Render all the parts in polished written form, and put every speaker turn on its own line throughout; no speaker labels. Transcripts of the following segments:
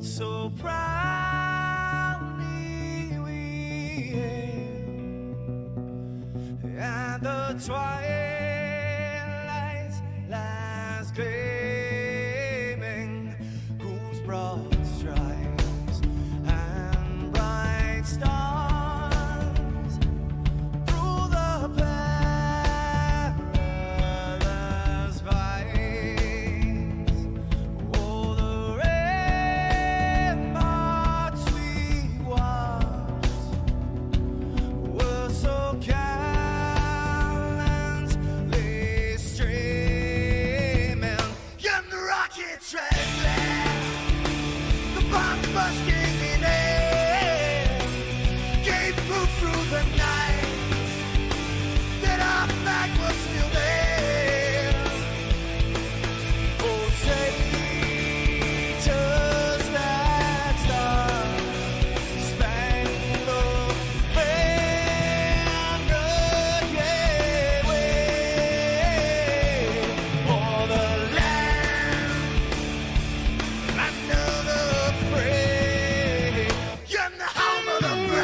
So proudly we hailed at the twilight's last gleaming, whose broad stripes and bright stars through the perilous fights. Oh, the ramparts we watched were so gallantly streaming, and the rockets trembling, the bombs bursting in air, gave proof through the night that our flag was still there. Oh, say, does that star-spangled banner yet wave o'er the land under the free, and the home of the brave?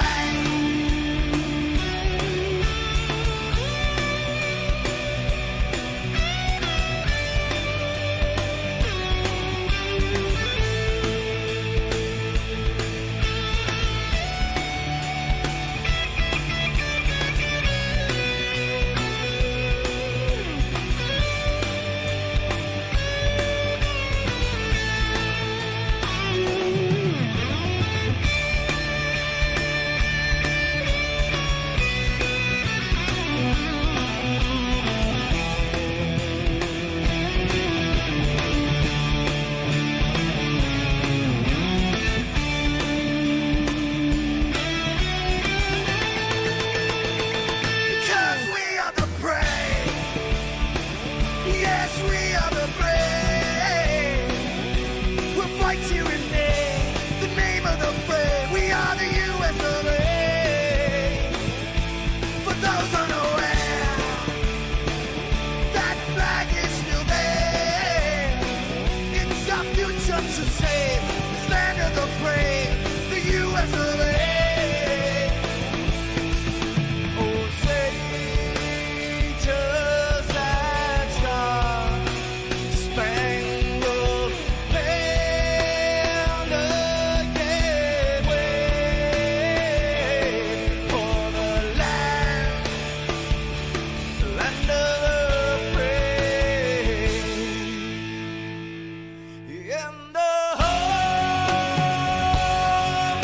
Because we are the brave. Yes, we are the brave. We'll fight you in the name of the brave. We are the US of A. For those unaware, that flag is still there. It's our future to save. This land of the brave, the US of A. Oh, say, does that star-spangled banner yet wave o'er the land of the free, in the home of the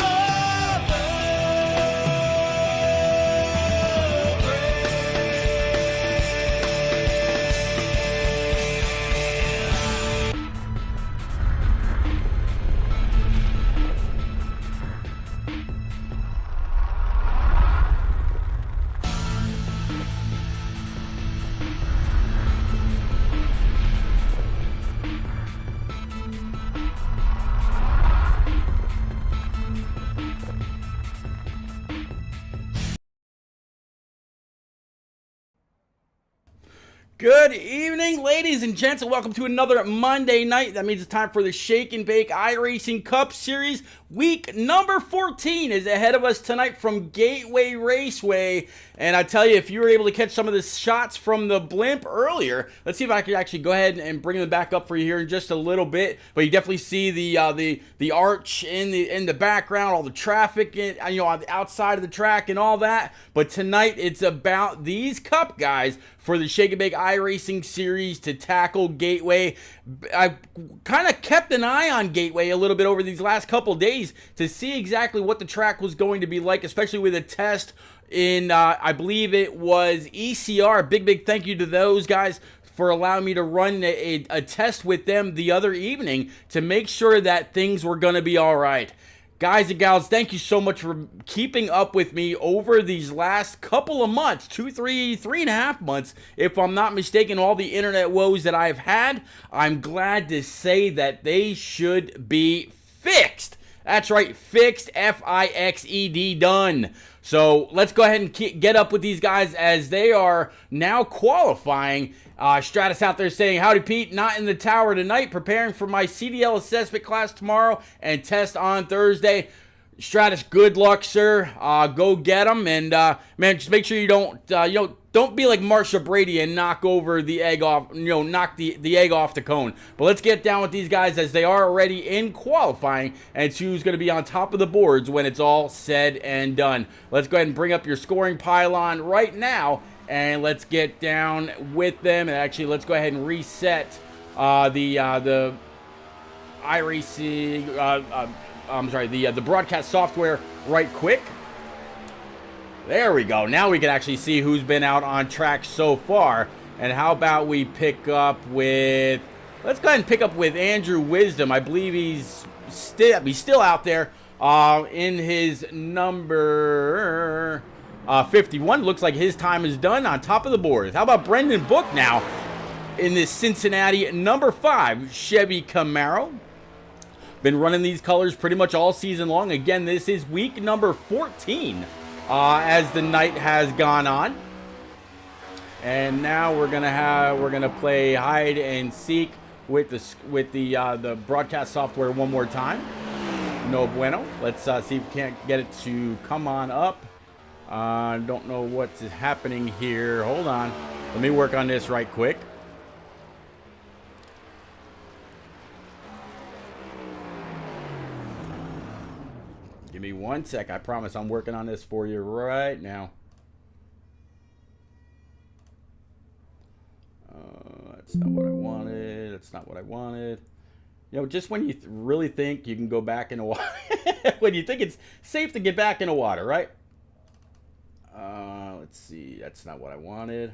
Good evening, ladies and gents, and welcome to another Monday night. That means it's time for the Shake and Bake iRacing Cup Series. Week number 14 is ahead of us tonight from Gateway Raceway. And I tell you, if you were able to catch some of the shots from the blimp earlier, let's see if I can actually go ahead and bring them back up for you here in just a little bit. But you definitely see the arch in the background, all the traffic, on the outside of the track and all that. But tonight it's about these Cup guys for the Shake and Bake iRacing Series to tackle Gateway. I kind of kept an eye on Gateway a little bit over these last couple days to see exactly what the track was going to be like, especially with a test in, I believe it was ECR. Big thank you to those guys for allowing me to run a test with them the other evening to make sure that things were going to be all right. Guys and gals, thank you so much for keeping up with me over these last couple of months, three and a half months, if I'm not mistaken, all the internet woes that I've had. I'm glad to say that they should be fixed. That's right, fixed, F-I-X-E-D, done. So let's go ahead and get up with these guys as they are now qualifying. Stratus out there saying, howdy Pete, not in the tower tonight, preparing for my CDL assessment class tomorrow and test on Thursday. Stratus, good luck, sir. Go get them, and man, just make sure you don't be like Marsha Brady and knock over the egg off, knock the egg off the cone. But let's get down with these guys as they are already in qualifying, and it's who's going to be on top of the boards when it's all said and done. Let's go ahead and bring up your scoring pylon right now, and let's get down with them. And actually, let's go ahead and reset the iRacing. The broadcast software right quick. There we go. Now we can actually see who's been out on track so far. And how about we pick up with... Let's go ahead and pick up with Andrew Wisdom. I believe he's still out there in his number 51. Looks like his time is done on top of the board. How about Brendan Book now in this Cincinnati number 5 Chevy Camaro? Been running these colors pretty much all season long. Again, this is week number 14 as the night has gone on. And now we're gonna play hide and seek with the broadcast software one more time. No bueno. Let's see if we can't get it to come on up. Don't know what's happening here. Hold on. Let me work on this right quick. Give me 1 sec. I promise I'm working on this for you right now. That's not what I wanted. That's not what I wanted. Just when you really think you can go back into water. When you think it's safe to get back into water, right? Let's see. That's not what I wanted.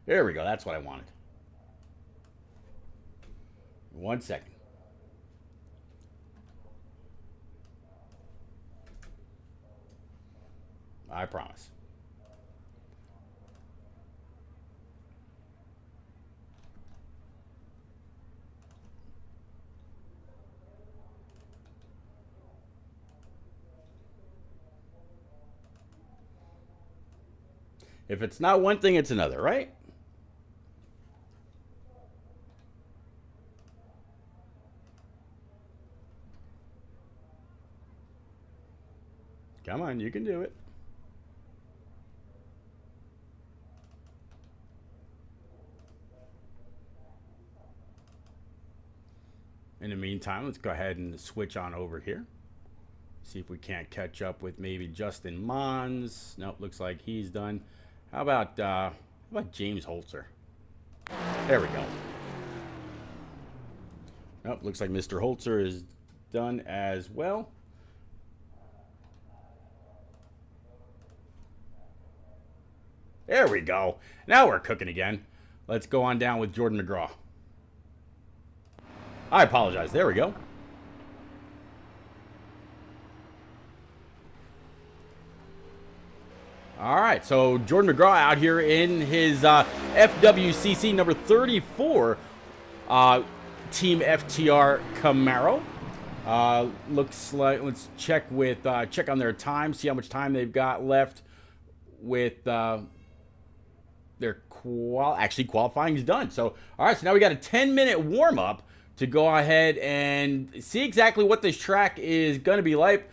There we go. That's what I wanted. 1 second. I promise. If it's not one thing, it's another, right? Come on, you can do it. In the meantime, let's go ahead and switch on over here. See if we can't catch up with maybe Justin Mons. Nope, looks like he's done. How about James Holzer? There we go. Nope, looks like Mr. Holzer is done as well. There we go. Now we're cooking again. Let's go on down with Jordan McGraw. I apologize. There we go. All right, so Jordan McGraw out here in his FWCC number 34 Team FTR Camaro. Looks like, let's check on their time, see how much time they've got left with their qualifying is done. So, all right, so now we got a 10-minute warm-up to go ahead and see exactly what this track is going to be like.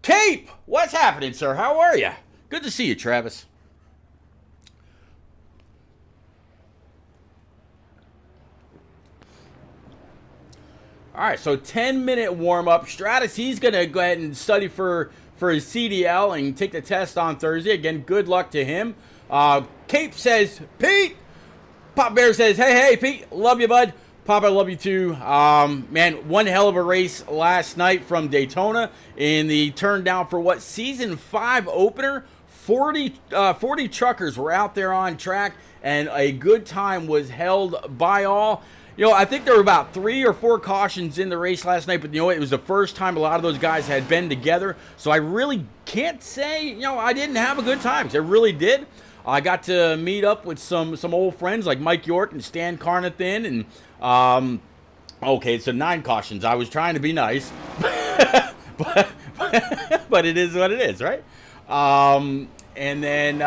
Cape, what's happening, sir? How are you? Good to see you, Travis. All right, so 10-minute warm-up. Stratus, he's going to go ahead and study for his CDL and take the test on Thursday. Again, good luck to him. Cape says, Pete. Pop Bear says, hey, Pete, love you, bud. Pop, I love you too. Man, one hell of a race last night from Daytona in the turn down for what, season 5 opener. 40 truckers were out there on track, and a good time was held by all. I think there were about 3 or 4 cautions in the race last night, but it was the first time a lot of those guys had been together. So I really can't say, I didn't have a good time. I really did. I got to meet up with some old friends like Mike York and Stan Carnathan and Okay, so 9 cautions. I was trying to be nice, but, but it is what it is, right? And then,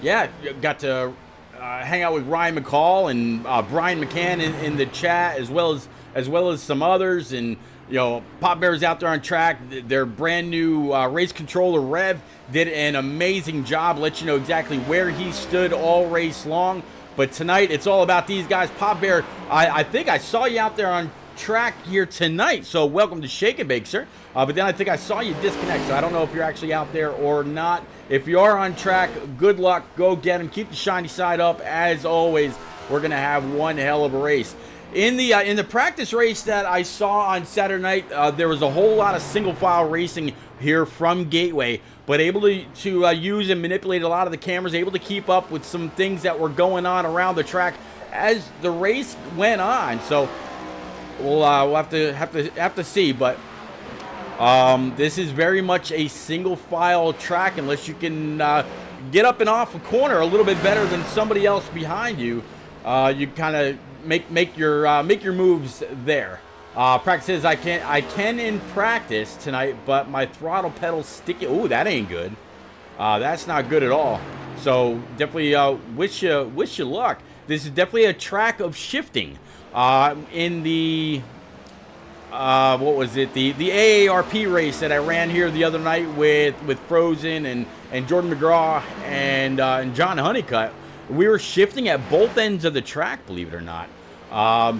yeah, got to hang out with Ryan McCall and Brian McCann in the chat, as well as some others. And Pop Bear's out there on track. Their brand new race controller Rev did an amazing job. Let you know exactly where he stood all race long. But tonight, it's all about these guys. Pop Bear, I think I saw you out there on track here tonight. So welcome to Shake and Bake, sir. But then I think I saw you disconnect. So I don't know if you're actually out there or not. If you are on track, good luck. Go get them. Keep the shiny side up. As always, we're going to have one hell of a race. In the practice race that I saw on Saturday night, there was a whole lot of single file racing here from Gateway, but able to use and manipulate a lot of the cameras, able to keep up with some things that were going on around the track as the race went on. So we'll have to see, but this is very much a single file track unless you can get up and off a corner a little bit better than somebody else behind you. You kind of make your moves there. Practice says I can in practice tonight, but my throttle pedal's sticky. Ooh, that ain't good. That's not good at all. So definitely wish you luck. This is definitely a track of shifting. In the what was it? The AARP race that I ran here the other night with Frozen and Jordan McGraw and John Honeycutt. We were shifting at both ends of the track, believe it or not.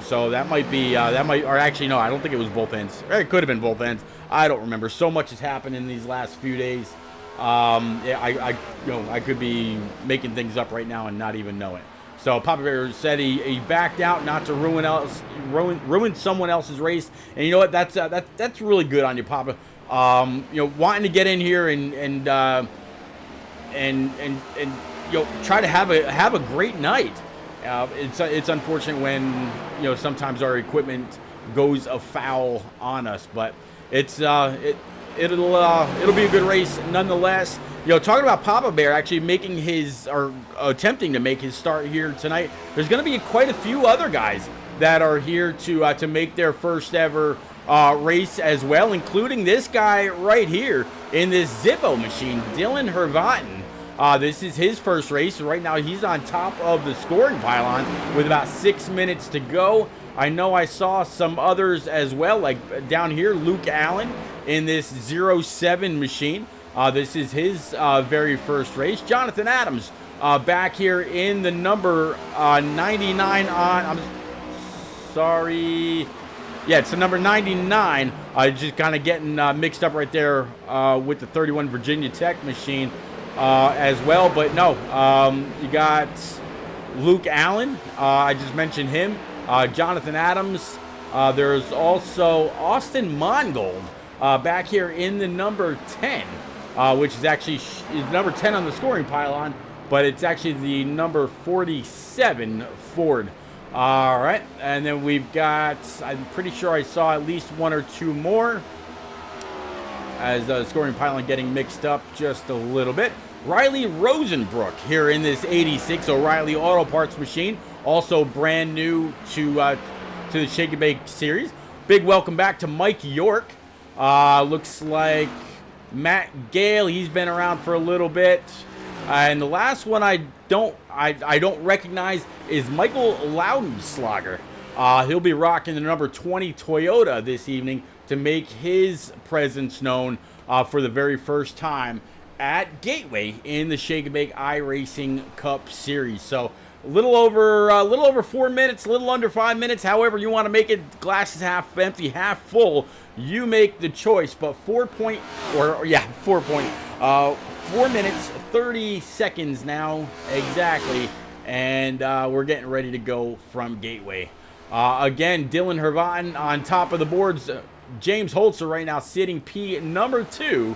So that might be, or actually, no, I don't think it was both ends. It could have been both ends. I don't remember. So much has happened in these last few days. Yeah, I could be making things up right now and not even know it. So Papa Bear said he backed out not to ruin someone else's race. And you know what? That's really good on you, Papa. Wanting to get in here and try to have a great night. It's unfortunate when sometimes our equipment goes afoul on us, but it'll be a good race nonetheless. Talking about Papa Bear actually making attempting to make his start here tonight. There's going to be quite a few other guys that are here to make their first ever race as well, including this guy right here in this Zippo machine, Dylan Hervatin. This is his first race. Right now, he's on top of the scoring pylon with about 6 minutes to go. I know I saw some others as well, like down here, Luke Allen in this 07 machine. This is his very first race. Jonathan Adams back here in the number 99 on... I'm sorry. Yeah, it's the number 99. Just kind of getting mixed up right there with the 31 Virginia Tech machine. As well, but no, you got Luke Allen. I just mentioned him. Jonathan Adams. There's also Austin Mongold back here in the number 10, which is actually number 10 on the scoring pylon, but it's actually the number 47 Ford. All right, and then we've got, I'm pretty sure I saw at least one or two more as the scoring pylon getting mixed up just a little bit. Riley Rosenbrook here in this 86 O'Reilly Auto Parts machine, also brand new to the Shake and Bake series. Big welcome back to Mike York. Looks like Matt Gale, he's been around for a little bit. And the last one I don't recognize is Michael Loudenslager. He'll be rocking the number 20 Toyota this evening to make his presence known for the very first time at Gateway in the Shake and Bake iRacing Cup Series. So a little over 4 minutes, a little under 5 minutes. However you want to make it, glasses half empty, half full. You make the choice. But 4 minutes 30 seconds now exactly, and we're getting ready to go from Gateway. Again, Dylan Hervatin on top of the boards. James Holzer right now sitting P number 2.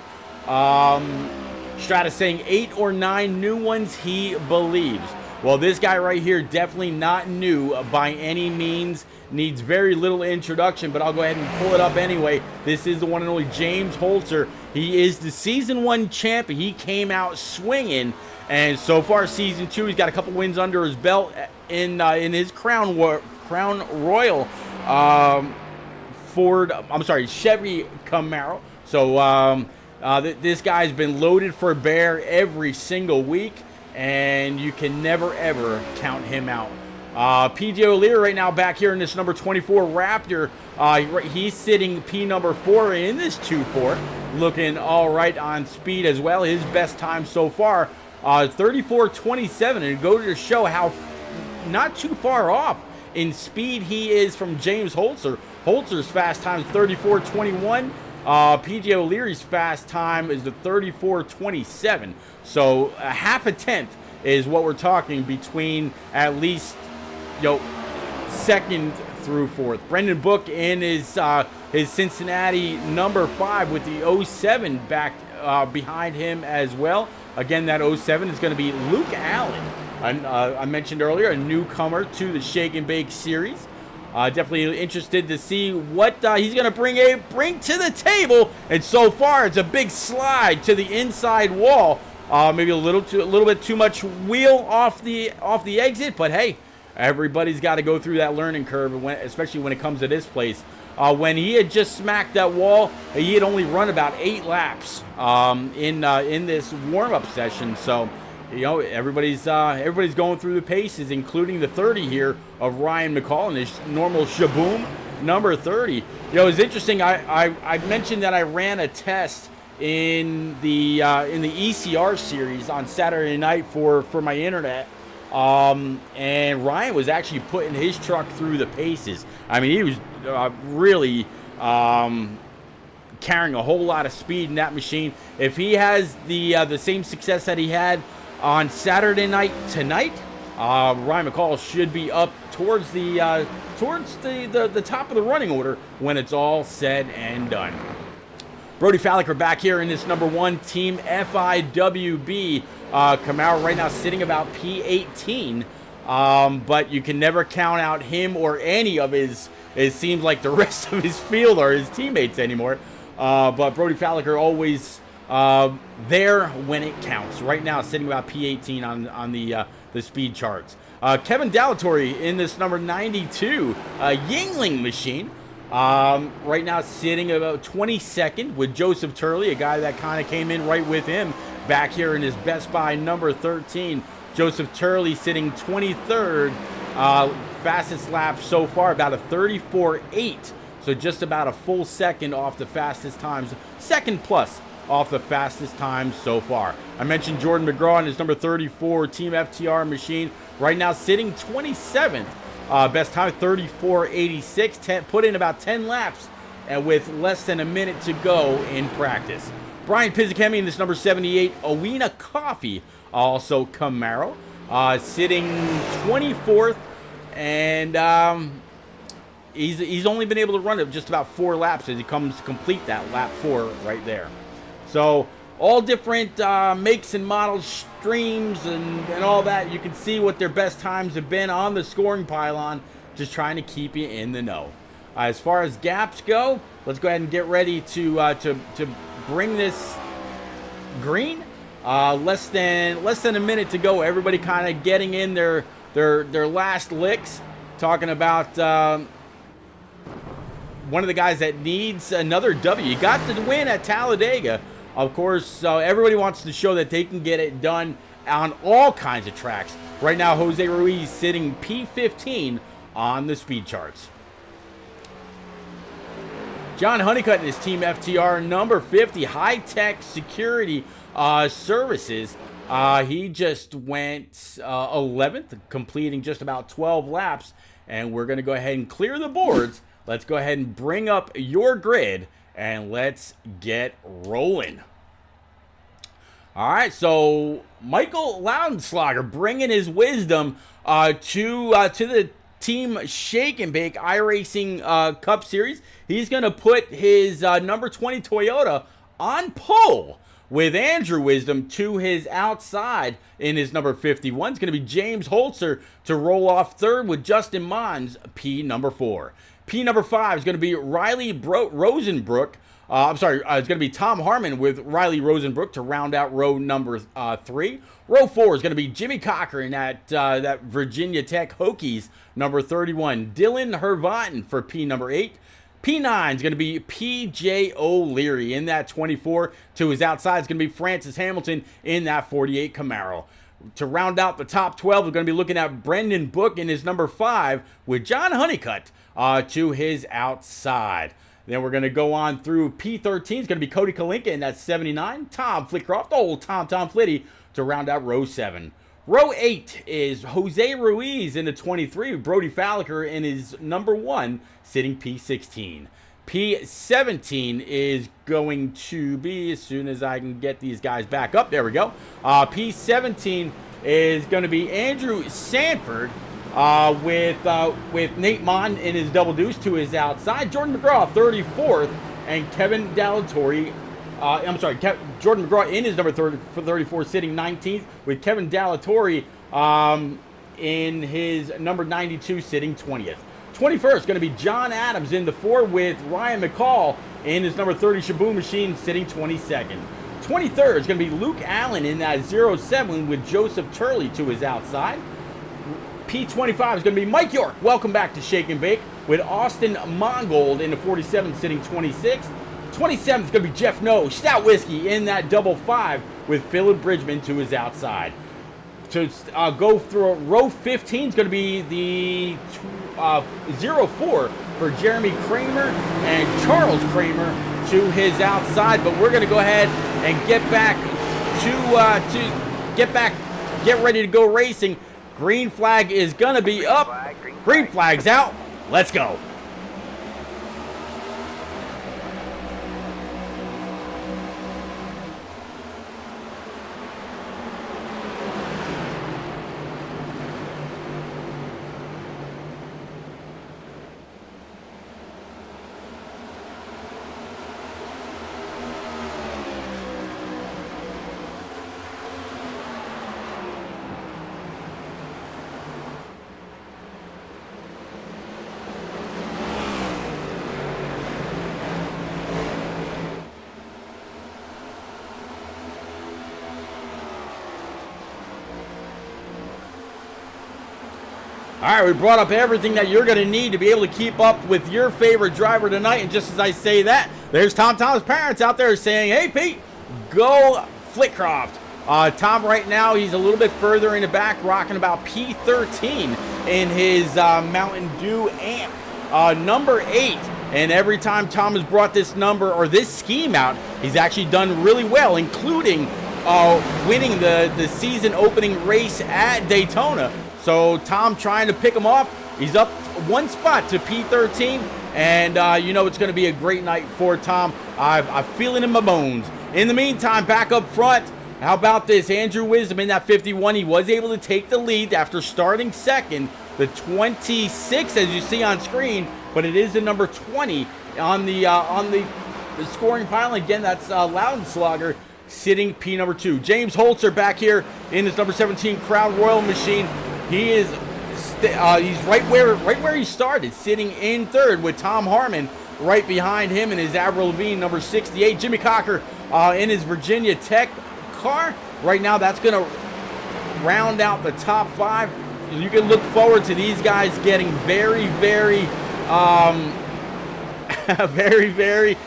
Strata saying 8 or 9 new ones he believes. Well, this guy right here, definitely not new by any means. Needs very little introduction, but I'll go ahead and pull it up anyway. This is the one and only James Holzer. He is the Season 1 champion. He came out swinging, and so far Season 2, he's got a couple wins under his belt in his Crown Royal. Season. So he's got a couple wins under his belt in his Season 2 season. He's got a couple wins under his belt in his Season 2 season. He's got a couple wins under his belt in his Crown Royal. Season. Chevy Camaro. So this guy's been loaded for bear every single week, and you can never, ever count him out. PJ O'Leary right now back here in this number 24 Raptor. He's sitting P number 4 in this 2-4. Looking all right on speed as well. His best time so far, 34.27. And go to show how not too far off in speed he is from James Holzer. Holzer's fast time is 34.21. PJ O'Leary's fast time is the 34.27. So a half a tenth is what we're talking between at least second through fourth. Brendan Book in his Cincinnati number 5 with the 07 back behind him as well. Again, that 07 is going to be Luke Allen. I mentioned earlier, a newcomer to the Shake and Bake series. Definitely interested to see what he's going to bring to the table. And so far, it's a big slide to the inside wall. Maybe a little bit too much wheel off the exit, but hey, everybody's got to go through that learning curve, especially when it comes to this place. When he had just smacked that wall, he had only run about 8 laps in this warm-up session. So, everybody's going through the paces, including the 30 here of Ryan McCall and his normal shaboom number 30. It's interesting. I mentioned that I ran a test in the ECR series on Saturday night for my internet. And Ryan was actually putting his truck through the paces. I mean, he was really carrying a whole lot of speed in that machine. If he has the same success that he had on Saturday night tonight, Ryan McCall should be up towards the top of the running order when it's all said and done. Brody Falliker back here in this number 1 team FIWB. Camaro right now sitting about P18, but you can never count out him or any of his, it seems like the rest of his field or his teammates anymore. But Brody Falliker always there when it counts. Right now sitting about P18 on the speed charts. Kevin Dallatore in this number 92 Yingling machine. Right now sitting about 22nd with Joseph Turley, a guy that kind of came in right with him back here in his Best Buy number 13. Joseph Turley sitting 23rd. Fastest lap so far, about a 34.8. So just about a full second off the fastest times. Second plus off the fastest times so far. I mentioned Jordan McGraw in his number 34 Team FTR machine. Right now sitting 27th. Best time 34.86. Put in about 10 laps and with less than a minute to go in practice. Brian Pizzakemi in this number 78 Owena Coffee, also Camaro, sitting 24th, and he's only been able to run it just about 4 laps as he comes to complete that lap 4 right there. So all different makes and models, streams, and all that. You can see what their best times have been on the scoring pylon, just trying to keep you in the know. As far as gaps go, let's go ahead and get ready to bring this green. Less than a minute to go. Everybody kind of getting in their last licks. Talking about one of the guys that needs another W. You got the win at Talladega. Of course, everybody wants to show that they can get it done on all kinds of tracks. Right now, Jose Ruiz sitting P15 on the speed charts. John Honeycutt and his Team FTR number 50, High Tech Security Services. He just went 11th, completing just about 12 laps. And we're going to go ahead and clear the boards. Let's go ahead and bring up your grid, and let's get rolling. All right, so Michael Loudenslager bringing his wisdom to the Team Shake and Bake iRacing Cup Series. He's going to put his number 20 Toyota on pole with Andrew Wisdom to his outside in his number 51. It's going to be James Holzer to roll off third with Justin Mons, P number 4. P number 5 is going to be Riley Rosenbrook It's going to be Tom Harmon with Riley Rosenbrook to round out row number 3. Row 4 is going to be Jimmy Cochran at that Virginia Tech Hokies, number 31. Dylan Hervatin for P number 8. P9 is going to be P.J. O'Leary in that 24. To his outside is going to be Francis Hamilton in that 48 Camaro. To round out the top 12, we're going to be looking at Brendan Book in his number 5 with John Honeycutt to his outside. Then we're going to go on through P13. It's going to be Cody Kalinka in that 79. Tom Flitcroft, old Tom Flitty, to round out row 7. Row 8 is Jose Ruiz in the 23 with Brody Falliker in his number 1, sitting P16. P17 is going to be, as soon as I can get these guys back up, there we go. P17 is going to be Andrew Sanford with Nate Mon in his double deuce to his outside. Jordan McGraw, 34th, and Kevin Dallatorre. Jordan McGraw in his number 34, sitting 19th, with Kevin Dallatorre in his number 92, sitting 20th. 21st, going to be John Adams in the 4 with Ryan McCall in his number 30 Shaboom Machine, sitting 22nd. 23rd is going to be Luke Allen in that 07 with Joseph Turley to his outside. P25 is going to be Mike York, welcome back to Shake and Bake, with Austin Mongold in the 47, sitting 26th. 27th is going to be Jeff No, Stout Whiskey in that double 5 with Philip Bridgman to his outside. To go through row 15 is going to be the 04 for Jeremy Kramer and Charles Kramer to his outside. But we're going to go ahead and get ready to go racing. Green flag is going to be up. Green flag's out. Let's go. All right, we brought up everything that you're going to need to be able to keep up with your favorite driver tonight. And just as I say that, there's Tom's parents out there saying, hey, Pete, go Flitcroft. Tom right now, he's a little bit further in the back, rocking about P13 in his Mountain Dew amp. Number 8. And every time Tom has brought this number or this scheme out, he's actually done really well, including winning the season opening race at Daytona. So Tom trying to pick him off. He's up 1 spot to P13, and you know it's going to be a great night for Tom. I'm feeling in my bones. In the meantime, back up front, how about this? Andrew Wisdom in that 51. He was able to take the lead after starting second. The 26, as you see on screen, but it is the number 20 on the scoring pile. Again, that's Loudenslager sitting P number 2. James Holzer back here in his number 17 Crown Royal machine. He is he's right where he started, sitting in 3rd with Tom Harmon right behind him in his Avril Lavigne number 68. Jimmy Cocker in his Virginia Tech car. Right now, that's going to round out the top 5. You can look forward to these guys getting very, very, very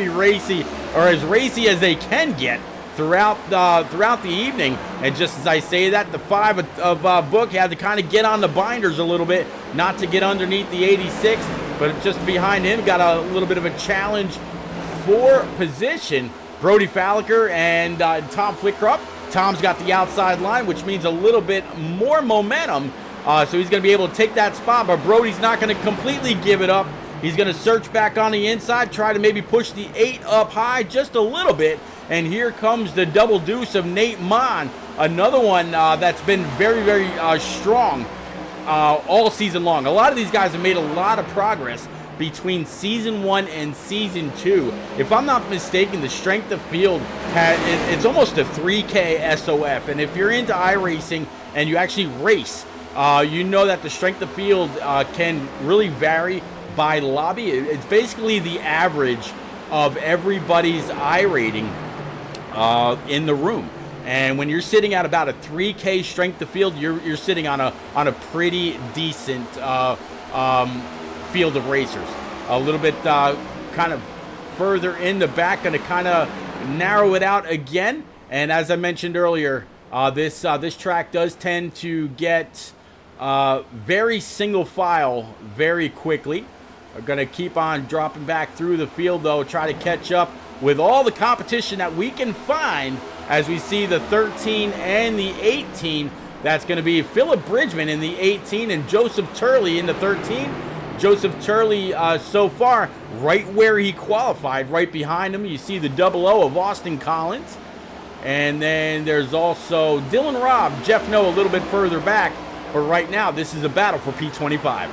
racy, or as racy as they can get throughout the evening. And just as I say that, the 5 of Book had to kind of get on the binders a little bit, not to get underneath the 86, but just behind him got a little bit of a challenge for position. Brody Falliker and Tom Flitcroft. Tom's got the outside line, which means a little bit more momentum, so he's going to be able to take that spot, but Brody's not going to completely give it up. He's going to search back on the inside, try to maybe push the 8 up high just a little bit. And here comes the double deuce of Nate Mon, another one that's been very, very strong all season long. A lot of these guys have made a lot of progress between season 1 and season 2. If I'm not mistaken, the strength of field it's almost a 3K SOF. And if you're into iRacing and you actually race, you know that the strength of field can really vary by lobby. It's basically the average of everybody's I rating in the room. And when you're sitting at about a 3K strength of field, you're sitting on a pretty decent field of racers. A little bit kind of further in the back, going to kind of narrow it out again. And as I mentioned earlier, this track does tend to get very single file very quickly. We're going to keep on dropping back through the field, though, try to catch up with all the competition that we can find as we see the 13 and the 18. That's going to be Philip Bridgman in the 18 and Joseph Turley in the 13. Joseph Turley so far right where he qualified, right behind him. You see the 00 of Austin Collins. And then there's also Dylan Robb, Jeff Noe a little bit further back. But right now, this is a battle for P25.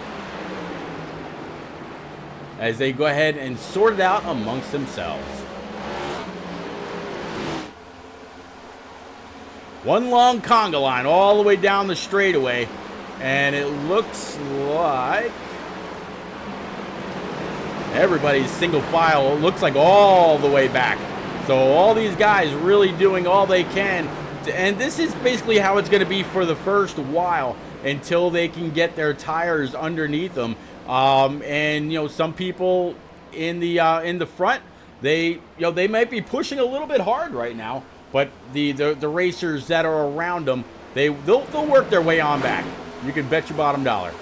As they go ahead and sort it out amongst themselves. One long conga line all the way down the straightaway. And it looks like everybody's single file. It looks like all the way back. So all these guys really doing all they can. And this is basically how it's going to be for the first while until they can get their tires underneath them. And you know, some people in the front, they might be pushing a little bit hard right now, but the racers that are around them, they'll work their way on back. You can bet your bottom dollar.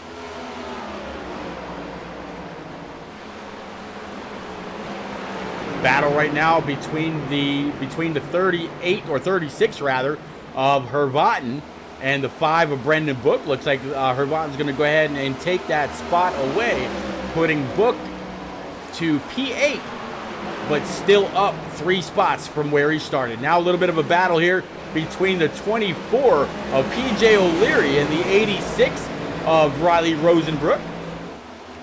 Battle right now between the 38 or 36 rather of Hervatten and the 5 of Brendan Book. Looks like Hervatten's going to go ahead and take that spot away, putting Book to P8, but still up 3 spots from where he started. Now a little bit of a battle here between the 24 of PJ O'Leary and the 86 of Riley Rosenbrook.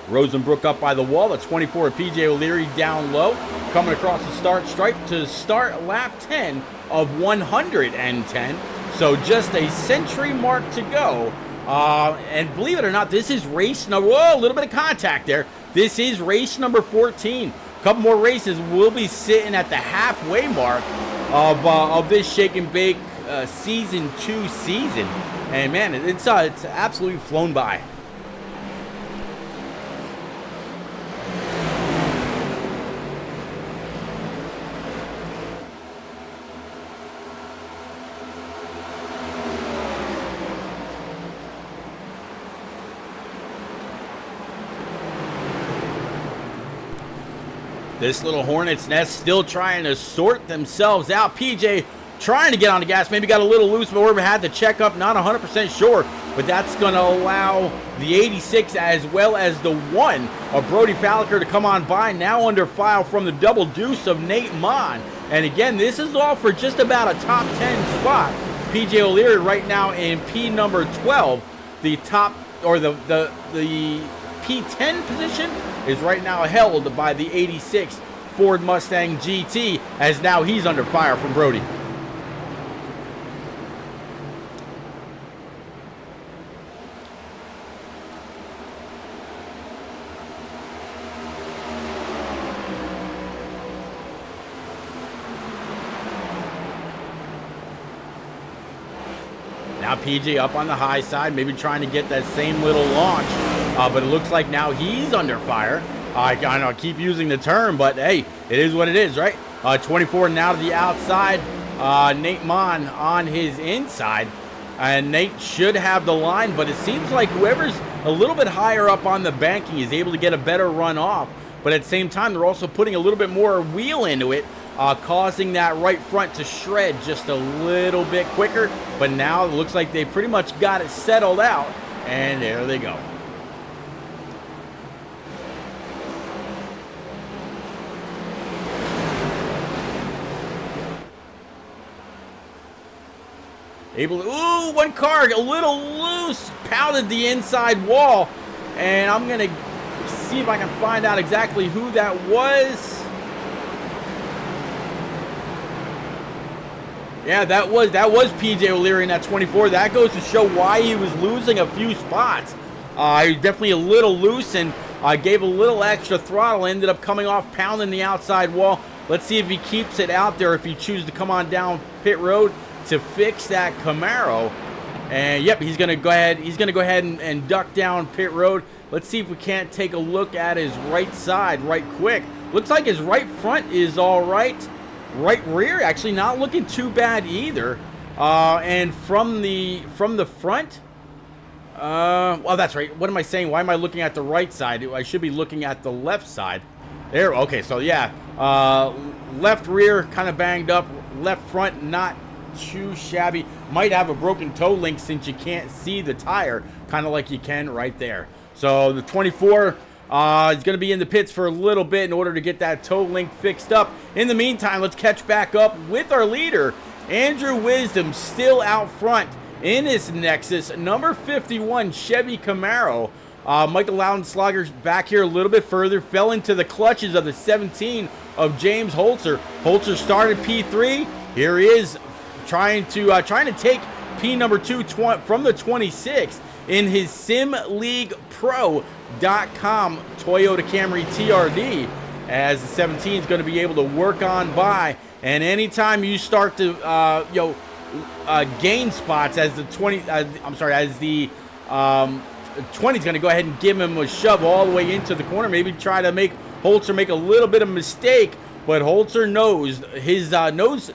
Rosenbrook up by the wall. The 24 of PJ O'Leary down low, coming across the start stripe to start lap 10 of 110. So just a century mark to go. And believe it or not, this is race number, whoa, a little bit of contact there. This is race number 14. A couple more races, we'll be sitting at the halfway mark of this Shake and Bake season 2 season. And man, it's absolutely flown by. This little hornet's nest still trying to sort themselves out. PJ trying to get on the gas, maybe got a little loose, but we had to check up, not 100% sure. But that's going to allow the 86 as well as the 1 of Brody Falliker to come on by. Now under file from the double deuce of Nate Mon. And again, this is all for just about a top 10 spot. PJ O'Leary right now in P number 12. The top, or the P10 position is right now held by the 86 Ford Mustang GT, as now he's under fire from Brody. Now PJ up on the high side, maybe trying to get that same little launch, but it looks like now he's under fire. I know I keep using the term, but hey, it is what it is, right? 24 now to the outside. Nate Mon on his inside. And Nate should have the line, but it seems like whoever's a little bit higher up on the banking is able to get a better run off. But at the same time, they're also putting a little bit more wheel into it, causing that right front to shred just a little bit quicker. But now it looks like they pretty much got it settled out, and there they go. Able to, ooh, one car a little loose, pounded the inside wall, and I'm gonna see if I can find out exactly who that was. Yeah, that was PJ O'Leary in that 24. That goes to show why he was losing a few spots. He's definitely a little loose, and Gave a little extra throttle, ended up coming off, pounding the outside wall. Let's see if he keeps it out there, if he chooses to come on down pit road to fix that Camaro. And yep, he's gonna go ahead and duck down pit road. Let's see if we can't take a look at his right side right quick. Looks like his right front is all right. Right rear actually not looking too bad either. And from the front, well, that's right. What am I saying? Why am I looking at the right side? I should be looking at the left side. There. Okay, so yeah, left rear kind of banged up. Left front not too shabby. Might have a broken toe link since you can't see the tire, kind of like you can right there. So the 24 is going to be in the pits for a little bit in order to get that toe link fixed up. In the meantime, let's catch back up with our leader, Andrew Wisdom, still out front in his Nexus, number 51 Chevy Camaro. Michael Loudenslager's back here a little bit further, fell into the clutches of the 17 of James Holzer. Holzer started P3. Here he is trying to take P number 2 from the 26 in his SimLeaguePro.com Toyota Camry TRD, as the 17 is going to be able to work on by. And anytime you start to gain spots, as the 20 as the 20 is going to go ahead and give him a shove all the way into the corner, maybe try to make Holzer make a little bit of mistake, but Holzer knows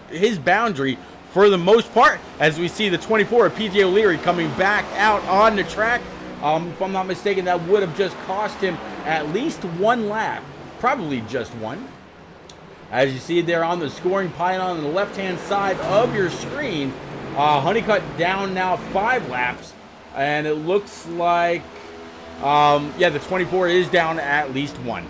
his boundary for the most part, as we see the 24 of PJ O'Leary coming back out on the track. If I'm not mistaken, that would have just cost him at least one lap, probably just one. As you see there on the scoring pylon on the left-hand side of your screen, Honeycutt down now 5 laps, and it looks like, yeah, the 24 is down at least 1.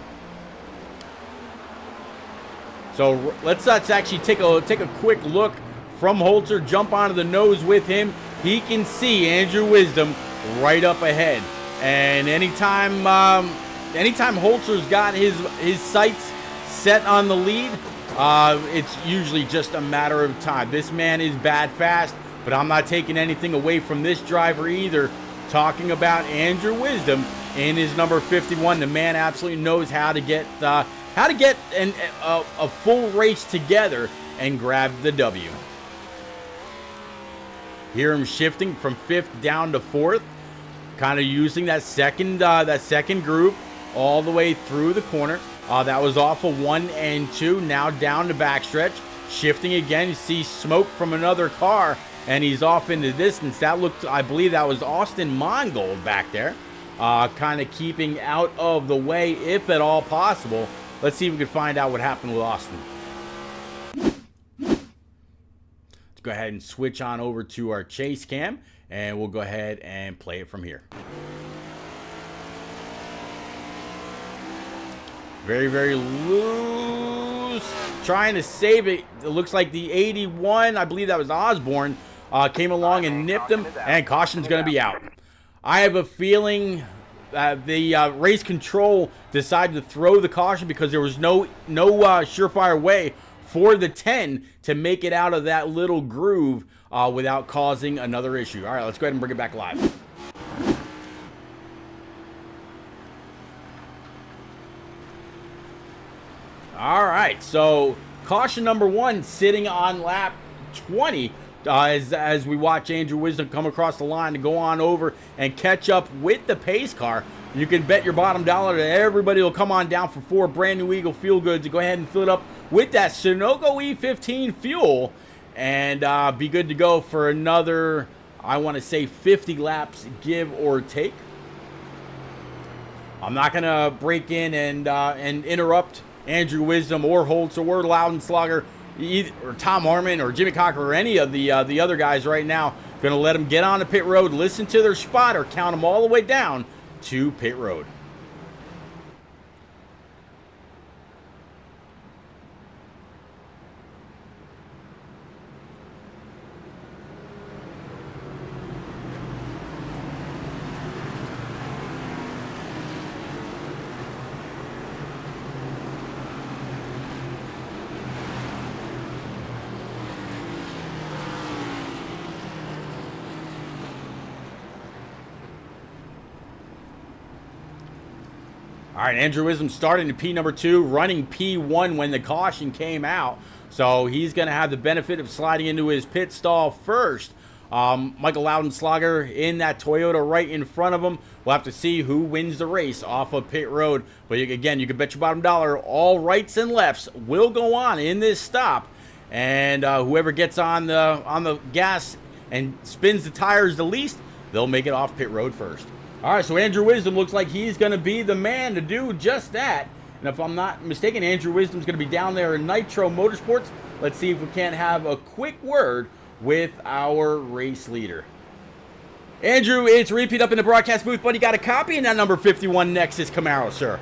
So let's actually take a quick look from Holzer, jump onto the nose with him. He can see Andrew Wisdom right up ahead, and anytime Holzer's got his sights set on the lead, it's usually just a matter of time. This man is bad fast, but I'm not taking anything away from this driver either. Talking about Andrew Wisdom in his number 51, the man absolutely knows how to get a full race together and grab the W. Hear him shifting from 5th down to 4th, kind of using that second groove all the way through the corner. That was off of 1 and 2, now down the backstretch, shifting again. You see smoke from another car, and he's off in the distance. That looked, I believe that was Austin Mongold back there, kind of keeping out of the way if at all possible. Let's see if we can find out what happened with Austin. Go ahead and switch on over to our chase cam, and we'll go ahead and play it from here. Very, very loose, trying to save it. It looks like the 81, I believe that was Osborne, came along and nipped him, and caution's going to be out. I have a feeling the race control decided to throw the caution because there was no surefire way for the 10 to make it out of that little groove without causing another issue. All right, let's go ahead and bring it back live. All right, so caution number 1 sitting on lap 20 as we watch Andrew Wisdom come across the line to go on over and catch up with the pace car. You can bet your bottom dollar that everybody will come on down for 4 brand new Eagle Fuel Goods to go ahead and fill it up with that Sunoco E15 fuel and be good to go for another, I want to say, 50 laps, give or take. I'm not going to break in and interrupt Andrew Wisdom or Holtz or Loudenslager, or Tom Harmon or Jimmy Cocker or any of the other guys right now. Going to let them get on the pit road, listen to their spotter, count them all the way down to pit road. All right, Andrew Wisdom starting in P number 2, running P1 when the caution came out. So he's going to have the benefit of sliding into his pit stall first. Michael Loudenslager in that Toyota right in front of him. We'll have to see who wins the race off of pit road. But again, you can bet your bottom dollar all rights and lefts will go on in this stop. And whoever gets on the gas and spins the tires the least, they'll make it off pit road first. All right, so Andrew Wisdom looks like he's going to be the man to do just that. And if I'm not mistaken, Andrew Wisdom's going to be down there in Nitro Motorsports. Let's see if we can't have a quick word with our race leader. Andrew, it's repeat up in the broadcast booth, buddy. Got a copy in that number 51 Nexus Camaro, sir.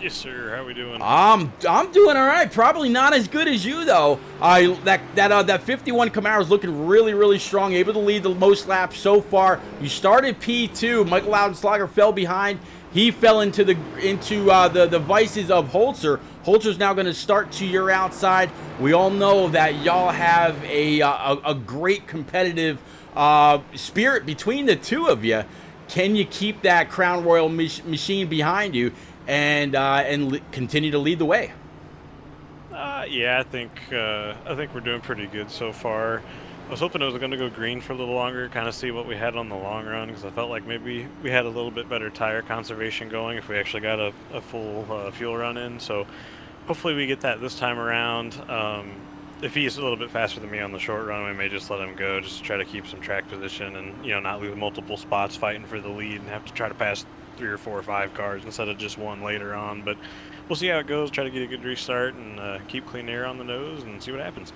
Yes, sir. How we doing?
I'm doing all right. Probably not as good as you though. That 51 Camaro is looking really, really strong. Able to lead the most laps so far. You started P2. Michael Loudenslager fell behind. He fell into the vices of Holzer. Holzer's now going to start to your outside. We all know that y'all have a great competitive spirit between the two of you. Can you keep that Crown Royal machine behind you and continue to lead the way?
Yeah, I think we're doing pretty good so far. I was hoping it was going to go green for a little longer, kind of see what we had on the long run, because I felt like maybe we had a little bit better tire conservation going if we actually got a full fuel run in. So hopefully we get that this time around. If he's a little bit faster than me on the short run, we may just let him go, just to try to keep some track position and not lose multiple spots fighting for the lead and have to try to pass 3 or 4 or 5 cars instead of just one later on. But we'll see how it goes. Try to get a good restart and keep clean air on the nose and see what happens.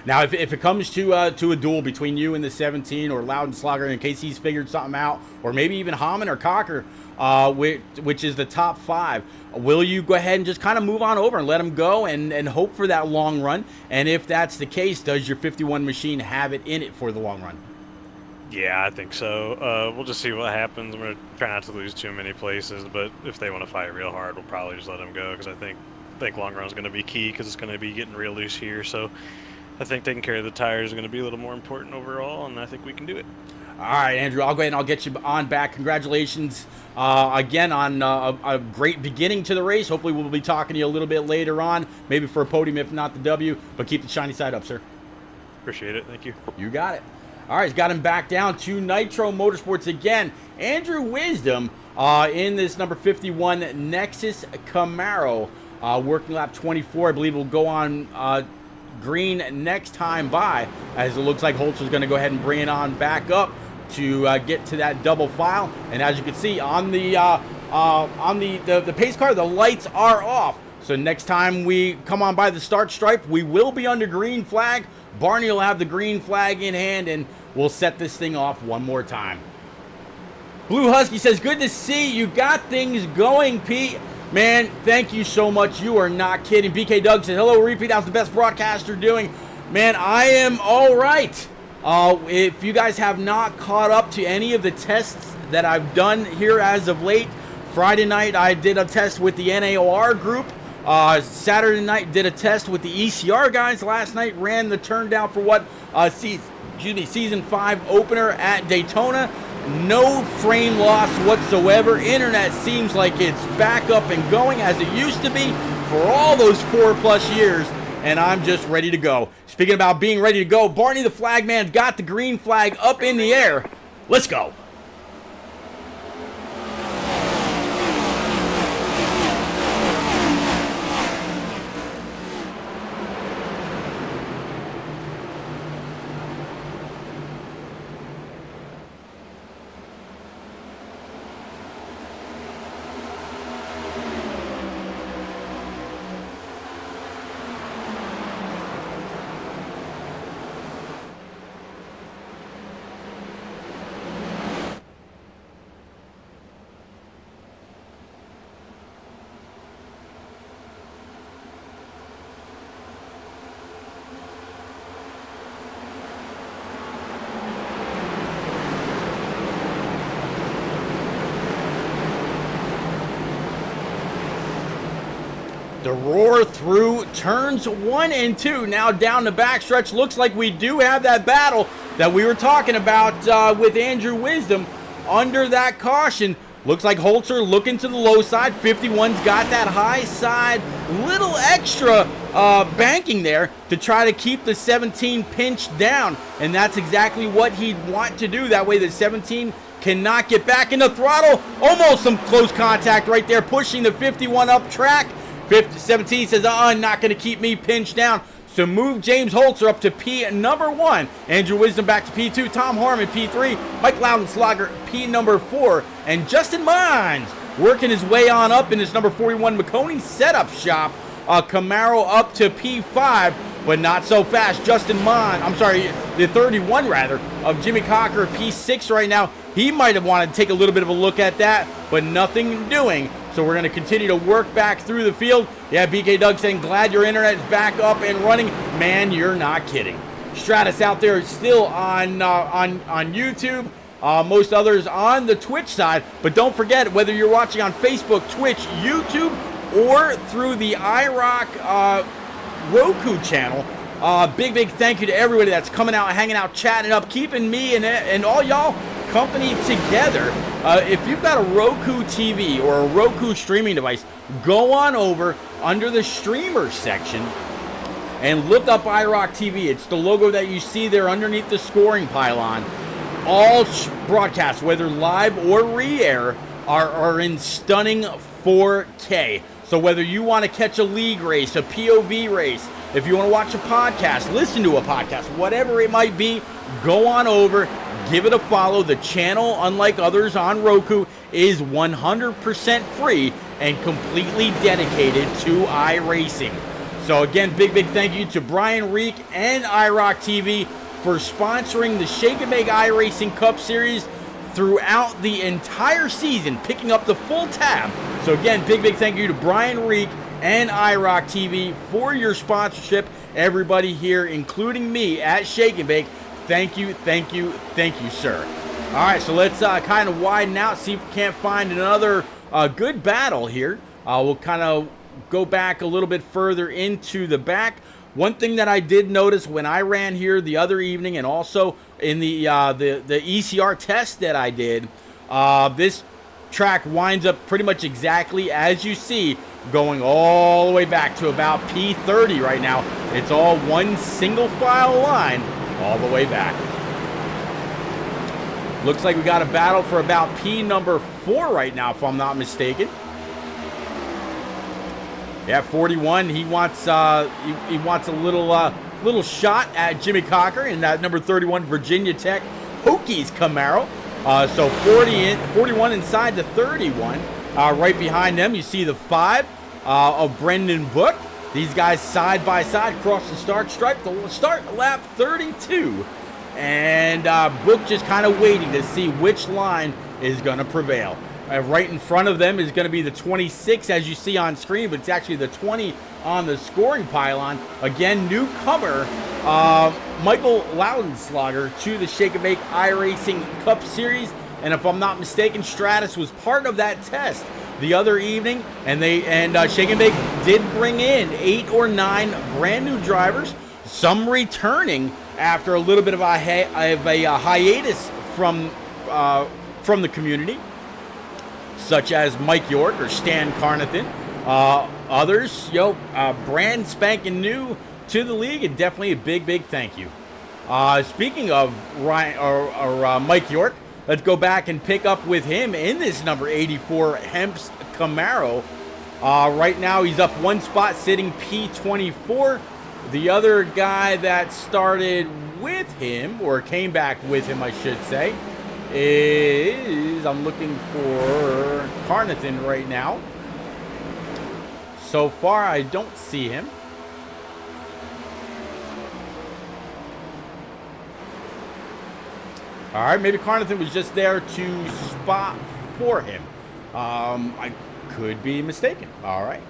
Now, if it comes to a duel between you and the 17 or Loudenslager, in case he's figured something out, or maybe even Hamann or Cocker, which is the top 5, will you go ahead and just kind of move on over and let him go and hope for that long run? And if that's the case, does your 51 machine have it in it for the long run?
Yeah, I think so. We'll just see what happens. I'm going to try not to lose too many places, but if they want to fight real hard, we'll probably just let them go, because I think long run is going to be key, because it's going to be getting real loose here. So I think taking care of the tires is going to be a little more important overall, and I think we can do it.
All right, Andrew, I'll go ahead and I'll get you on back. Congratulations again on a great beginning to the race. Hopefully we'll be talking to you a little bit later on, maybe for a podium, if not the W, but keep the shiny side up, sir.
Appreciate it. Thank you.
You got it. All right, he's got him back down to Nitro Motorsports again. Andrew Wisdom in this number 51 Nexus Camaro, working lap 24. I believe will go on green next time by, as it looks like Holzer's going to go ahead and bring it on back up to get to that double file. And as you can see on the pace car, the lights are off. So next time we come on by the start stripe, we will be under green flag. Barney will have the green flag in hand, and we'll set this thing off one more time. Blue Husky says, good to see you got things going, Pete. Man, thank you so much. You are not kidding. BK Doug says, hello, repeat. How's the best broadcaster doing? Man, I am all right. If you guys have not caught up to any of the tests that I've done here as of late, Friday night I did a test with the NAOR group. Saturday night did a test with the ECR guys. Last night ran the turn down for what season 5 opener at Daytona. No frame loss whatsoever. Internet seems like it's back up and going as it used to be for all those 4+ years, and I'm just ready to go. Speaking about being ready to go, Barney the Flagman got the green flag up in the air. Let's go. The roar through turns 1 and 2. Now down the backstretch. Looks like we do have that battle that we were talking about with Andrew Wisdom under that caution. Looks like Holzer looking to the low side. 51's got that high side, little extra banking there to try to keep the 17 pinched down. And that's exactly what he'd want to do. That way the 17 cannot get back in the throttle. Almost some close contact right there, pushing the 51 up track. 17 says, not going to keep me pinched down. So move James Holzer up to P number 1. Andrew Wisdom back to P2. Tom Harmon P3. Mike Loudenslager P number 4. And Justin Mines working his way on up in his number 41 McConey setup shop. Camaro up to P5, but not so fast. Justin Mines, I'm sorry, the 31 rather, of Jimmy Cocker P6 right now. He might have wanted to take a little bit of a look at that, but nothing doing. So we're going to continue to work back through the field. Yeah, BK Doug saying, glad your internet is back up and running. Man, you're not kidding. Stratus out there is still on YouTube. Most others on the Twitch side. But don't forget, whether you're watching on Facebook, Twitch, YouTube, or through the iRock Roku channel, big thank you to everybody that's coming out, hanging out, chatting up, keeping me and all y'all company together. If you've got a Roku TV or a Roku streaming device, go on over under the streamer section and look up iRock TV. It's the logo that you see there underneath the scoring pylon. All broadcasts, whether live or re-air, are in stunning 4K. So whether you want to catch a league race, a POV race, if you want to watch a podcast, listen to a podcast, whatever it might be, go on over, give it a follow. The channel, unlike others on Roku, is 100% free and completely dedicated to iRacing. So again, big thank you to Brian Reek and iRock TV for sponsoring the Shake and Bake iRacing Cup Series throughout the entire season, picking up the full tab. So again, big thank you to Brian Reek and iRock TV for your sponsorship. Everybody here, including me at Shake and Bake, thank you, sir. All right, so let's kind of widen out, see if we can't find another good battle here. We'll kind of go back a little bit further into the back. One thing that I did notice when I ran here the other evening, and also in the ECR test that I did, this track winds up pretty much exactly as you see, going all the way back to about P30 right now. It's all one single file line all the way back. Looks like we got a battle for about P number 4 right now, if I'm not mistaken. Yeah, 41. He wants a little shot at Jimmy Cocker in that number 31 Virginia Tech Hokies Camaro. So 41 inside the 31. Right behind them, you see the 5 of Brendan Book. These guys side by side across the start stripe. The start lap 32. And Book just kind of waiting to see which line is going to prevail. Right in front of them is going to be the 26, as you see on screen, but it's actually the 20 on the scoring pylon. Again, newcomer Michael Loudenslager to the Shake and Bake iRacing Cup Series. And if I'm not mistaken, Stratus was part of that test the other evening, and Shake and Bake did bring in 8 or 9 brand new drivers, some returning after a little bit of a hiatus from the community, such as Mike York or Stan Carnathan. Others, brand spanking new to the league, and definitely a big thank you. Speaking of Ryan or Mike York, let's go back and pick up with him in this number 84 Hemp's Camaro. Right now he's up one spot, sitting P24. The other guy that started with him, or came back with him, I should say, is, I'm looking for Carnathan right now. So far, I don't see him. All right, maybe Carnathan was just there to spot for him. I could be mistaken. All right.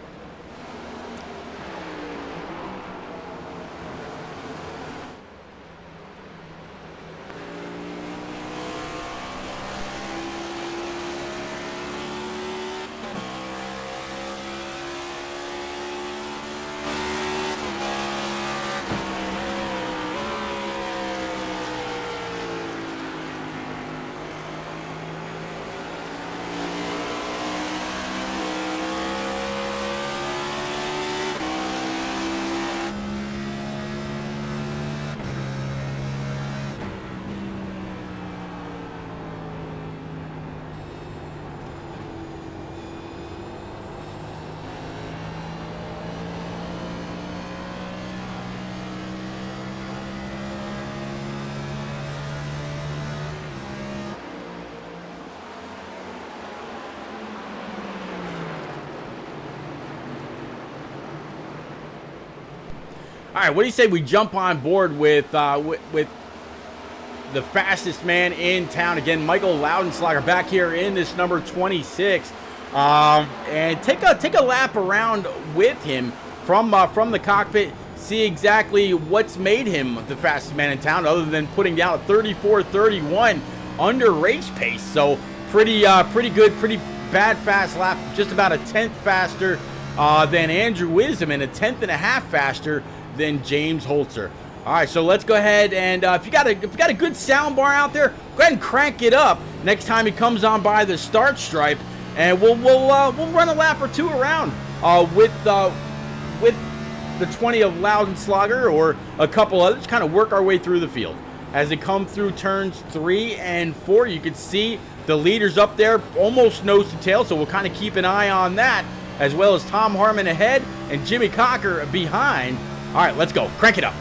All right, what do you say we jump on board with the fastest man in town again, Michael Loudenslager, back here in this number 26, and take a lap around with him from the cockpit. See exactly what's made him the fastest man in town, other than putting down a 34:31 under race pace. So pretty good, pretty bad fast lap, just about a tenth faster than Andrew Wisdom and a tenth and a half faster than James Holzer. All right, so let's go ahead and if you got a good sound bar out there, go ahead and crank it up next time he comes on by the start stripe, and we'll run a lap or two around with the 20 of Loudenslager or a couple others, kind of work our way through the field. As they come through turns 3 and 4, you can see the leaders up there almost nose to tail, so we'll kind of keep an eye on that, as well as Tom Harmon ahead and Jimmy Cocker behind. All right, let's go. Crank it up.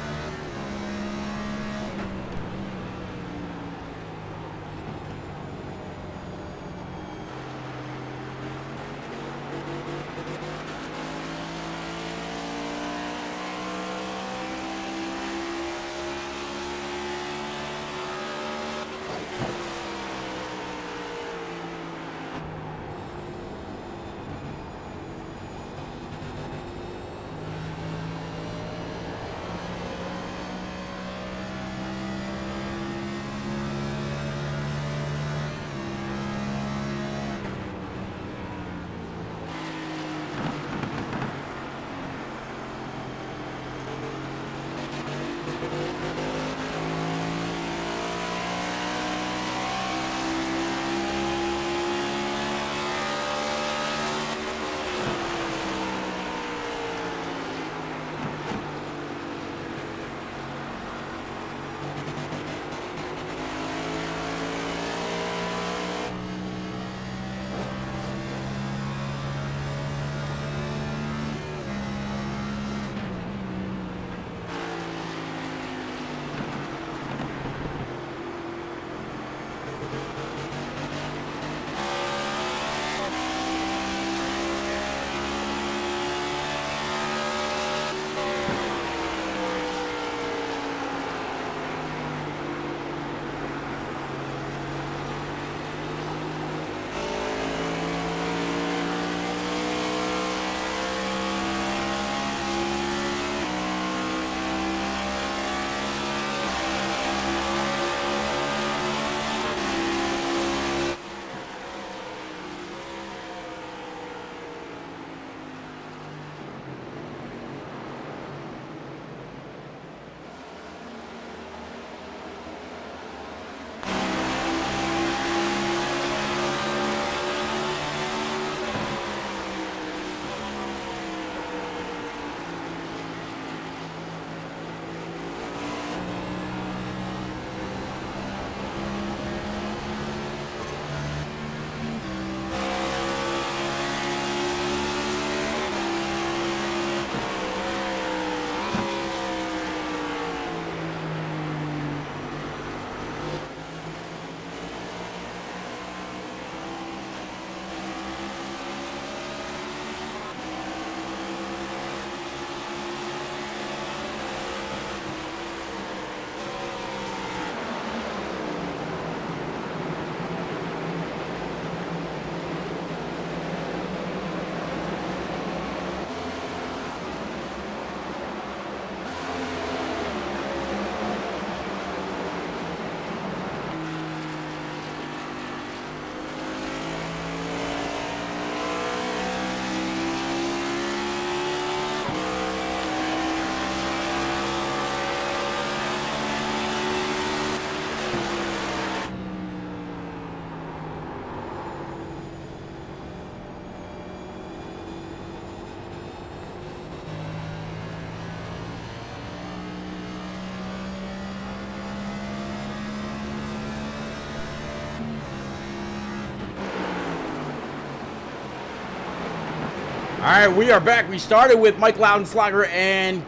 All right, we are back. We started with Mike Loudenslager and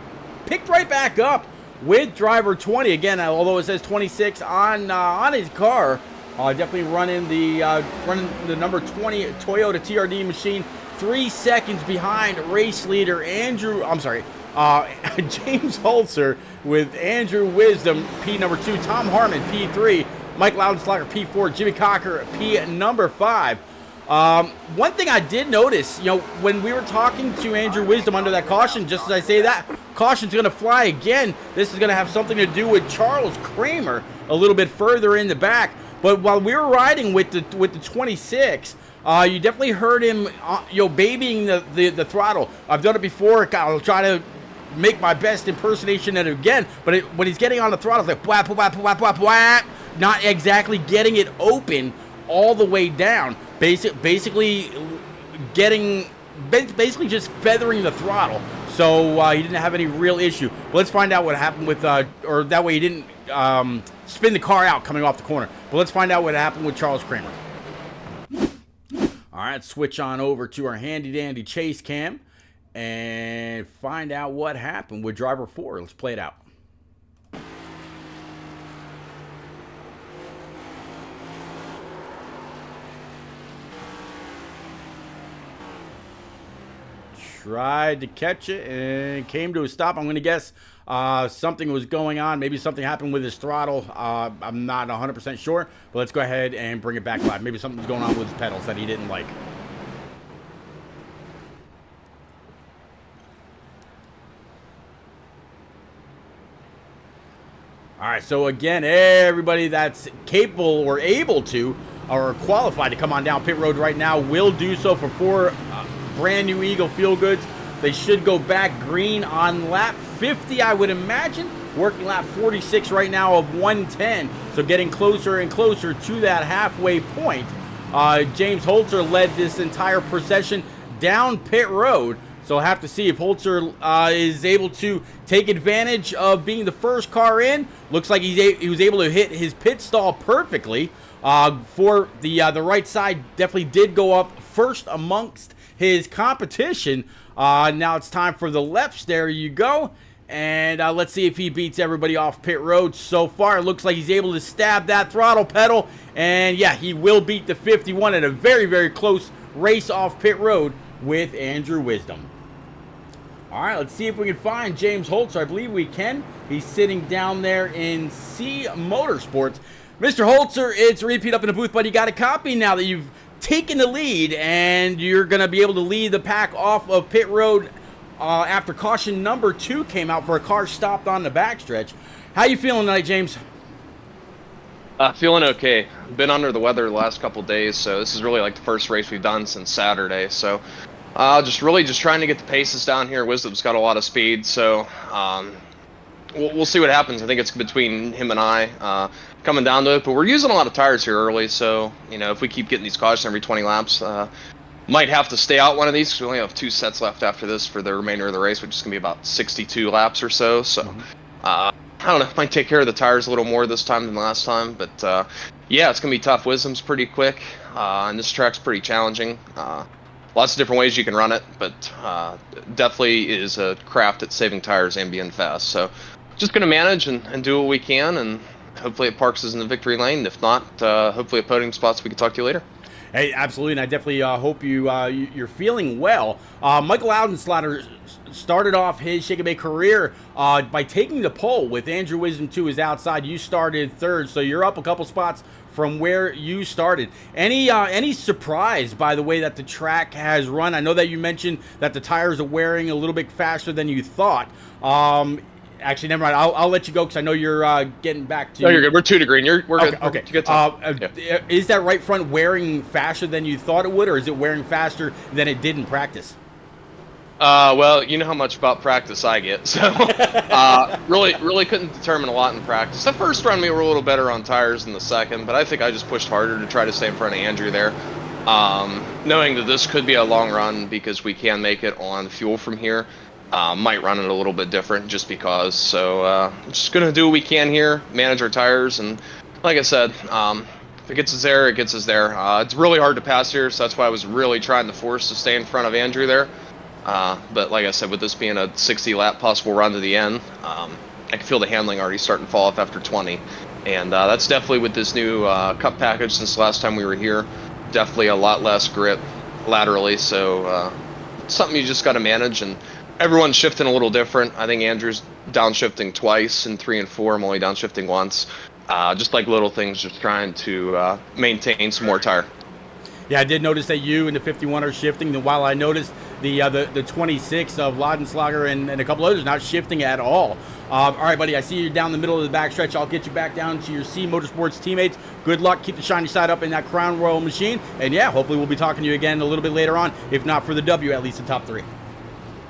picked right back up with driver 20. Again, although it says 26 on his car, definitely running the number 20 Toyota TRD machine, 3 seconds behind race leader James Holzer with Andrew Wisdom, P number 2, Tom Harmon, P3, Mike Loudenslager, P4, Jimmy Cocker, P number 5. One thing I did notice, when we were talking to Andrew Wisdom under that caution, just as I say that, caution's going to fly again. This is going to have something to do with Charles Kramer a little bit further in the back. But while we were riding with the 26, you definitely heard him, babying the throttle. I've done it before. I'll try to make my best impersonation of it again. But when he's getting on the throttle, it's like whap, whap, whap, whap, whap, not exactly getting it open all the way down. Basically just feathering the throttle. So he didn't have any real issue. But let's find out what happened with, or that way he didn't spin the car out coming off the corner. But let's find out what happened with Charles Kramer. All right, switch on over to our handy-dandy chase cam and find out what happened with driver 4. Let's play it out. Tried to catch it and came to a stop. I'm going to guess something was going on. Maybe something happened with his throttle. I'm not 100% sure, but let's go ahead and bring it back live. Maybe something was going on with his pedals that he didn't like. All right, so again, everybody that's capable or able to or qualified to come on down pit road right now will do so for 4 brand new Eagle Feel Goods. They should go back green on lap 50, I would imagine. Working lap 46 right now of 110. So getting closer and closer to that halfway point. James Holzer led this entire procession down pit road. So I'll have to see if Holzer is able to take advantage of being the first car in. Looks like he was able to hit his pit stall perfectly. For the right side, definitely did go up first amongst his competition. Now it's time for the lefts. There you go. And let's see if he beats everybody off pit road. So far, it looks like he's able to stab that throttle pedal. And yeah, he will beat the 51 in a very, very close race off pit road with Andrew Wisdom. All right, let's see if we can find James Holzer. I believe we can. He's sitting down there in C Motorsports. Mr. Holzer, it's repeat up in the booth, but you got a copy now that you've taken the lead, and you're going to be able to lead the pack off of pit road after caution number 2 came out for a car stopped on the backstretch. How you feeling tonight, James?
Feeling okay. Been under the weather the last couple days, so this is really like the first race we've done since Saturday. So just trying to get the paces down here. Wisdom's got a lot of speed, so we'll see what happens. I think it's between him and I coming down to it, but we're using a lot of tires here early, so if we keep getting these cautions every 20 laps, might have to stay out one of these because we only have 2 sets left after this for the remainder of the race, which is going to be about 62 laps or so. So I don't know, might take care of the tires a little more this time than last time, but yeah, it's going to be tough. Wisdom's pretty quick, and this track's pretty challenging. Lots of different ways you can run it, but definitely is a craft at saving tires and being fast. So just going to manage and do what we can, and hopefully it parks us in the victory lane. If not, hopefully a podium spots we can talk to you later.
Hey, absolutely, and I definitely hope you're feeling well. Michael Loudenslager started off his Shake and Bake career by taking the pole with Andrew Wisdom to his outside. You started 3rd, so you're up a couple spots from where you started. Any surprise by the way that the track has run? I know that you mentioned that the tires are wearing a little bit faster than you thought. Actually, never mind. I'll let you go because I know you're getting back to.
No, you're good. We're 2 to green. We're good.
Okay.
Good
Yeah. Is that right front wearing faster than you thought it would, or is it wearing faster than it did in practice?
Well, you know how much about practice I get, so really couldn't determine a lot in practice. The first run we were a little better on tires than the second, but I think I just pushed harder to try to stay in front of Andrew there, knowing that this could be a long run because we can make it on fuel from here. Might run it a little bit different just because. So just gonna do what we can here, manage our tires, and like I said, if it gets us there, it gets us there. It's really hard to pass here, so that's why I was really trying to force to stay in front of Andrew there. But like I said, with this being a 60 lap possible run to the end, I can feel the handling already starting to fall off after 20, and that's definitely with this new cup package since the last time we were here. Definitely a lot less grip laterally, so something you just got to manage. And everyone's shifting a little different. I think Andrew's downshifting twice in 3 and 4. I'm only downshifting once. Just like little things, just trying to maintain some more tire.
Yeah, I did notice that you and the 51 are shifting. And while I noticed the 26 of Laudenslager and a couple others not shifting at all. All right, buddy, I see you down the middle of the backstretch. I'll get you back down to your C Motorsports teammates. Good luck. Keep the shiny side up in that Crown Royal machine. And, yeah, hopefully we'll be talking to you again a little bit later on, if not for the W, at least the top 3.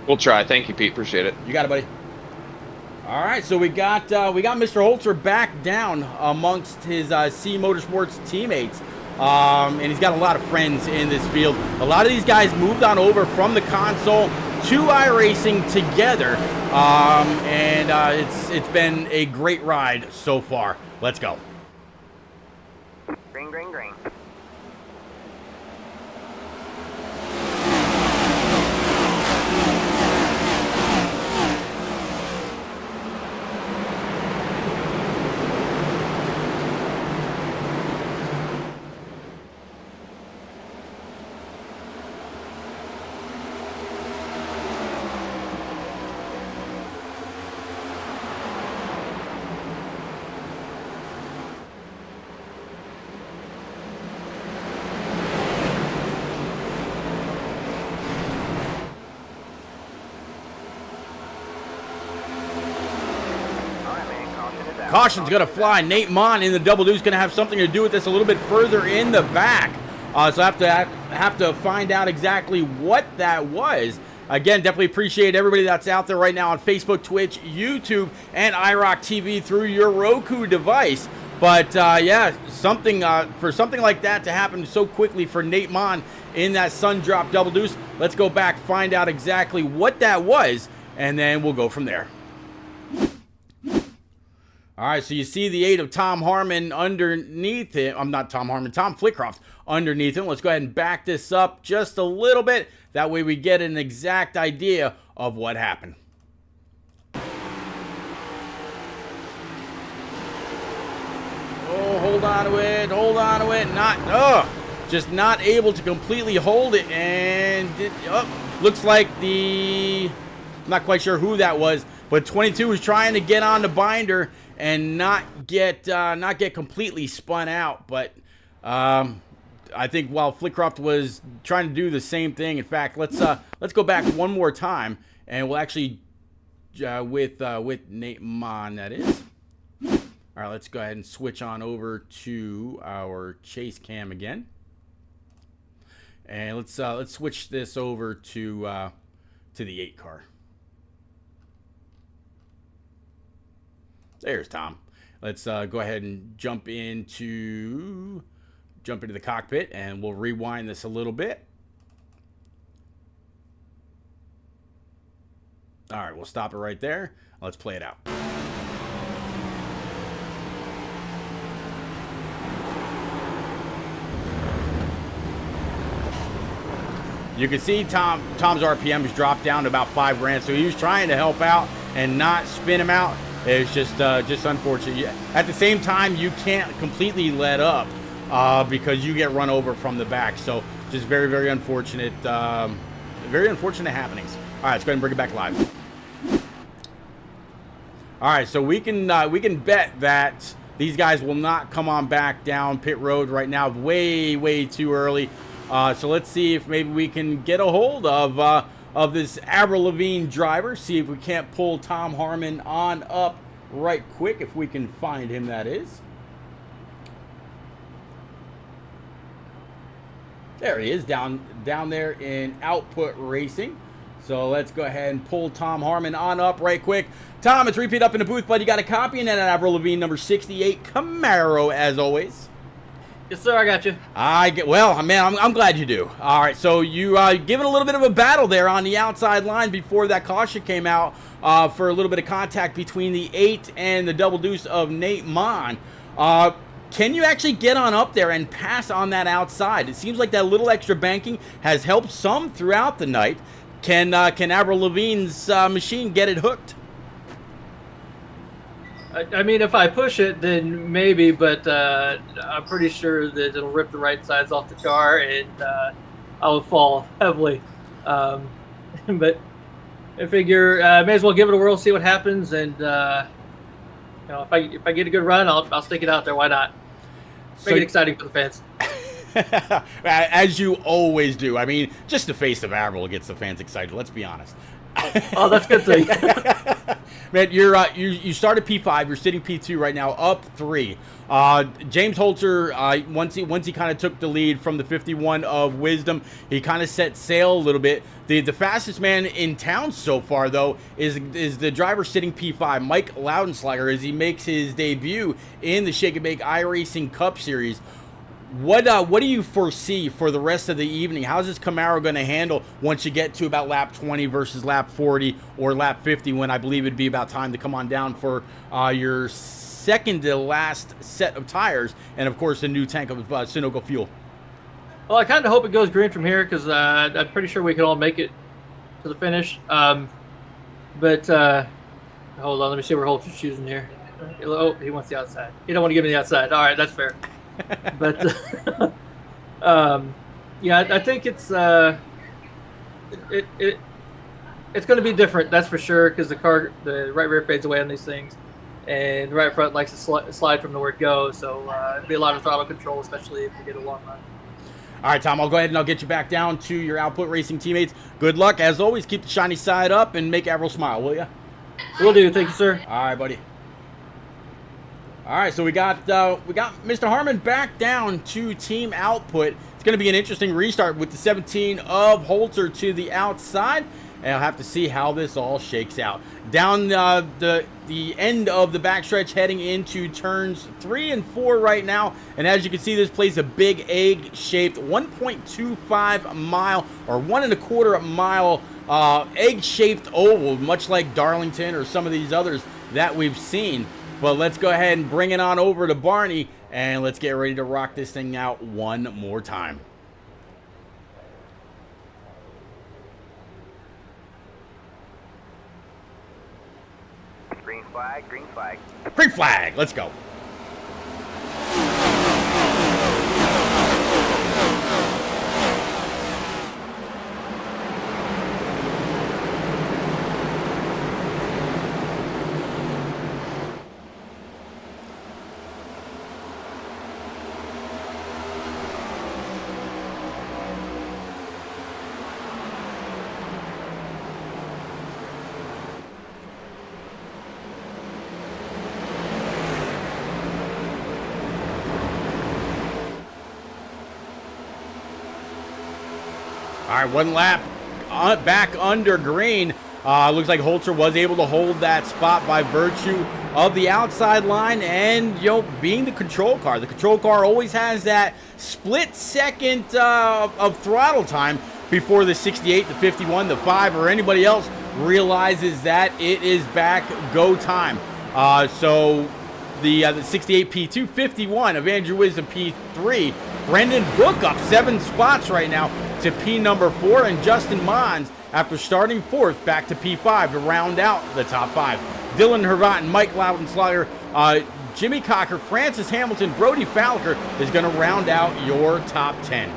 We'll try. Thank you, Pete. Appreciate it.
You got it, buddy. All right, so we got Mr. Holzer back down amongst his C Motorsports teammates. And he's got a lot of friends in this field. A lot of these guys moved on over from the console to iRacing together, and it's been a great ride so far. Let's go.
Green, green, green.
Caution's going to fly. Nate Mon in the double deuce going to have something to do with this a little bit further in the back. So I have to find out exactly what that was. Again, definitely appreciate everybody that's out there right now on Facebook, Twitch, YouTube, and iRock TV through your Roku device. But yeah, for something like that to happen so quickly for Nate Mon in that sun drop double deuce, let's go back, find out exactly what that was, and then we'll go from there. All right, so you see the 8 of Tom Harmon underneath him. I'm not Tom Harmon, Tom Flickcroft underneath him. Let's go ahead and back this up just a little bit. That way we get an exact idea of what happened. Oh, hold on to it, hold on to it. Just not able to completely hold it. And looks like I'm not quite sure who that was, but 22 was trying to get on the binder and not get completely spun out. But I think while Flickcroft was trying to do the same thing, in fact, let's go back one more time, and we'll actually with Nate Mon, that is. All right, let's go ahead and switch on over to our chase cam again, and let's switch this over to the 8 car. There's Tom. Let's go ahead and jump into the cockpit, and we'll rewind this a little bit. All right, we'll stop it right there. Let's play it out. You can see Tom's RPMs dropped down to about 5 grand, so he was trying to help out and not spin him out. It's just unfortunate. At the same time, you can't completely let up because you get run over from the back. So just very, very unfortunate happenings. All right, let's go ahead and bring it back live. All right, so we can bet that these guys will not come on back down pit road right now. Way, way too early. So let's see if maybe we can get a hold of this Avril Lavigne driver. See if we can't pull Tom Harmon on up right quick, if we can find him, that is. There he is, down there in Output Racing. So let's go ahead and pull Tom Harmon on up right quick. Tom, it's repeat up in the booth, bud. You got a copy, and then an Avril Lavigne number 68 Camaro, as always.
Yes, sir, I got you.
Well, man, I'm glad you do. All right, so you given a little bit of a battle there on the outside line before that caution came out for a little bit of contact between the 8 and the double deuce of Nate Mon. Can you actually get on up there and pass on that outside? It seems like that little extra banking has helped some throughout the night. Can Avril Lavigne's machine get it hooked?
I mean, if I push it, then maybe, but I'm pretty sure that it'll rip the right sides off the car, and I will fall heavily. But I figure may as well give it a whirl, see what happens, and if I get a good run, I'll stick it out there. Why not? Make it exciting for the fans.
As you always do. I mean, just the face of Averill gets the fans excited. Let's be honest.
Oh, that's a good thing.
Man, you started P5. You're sitting P2 right now, up 3. James Holzer, once he kind of took the lead from the 51 of Wisdom, he kind of set sail a little bit. The fastest man in town so far, though, is the driver sitting P5, Mike Loudenslager, as he makes his debut in the Shake and Bake iRacing Cup Series. What do you foresee for the rest of the evening? How's this Camaro going to handle once you get to about lap 20 versus lap 40 or lap 50, when I believe it'd be about time to come on down for your second to last set of tires and, of course, a new tank of Sunoco fuel?
Well, I kind of hope it goes green from here because I'm pretty sure we can all make it to the finish. But hold on, let me see where Holtz's choosing here. Oh, he wants the outside. He don't want to give me the outside. All right, that's fair. But yeah, I think it's going to be different. That's for sure, because the right rear fades away on these things, and the right front likes to slide from the word go. So it'll be a lot of throttle control, especially if we get a long run.
All right, Tom, I'll go ahead and I'll get you back down to your Output Racing teammates. Good luck as always. Keep the shiny side up and make Averill smile, will you?
Will do. Thank you, sir.
All right, buddy. All right, so we got Mr. Harmon back down to Team Output. It's going to be an interesting restart with the 17 of Holzer to the outside, and I'll have to see how this all shakes out. Down the end of the backstretch, heading into turns 3 and 4 right now, and as you can see, this plays a big egg-shaped 1.25 mile or 1.25 mile egg-shaped oval, much like Darlington or some of these others that we've seen. But let's go ahead and bring it on over to Barney, and let's get ready to rock this thing out one more time.
Green flag, green flag.
Green flag, let's go. All right, one lap back under green. Looks like Holzer was able to hold that spot by virtue of the outside line and, being the control car. The control car always has that split second of throttle time before the 68, the 51, the 5, or anybody else realizes that it is back go time. So the 68 P2, 51 of Andrew Wisdom P3. Brendan Book up 7 spots right now to P number 4, and Justin Mons, after starting 4th, back to P5 to round out the top 5. Dylan Hervat and Mike Loudenslager, Jimmy Cocker, Francis Hamilton, Brody Falker is going to round out your top 10.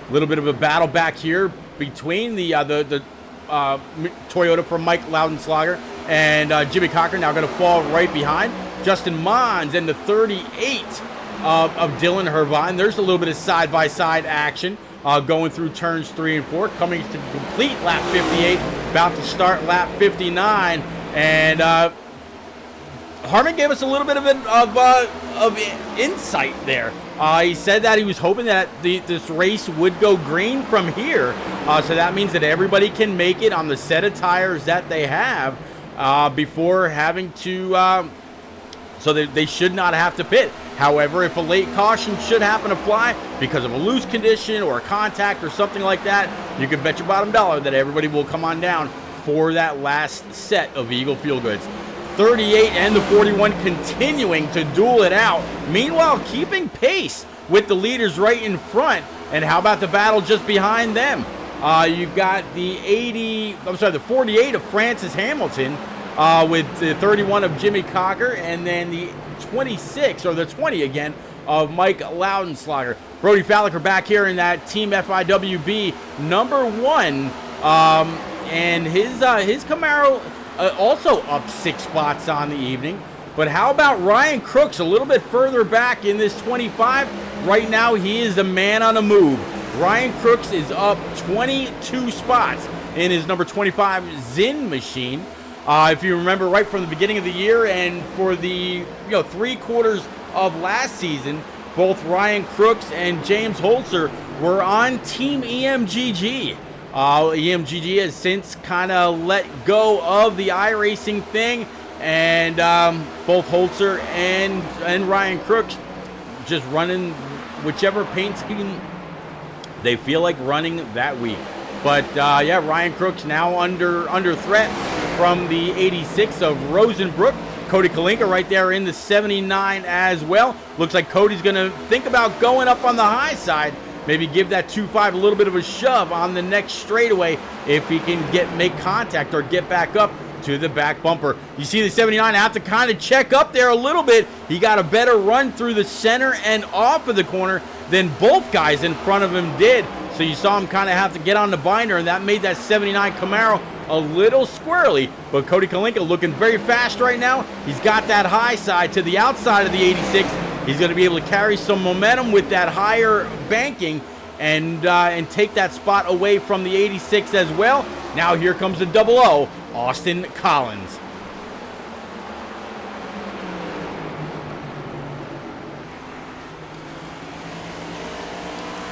A little bit of a battle back here between the Toyota from Mike Loudenslager and Jimmy Cocker, now going to fall right behind Justin Mons and the 38 of Dylan Hervat. And there's a little bit of side-by-side action going through turns 3 and 4, coming to complete lap 58, about to start lap 59. And Harmon gave us a little bit of insight there. He said that he was hoping that this race would go green from here. So that means that everybody can make it on the set of tires that they have before having to... so they should not have to pit. However, if a late caution should happen to fly because of a loose condition or a contact or something like that, you can bet your bottom dollar that everybody will come on down for that last set of Eagle Fuel Goods. 38 and the 41 continuing to duel it out. Meanwhile, keeping pace with the leaders right in front. And how about the battle just behind them? You've got the 48 of Francis Hamilton with the 31 of Jimmy Cocker, and then the 26, or the 20 again, of Mike Loudenslager. Brody Falliker back here in that Team FIWB number 1 and his Camaro also up 6 spots on the evening. But how about Ryan Crooks a little bit further back in this 25? Right now, he is the man on the move. Ryan Crooks is up 22 spots in his number 25 Zinn machine. If you remember right from the beginning of the year and for the 3 quarters of last season, both Ryan Crooks and James Holzer were on Team EMGG. EMGG has since kind of let go of the iRacing thing, and both Holzer and Ryan Crooks just running whichever paint scheme they feel like running that week. But yeah, Ryan Crooks now under threat from the 86 of Rosenbrook. Cody Kalinka right there in the 79 as well. Looks like Cody's going to think about going up on the high side. Maybe give that 2.5 a little bit of a shove on the next straightaway if he can make contact or get back up to the back bumper. You see the 79 have to kind of check up there a little bit. He got a better run through the center and off of the corner than both guys in front of him did. So you saw him kind of have to get on the binder, and that made that 79 Camaro a little squirrely. But Cody Kalinka looking very fast right now. He's got that high side to the outside of the 86. He's going to be able to carry some momentum with that higher banking and take that spot away from the 86 as well. Now here comes the 00, Austin Collins.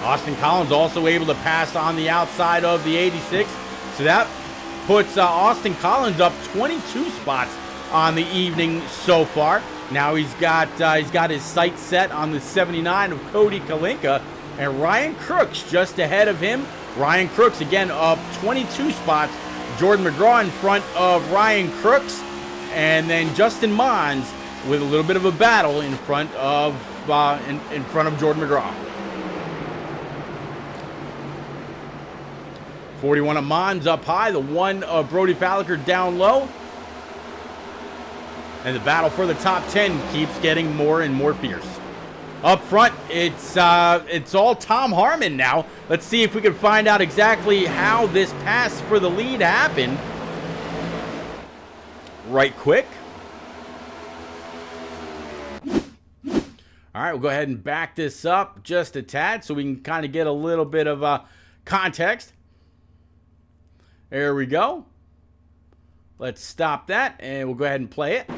Austin Collins also able to pass on the outside of the 86. So that puts Austin Collins up 22 spots on the evening so far. Now he's got his sights set on the 79 of Cody Kalinka, and Ryan Crooks just ahead of him. Ryan Crooks again up 22 spots. Jordan McGraw in front of Ryan Crooks, and then Justin Mons with a little bit of a battle in front of Jordan McGraw. 41 of Mons up high, the 1 of Brody Falliker down low. And the battle for the top 10 keeps getting more and more fierce. Up front, it's all Tom Harmon now. Let's see if we can find out exactly how this pass for the lead happened. Right quick. All right, we'll go ahead and back this up just a tad so we can kind of get a little bit of context. There we go. Let's stop that, and we'll go ahead and play it.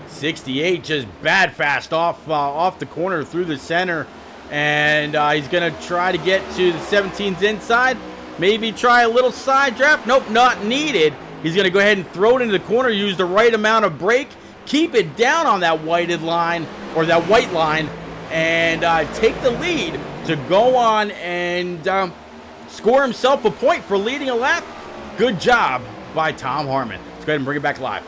.68 just bad fast off the corner through the center, and he's going to try to get to the 17's inside. Maybe try a little side draft. Nope, not needed. He's going to go ahead and throw it into the corner, use the right amount of brake, keep it down on that whited line, or that white line, and take the lead to go on and score himself a point for leading a lap. Good job by Tom Harmon. Let's go ahead and bring it back live.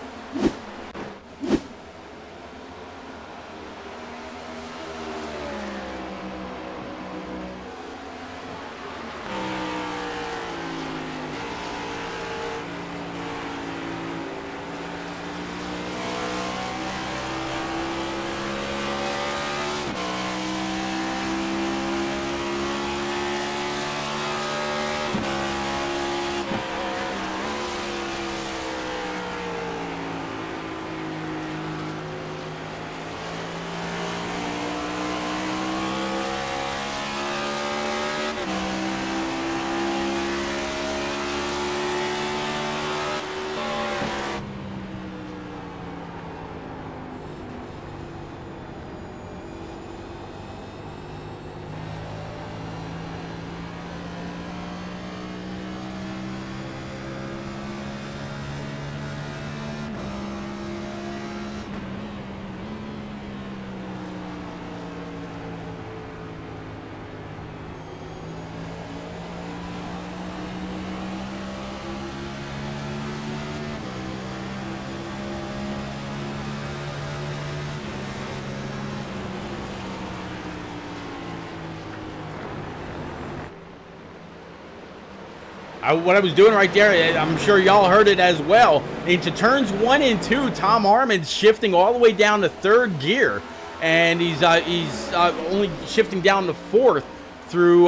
What I was doing right there, I'm sure y'all heard it as well. Into turns 1 and 2, Tom Harmon's shifting all the way down to 3rd gear, and he's only shifting down to 4th through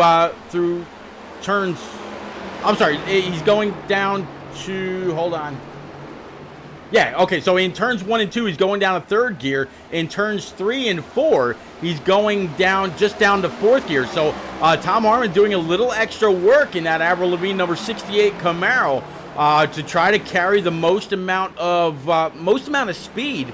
turns. I'm sorry, he's going down to, hold on. Yeah, okay, so in turns 1 and 2, he's going down to 3rd gear. In turns 3 and 4, he's going down just down to 4th gear. So Tom Harmon doing a little extra work in that Avril Lavigne number 68 Camaro to try to carry the most amount of speed,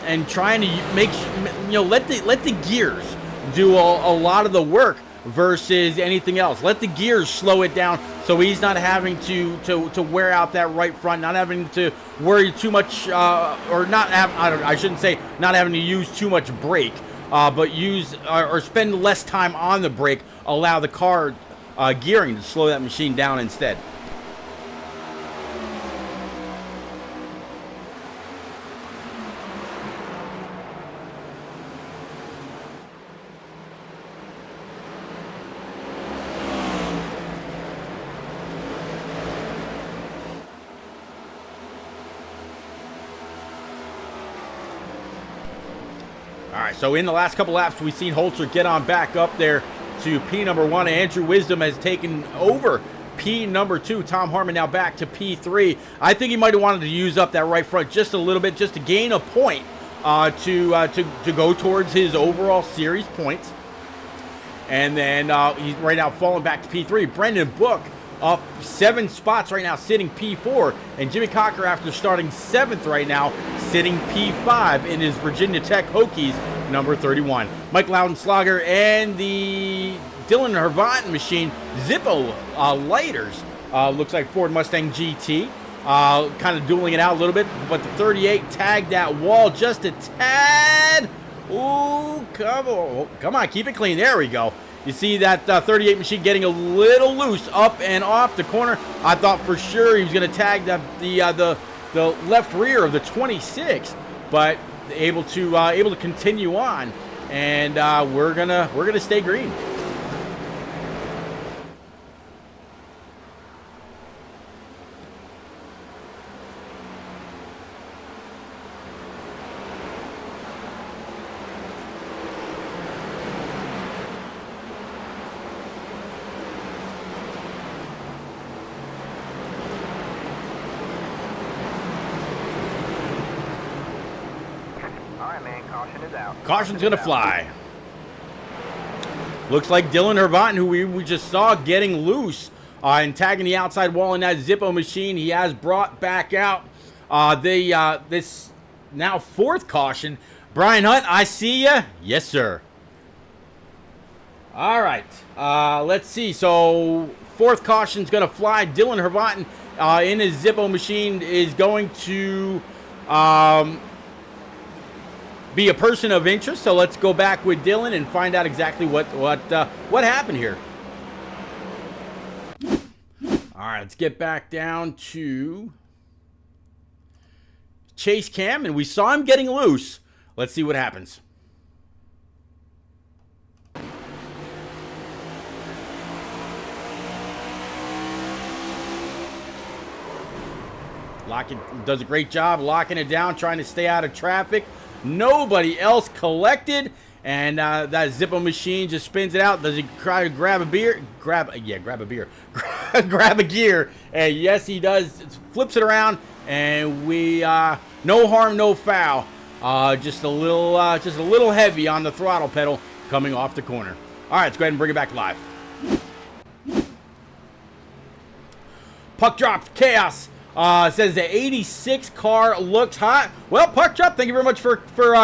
and trying to let the gears do a lot of the work versus anything else. Let the gears slow it down so he's not having to wear out that right front, not having to worry too much, or not have, I shouldn't say not having to use too much brake, but use or spend less time on the brake, allow the car gearing to slow that machine down instead. All right, so in the last couple laps, we've seen Holzer get on back up there to P number 1. Andrew Wisdom has taken over P number 2. Tom Harmon now back to P3. I think he might have wanted to use up that right front just a little bit, just to gain a point to go towards his overall series points. And then he's right now falling back to P3. Brendan Book up 7 spots right now, sitting P4. And Jimmy Cocker, after starting 7th right now, sitting P5 in his Virginia Tech Hokies, number 31. Mike Loudenslager and the Dylan Hervant machine, Zippo lighters. Looks like Ford Mustang GT. Kind of dueling it out a little bit, but the 38 tagged that wall just a tad. Ooh, come on, keep it clean. There we go. You see that 38 machine getting a little loose up and off the corner. I thought for sure he was going to tag the left rear of the 26, but able to continue on, and we're gonna stay green. Caution's gonna fly. Looks like Dylan Hervant, who we just saw getting loose and tagging the outside wall in that Zippo machine, he has brought back out this now 4th caution. Brian Hunt, I see ya. Yes, sir. All right. Let's see. So 4th caution's gonna fly. Dylan Hervant in his Zippo machine is going to be a person of interest. So let's go back with Dylan and find out exactly what happened here. All right, let's get back down to Chase Cam, and we saw him getting loose. Let's see what happens. Does a great job locking it down, trying to stay out of traffic. Nobody else collected, and that Zippo machine just spins it out. Does he try to grab a beer? Grab a beer. Grab a gear, and yes, he does. Flips it around, and we no harm, no foul. Just a little heavy on the throttle pedal coming off the corner. All right, let's go ahead and bring it back live. Puck drop chaos. Says the 86 car looks hot. Well, Puck Drop, thank you very much for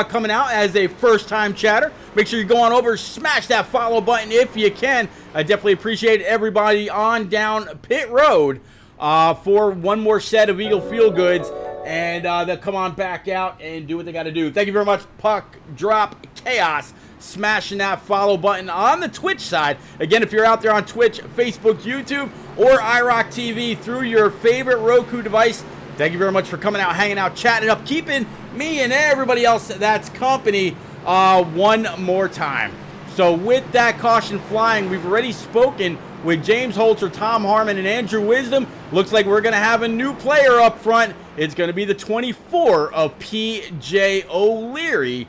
coming out as a first-time chatter. Make sure you go on over, smash that follow button if you can. I definitely appreciate everybody on down pit road for one more set of Eagle Feel Goods, and they'll come on back out and do what they got to do. Thank you very much, Puck Drop Chaos. Smashing that follow button on the Twitch side. Again, if you're out there on Twitch, Facebook, YouTube, or iRock TV through your favorite Roku device, thank you very much for coming out, hanging out, chatting up, keeping me and everybody else that's company one more time. So with that caution flying, we've already spoken with James Holzer, Tom Harmon, and Andrew Wisdom. Looks like we're going to have a new player up front. It's going to be the 24 of PJ O'Leary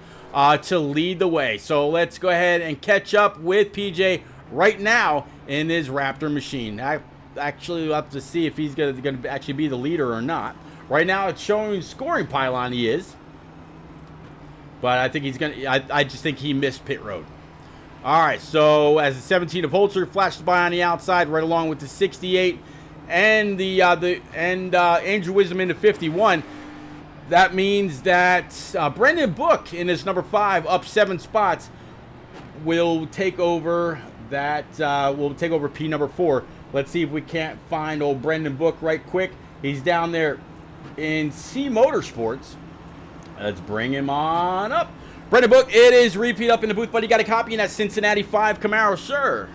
to lead the way. So let's go ahead and catch up with PJ right now in his Raptor machine. I actually will have to see if he's going to actually be the leader or not. Right now, it's showing scoring pylon he is. But I think he's going to... I just think he missed pit road. All right, so as the 17 of Holzer flashes by on the outside, right along with the 68 and Andrew Wisdom into 51, that means that Brendan Book in his number 5, up 7 spots, will take over that. Will take over P number 4. Let's see if we can't find old Brendan Book right quick. He's down there in C Motorsports. Let's bring him on up. Brendan Book, it is repeat up in the booth, buddy. Got a copy in that Cincinnati 5 Camaro, sir.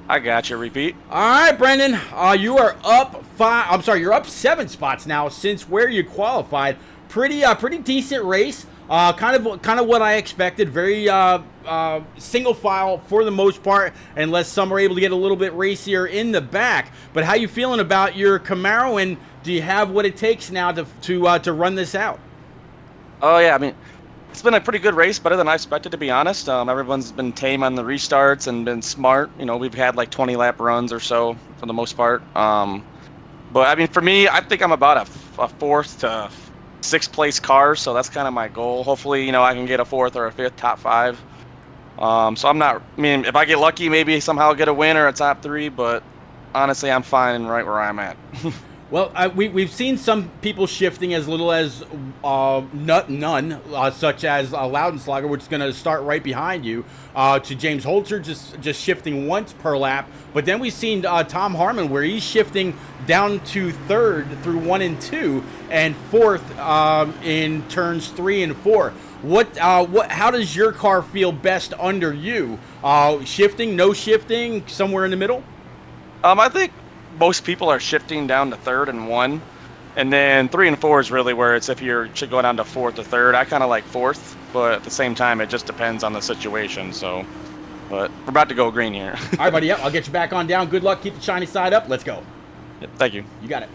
I got you, repeat.
All right, Brendan. You are up 5. I'm sorry, you're up 7 spots now since where you qualified. Pretty decent race. Kind of what I expected. Very single file for the most part, unless some are able to get a little bit racier in the back. But how you feeling about your Camaro, and do you have what it takes now to run this out?
Oh yeah, I mean, it's been a pretty good race, better than I expected, to be honest. Everyone's been tame on the restarts and been smart. You know, we've had like 20 lap runs or so for the most part. But I mean, for me, I think I'm about a 4th to 6th place car, so that's kind of my goal. Hopefully, you know, I can get a 4th or a 5th top 5. So I'm not, I mean, if I get lucky, maybe somehow I'll get a win or a top 3, but honestly, I'm fine right where I'm at.
Well, we've seen some people shifting as little as none, such as Loudenslager, which is going to start right behind you, to James Holzer, just shifting once per lap. But then we've seen Tom Harmon, where he's shifting down to 3rd through 1 and 2, and 4th in turns 3 and 4. How does your car feel best under you? Shifting, no shifting, somewhere in the middle?
I think most people are shifting down to 3rd and 1, and then 3 and 4 is really where it's if you should go down to 4th or 3rd. I kind of like 4th, but at the same time, it just depends on the situation. So, but we're about to go green here.
All right, buddy. Yep, I'll get you back on down. Good luck. Keep the shiny side up. Let's go.
Yep, thank you.
You got it.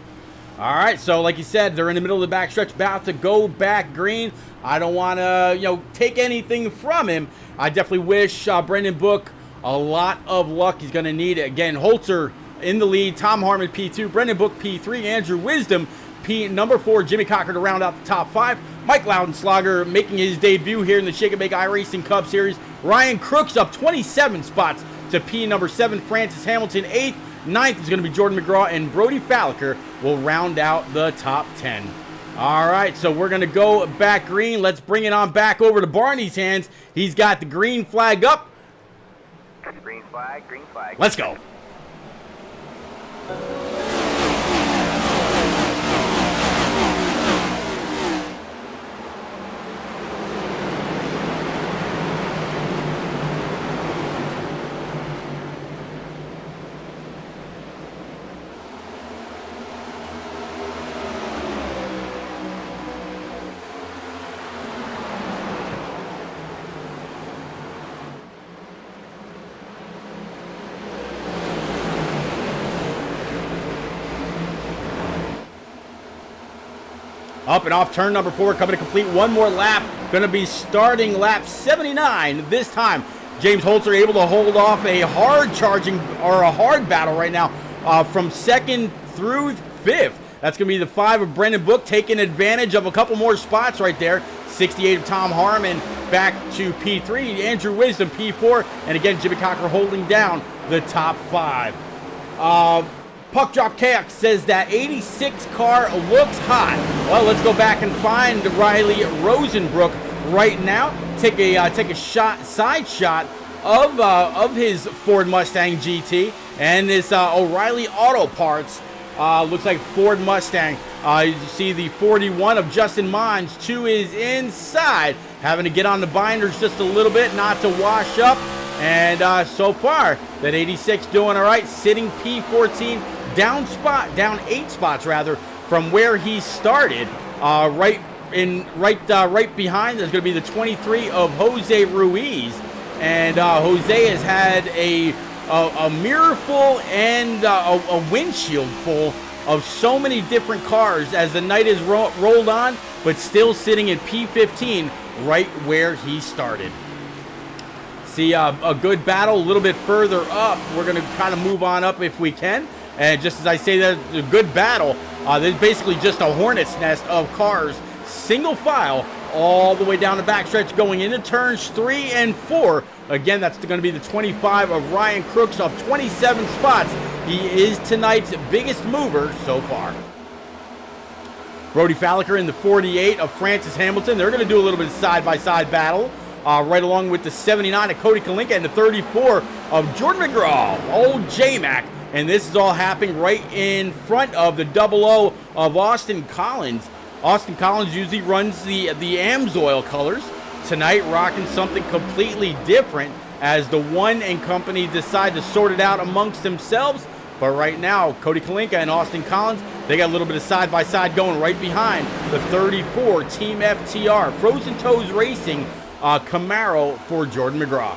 All right, so like you said, they're in the middle of the backstretch, about to go back green. I don't want to, take anything from him. I definitely wish Brendan Book a lot of luck. He's going to need it. Again, Holzer in the lead, Tom Harmon P2, Brendan Book P3, Andrew Wisdom P number 4, Jimmy Cocker to round out the top 5, Mike Loudenslager making his debut here in the Shake and Bake iRacing Cup Series, Ryan Crooks up 27 spots to P number 7, Francis Hamilton 8th, 9th is going to be Jordan McGraw, and Brody Falliker will round out the top 10. All right, so we're going to go back green. Let's bring it on back over to Barney's hands. He's got the green flag up.
Green flag, green flag.
Let's go. Up and off turn number 4, coming to complete one more lap. Going to be starting lap 79 this time. James Holzer able to hold off a hard charging, or a hard battle right now, from 2nd through 5th. That's going to be the 5 of Brendan Book, taking advantage of a couple more spots right there. 68 of Tom Harmon back to P3, Andrew Wisdom P4, and again Jimmy Cocker holding down the top 5. Puck Drop Chaos says that 86 car looks hot. Well, let's go back and find Riley Rosenbrook right now. Take a side shot of his Ford Mustang GT and this O'Reilly Auto Parts. Looks like Ford Mustang. You see the 41 of Justin Mons to his inside, having to get on the binders just a little bit, not to wash up. And so far, that 86 doing all right, sitting P14, down 8 spots rather from where he started. Right behind, there's going to be the 23 of Jose Ruiz, and Jose has had a mirror full and a windshield full of so many different cars as the night has rolled on, but still sitting at P15 right where he started. See a good battle a little bit further up. We're going to kind of move on up if we can. And just as I say that, a good battle, there's basically just a hornet's nest of cars, single file, all the way down the backstretch going into turns 3 and 4. Again, that's going to be the 25 of Ryan Crooks of 27 spots. He is tonight's biggest mover so far. Brody Falliker in the 48 of Francis Hamilton. They're going to do a little bit of side-by-side battle. Right along with the 79 of Cody Kalinka and the 34 of Jordan McGraw, old J-Mac. And this is all happening right in front of the 00 of Austin Collins. Austin Collins usually runs the Amsoil colors. Tonight, rocking something completely different as the one and company decide to sort it out amongst themselves. But right now, Cody Kalinka and Austin Collins, they got a little bit of side-by-side going right behind the 34 Team FTR. Frozen Toes Racing Camaro for Jordan McGraw.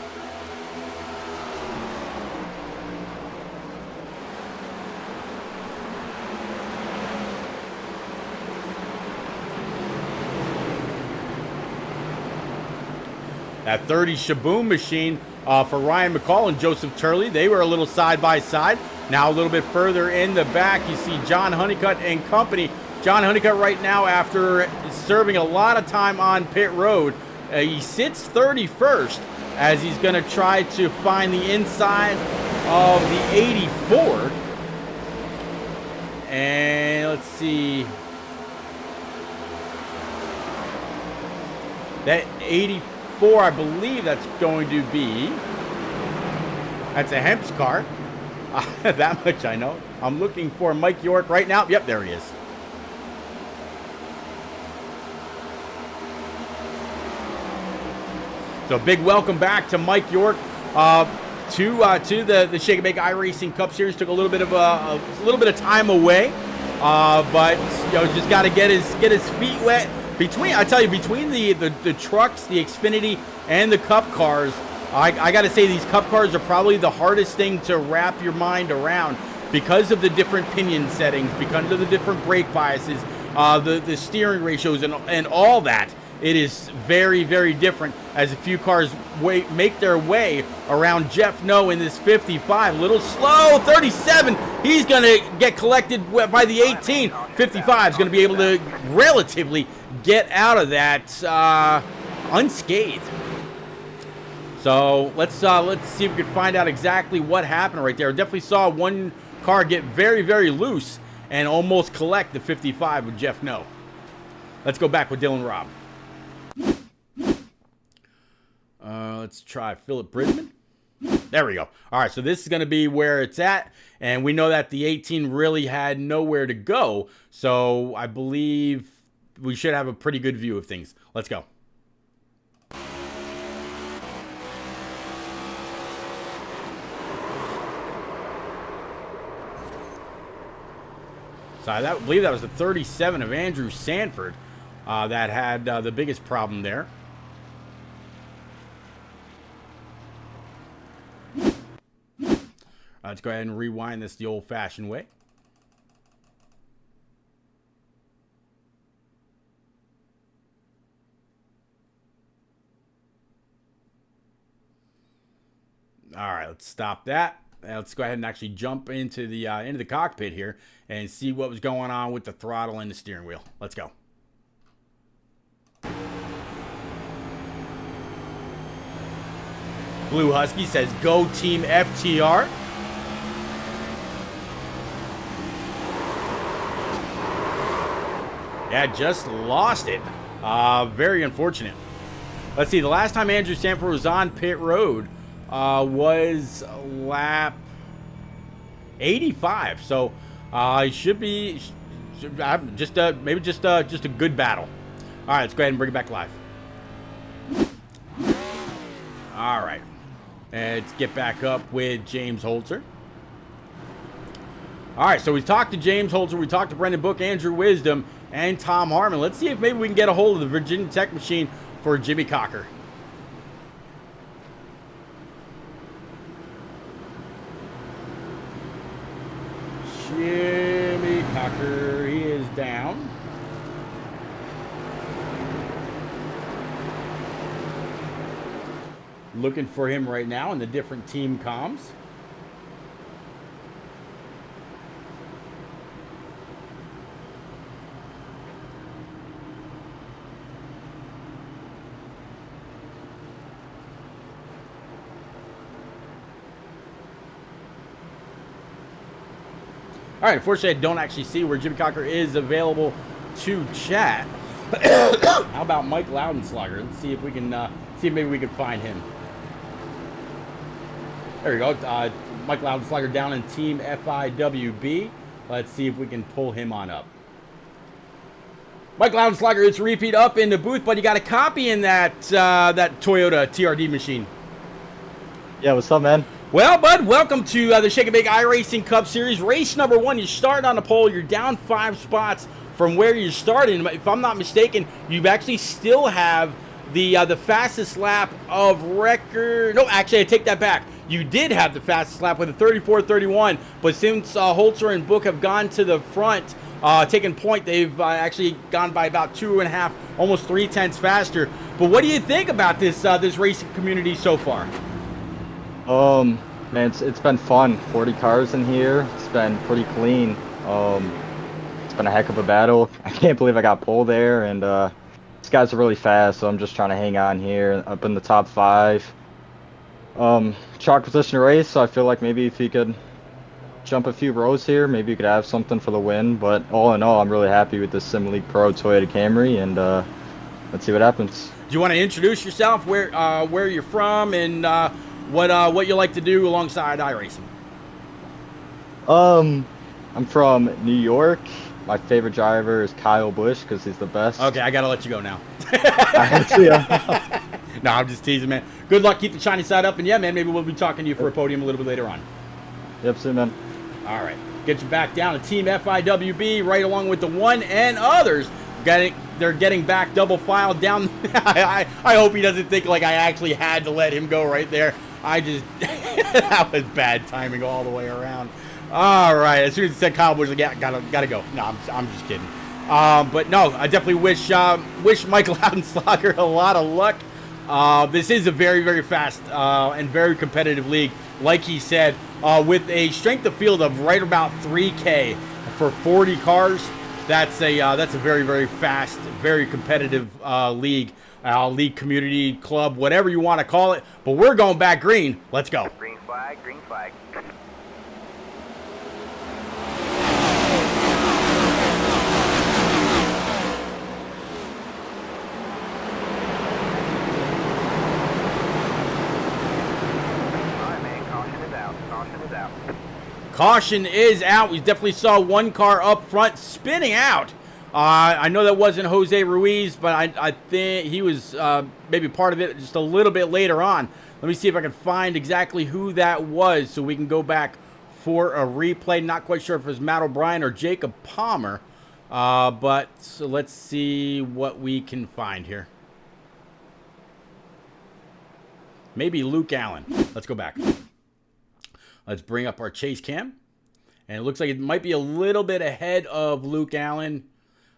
That 30 Shaboom machine for Ryan McCall and Joseph Turley. They were a little side-by-side. Now a little bit further in the back, you see John Honeycutt and company. John Honeycutt right now, after serving a lot of time on pit road, he sits 31st as he's going to try to find the inside of the 84. And let's see. That 84, I believe that's going to be. That's a Hemp's car. That much I know. I'm looking for Mike York right now. Yep, there he is. So big welcome back to Mike York to the Shake and Bake iRacing Cup Series. Took a little bit of time away, but just got to get his feet wet. Between the trucks, the Xfinity, and the Cup cars, I got to say these Cup cars are probably the hardest thing to wrap your mind around because of the different pinion settings, because of the different brake biases, the steering ratios, and all that. It is very, very different as a few cars make their way around Jeff No in this 55. Little slow, 37. He's going to get collected by the 18. 55 is going to be able to relatively get out of that unscathed. So let's see if we can find out exactly what happened right there. I definitely saw one car get very, very loose and almost collect the 55 with Jeff No. Let's go back with Dylan Robb. Let's try Philip Bridgman. There we go. All right, so this is going to be where it's at, and we know that the 18 really had nowhere to go, so I believe we should have a pretty good view of things. Let's go. So I believe that was the 37 of Andrew Sanford that had the biggest problem there. Let's go ahead and rewind this the old-fashioned way. All right, let's stop that. Let's go ahead and actually jump into the cockpit here and see what was going on with the throttle and the steering wheel. Let's go. Blue Husky says, "Go Team FTR." Yeah, just lost it. Very unfortunate. Let's see. The last time Andrew Sanford was on pit road was lap 85. So it should be maybe just a good battle. All right, let's go ahead and bring it back live. All right, let's get back up with James Holzer. All right, so we talked to James Holzer, we talked to Brendan Book, Andrew Wisdom, and Tom Harmon. Let's see if maybe we can get a hold of the Virginia Tech machine for Jimmy Cocker. Jimmy Cocker, he is down. Looking for him right now in the different team comms. All right, unfortunately, I don't actually see where Jimmy Cocker is available to chat. How about Mike Loudenslager? Let's see if we can see if maybe we can find him. There we go. Mike Loudenslager down in Team FIWB. Let's see if we can pull him on up. Mike Loudenslager, it's repeat up in the booth, but you got a copy in that that Toyota TRD machine.
Yeah, what's up, man?
Well, bud, welcome to the Shake and Bake iRacing Cup Series. Race number 1, you start on the pole. You're down 5 spots from where you started. If I'm not mistaken, you actually still have the fastest lap of record. No, actually, I take that back. You did have the fastest lap with a 34:31, but since Holzer and Book have gone to the front, taking point, they've actually gone by about 2.5, almost 3 tenths faster. But what do you think about this this racing community so far?
Man, it's been fun. 40 cars in here. It's been pretty clean. It's been a heck of a battle. I can't believe I got pulled there, and these guys are really fast, so I'm just trying to hang on here, up in the top 5. Chalk position race, so I feel like maybe if you could jump a few rows here, maybe you could have something for the win. But all in all, I'm really happy with this Sim League Pro Toyota Camry, and let's see what happens.
Do you want to introduce yourself, where you're from, and what you like to do alongside iRacing?
I'm from New York. My favorite driver is Kyle Busch because he's the best.
Okay, I gotta let you go now.
See ya.
No, I'm just teasing, man. Good luck. Keep the shiny side up, and yeah, man, maybe we'll be talking to you for a podium a little bit later on.
Yep, see you, man.
All right, get you back down to Team FIWB, right along with the one and others. They're getting back double file down. I hope he doesn't think like I actually had to let him go right there. I just that was bad timing all the way around. All right, as soon as it said Kyle Busch, like, yeah, gotta go. No, I'm just kidding. But no, I definitely wish Michael Loudenslager a lot of luck. This is a very, very fast and very competitive league. Like he said, with a strength of field of right about 3K for 40 cars. That's a very, very fast, very competitive league, league, community, club, whatever you want to call it. But we're going back green. Let's go.
Green flag, green flag. Alright, man, caution is out, caution is out.
Caution is out. We definitely saw one car up front spinning out. I know that wasn't Jose Ruiz, but I think he was maybe part of it just a little bit later on. Let me see if I can find exactly who that was so we can go back for a replay. Not quite sure if it was Matt O'Brien or Jacob Palmer, but so let's see what we can find here. Maybe Luke Allen. Let's go back. Let's bring up our chase cam. And it looks like it might be a little bit ahead of Luke Allen.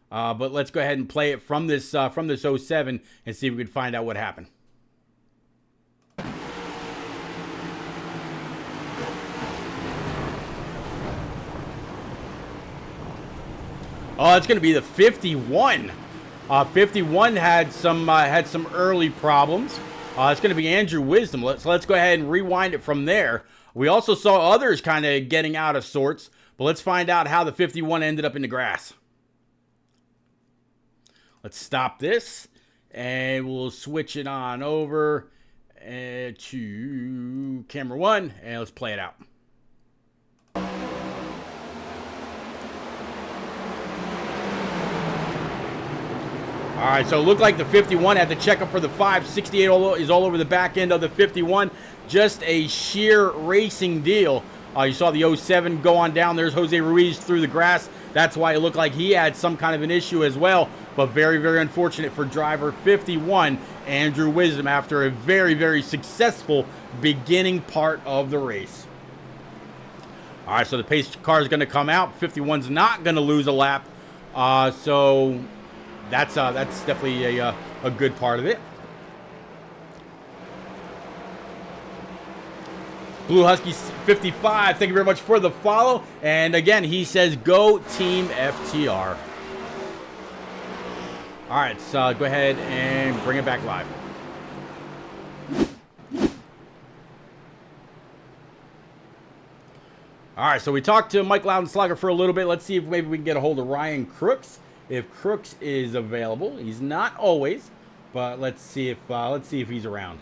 But let's go ahead and play it from this 07 and see if we can find out what happened. Oh, it's going to be the 51. 51 had some early problems. It's going to be Andrew Wisdom. Let's go ahead and rewind it from there. We also saw others kind of getting out of sorts, but let's find out how the 51 ended up in the grass. Let's stop this, and we'll switch it on over to camera 1, and let's play it out. All right, so it looked like the 51 had to check up for the 5. 68 is all over the back end of the 51. Just a sheer racing deal. You saw the 07 go on down. There's Jose Ruiz through the grass. That's why it looked like he had some kind of an issue as well. But very, very unfortunate for driver 51, Andrew Wisdom, after a very, very successful beginning part of the race. All right, so the pace car is going to come out. 51's not going to lose a lap. So that's definitely a good part of it. Blue Husky 55, thank you very much for the follow. And again, he says, go Team FTR. All right, so go ahead and bring it back live. All right, so we talked to Mike Loudenslager for a little bit. Let's see if maybe we can get a hold of Ryan Crooks. If Crooks is available, he's not always, but let's see if he's around.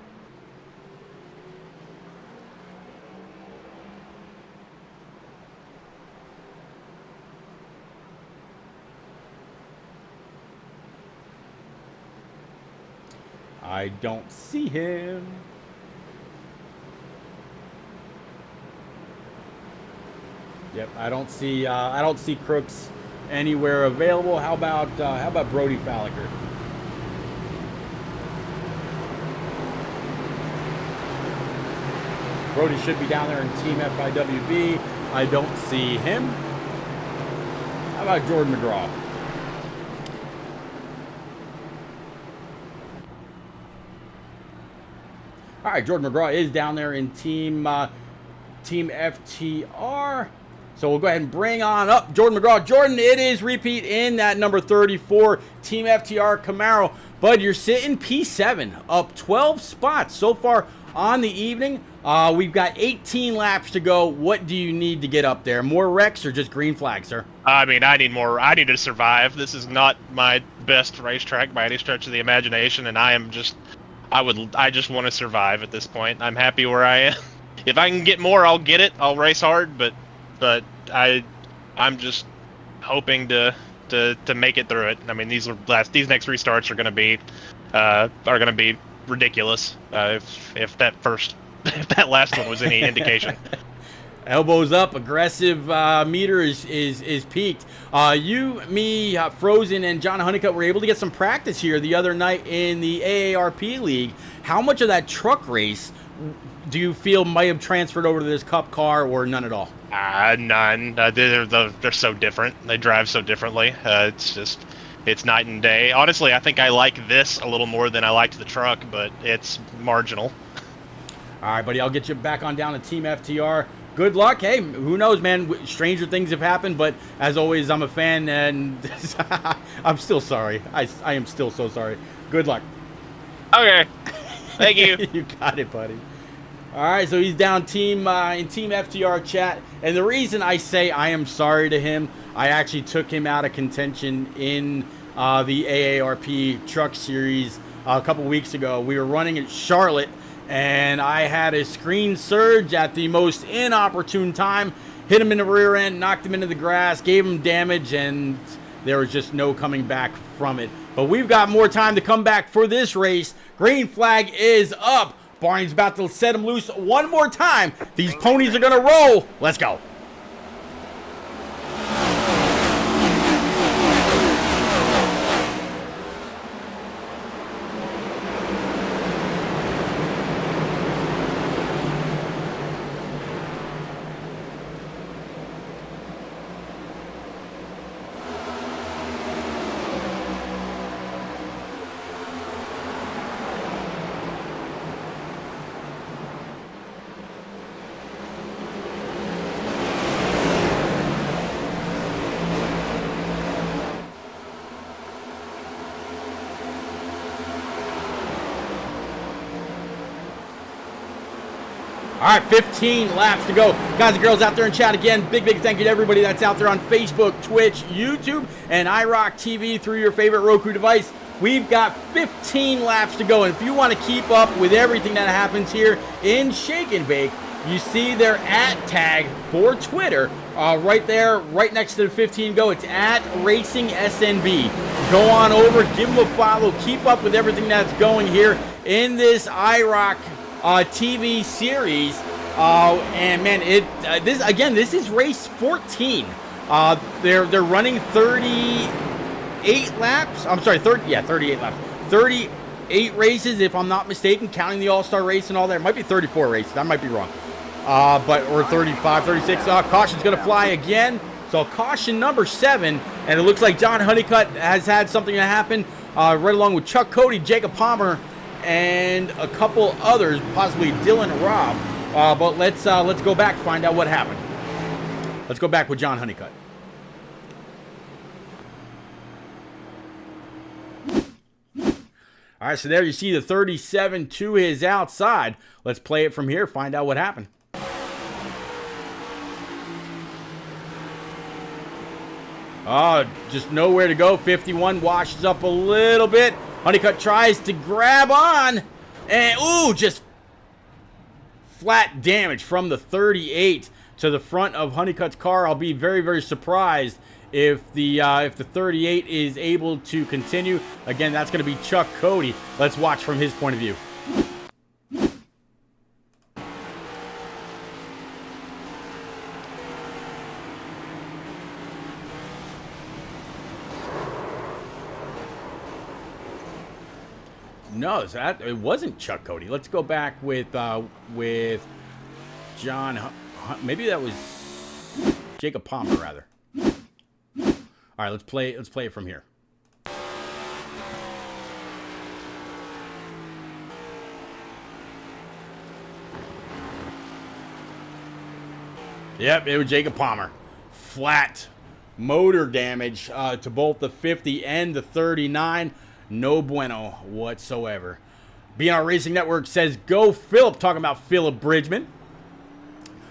I don't see him. Yep, I don't see Crooks anywhere available. How about Brody Falliker? Brody should be down there in Team FIWB. I don't see him. How about Jordan McGraw? All right, Jordan McGraw is down there in Team FTR. So we'll go ahead and bring on up Jordan McGraw. Jordan, it is repeat in that number 34 Team FTR Camaro. Bud, you're sitting P7, up 12 spots so far on the evening. We've got 18 laps to go. What do you need to get up there? More wrecks or just green flags, sir?
I mean, I need more. I need to survive. This is not my best racetrack by any stretch of the imagination, and I just want to survive at this point. I'm happy where I am. If I can get more, I'll get it. I'll race hard, but I'm just hoping to make it through it. I mean, these next restarts are going to be ridiculous. If that last one was any indication.
Elbows up, aggressive meter is peaked. You, me, Frozen, and John Honeycutt were able to get some practice here the other night in the AARP League. How much of that truck race do you feel might have transferred over to this Cup car, or none at all?
None. They're so different. They drive so differently. It's night and day. Honestly, I think I like this a little more than I liked the truck, but it's marginal.
All right, buddy, I'll get you back on down to Team FTR. Good luck. Hey, who knows, man? Stranger things have happened, but as always, I'm a fan, and I'm still sorry. I am still so sorry. Good luck.
Okay. Thank you.
You got it, buddy. All right, so he's down in Team FTR chat, and the reason I say I am sorry to him, I actually took him out of contention in the AARP Truck Series a couple weeks ago. We were running at Charlotte, and I had a screen surge at the most inopportune time, hit him in the rear end, knocked him into the grass, gave him damage, and there was just no coming back from it. But we've got more time to come back for this race. Green flag is up. Barney's about to set him loose one more time. These ponies are going to roll. Let's go. All right, 15 laps to go. Guys and girls out there in chat, again, big thank you to everybody that's out there on Facebook, Twitch, YouTube, and iRock TV through your favorite Roku device. We've got 15 laps to go, and if you want to keep up with everything that happens here in Shake and Bake, you see their @tag for Twitter right there, right next to the 15 go. It's @RacingSNB. Go on over, give them a follow, keep up with everything that's going here in this iRock TV series, and man, this is race 14. They're running 38 laps. I'm sorry, 38 laps. 38 races, if I'm not mistaken, counting the All-Star race and all that. It might be 34 races. I might be wrong. Or 35, 36. Caution's going to fly again. So caution number 7, and it looks like John Honeycutt has had something to happen right along with Chuck Cody, Jacob Palmer, and a couple others, possibly Dylan Robb. But let's go back, find out what happened. Let's go back with John Honeycutt. All right, so there you see the 37 to his outside. Let's play it from here, find out what happened. Oh, just nowhere to go. 51 washes up a little bit. Honeycutt tries to grab on. And, ooh, just flat damage from the 38 to the front of Honeycutt's car. I'll be very, very surprised if the 38 is able to continue. Again, that's going to be Chuck Cody. Let's watch from his point of view. No, it wasn't Chuck Cody. Let's go back with John. Maybe that was Jacob Palmer, rather. All right, let's play it from here. Yep, it was Jacob Palmer. Flat motor damage to both the 50 and the 39. No bueno whatsoever. BNR Racing Network says, go Philip, talking about Philip Bridgman.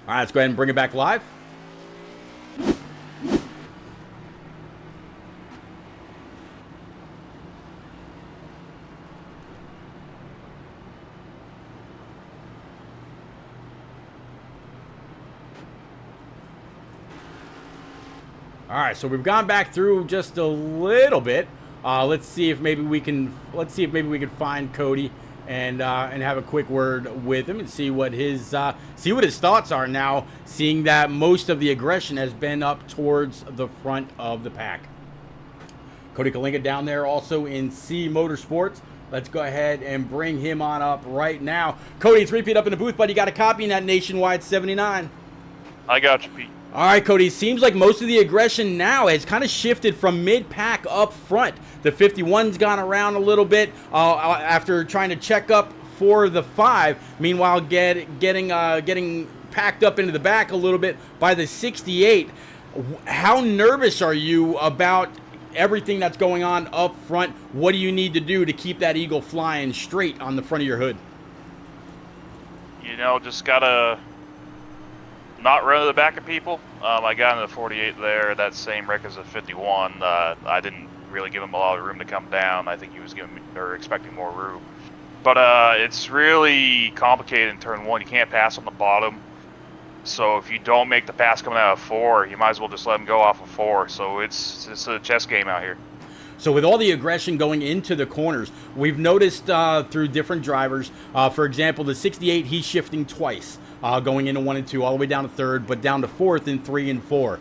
All right, let's go ahead and bring it back live. All right, so we've gone back through just a little bit. Let's see if maybe we can find Cody and have a quick word with him and see what his thoughts are now, seeing that most of the aggression has been up towards the front of the pack. Cody Kalinga down there also in C Motorsports. Let's go ahead and bring him on up right now. Cody, three-peat up in the booth, buddy. You got a copy in that Nationwide 79.
I got you, Pete.
All right, Cody, seems like most of the aggression now has kind of shifted from mid-pack up front. The 51's gone around a little bit after trying to check up for the 5. Meanwhile, getting packed up into the back a little bit by the 68. How nervous are you about everything that's going on up front? What do you need to do to keep that eagle flying straight on the front of your hood?
You know, just gotta not run to the back of people. I got in the 48 there, that same wreck as the 51. I didn't really give him a lot of room to come down. I think he was expecting more room. But it's really complicated in turn 1. You can't pass on the bottom. So if you don't make the pass coming out of 4, you might as well just let him go off of 4. So it's a chess game out here.
So with all the aggression going into the corners, we've noticed through different drivers, for example, the 68, he's shifting twice, going into 1 and 2, all the way down to 3rd, but down to 4th in 3 and 4.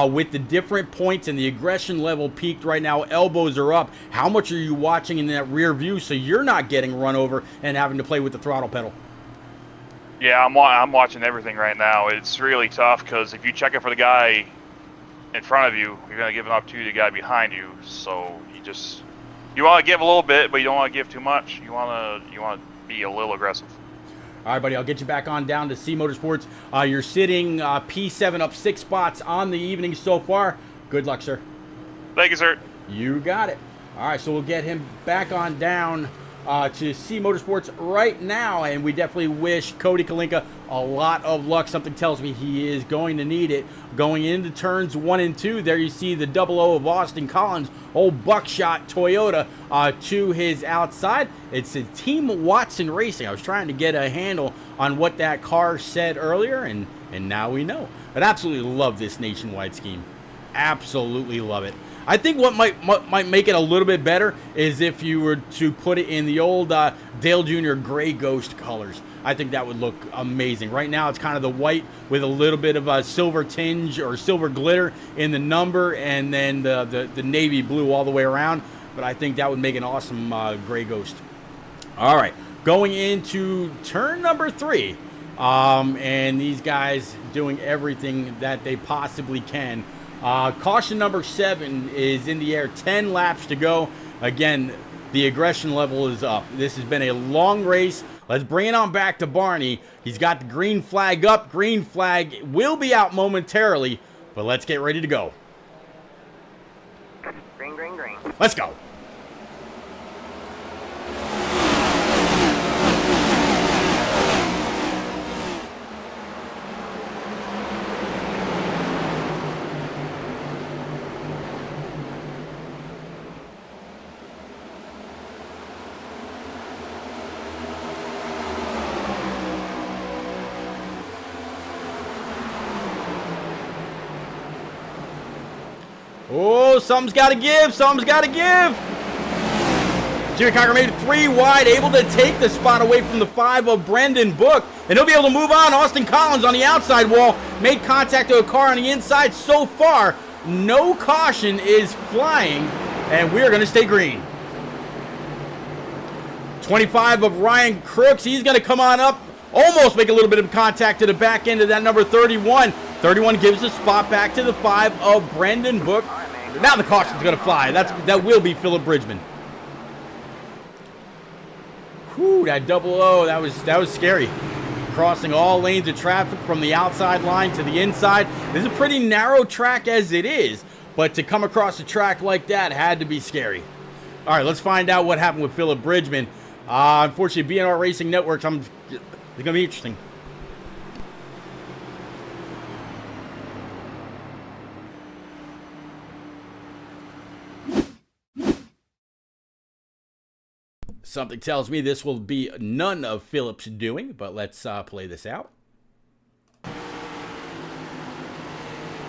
With the different points and the aggression level peaked right now, elbows are up. How much are you watching in that rear view so you're not getting run over and having to play with the throttle pedal?
Yeah, I'm watching everything right now. It's really tough because if you check it for the guy in front of you, you're going to give an opportunity to the guy behind you. So you want to give a little bit, but you don't want to give too much. You want to be a little aggressive.
All right, buddy, I'll get you back on down to C Motorsports. You're sitting P7 up 6 spots on the evening so far. Good luck, sir.
Thank you, sir.
You got it. All right, so we'll get him back on down to C Motorsports right now, and we definitely wish Cody Kalinka a lot of luck. Something tells me he is going to need it. Going into turns 1 and 2, there you see the 00 of Austin Collins, old Buckshot Toyota to his outside. It's a Team Watson Racing. I was trying to get a handle on what that car said earlier, and now we know. I'd absolutely love this nationwide scheme. Absolutely love it. I think what might make it a little bit better is if you were to put it in the old Dale Jr. Gray Ghost colors. I think that would look amazing. Right now it's kind of the white with a little bit of a silver tinge or silver glitter in the number, and then the navy blue all the way around. But I think that would make an awesome Gray Ghost. All right, going into turn number 3. And these guys doing everything that they possibly can. Caution number 7 is in the air, 10 laps to go. Again, the aggression level is up. This has been a long race, Let's bring it on back to Barney. He's got the green flag up. Green flag will be out momentarily, but let's get ready to go.
Green, green, green.
Let's go. Oh, something's got to give. Something's got to give. Jimmy Cocker made it 3 wide, able to take the spot away from the 5 of Brendan Book. And he'll be able to move on. Austin Collins on the outside wall. Made contact to a car on the inside. So far, no caution is flying. And we are going to stay green. 25 of Ryan Crooks. He's going to come on up. Almost make a little bit of contact to the back end of that number 31. 31 gives the spot back to the 5 of Brendan Book. Now the caution's going to fly. That will be Philip Bridgman. Whew, that double O, that was scary. Crossing all lanes of traffic from the outside line to the inside. This is a pretty narrow track as it is, but to come across a track like that had to be scary. All right, let's find out what happened with Philip Bridgman. Unfortunately, BNR Racing Networks, it's going to be interesting. Something tells me this will be none of Philip's doing, but let's play this out.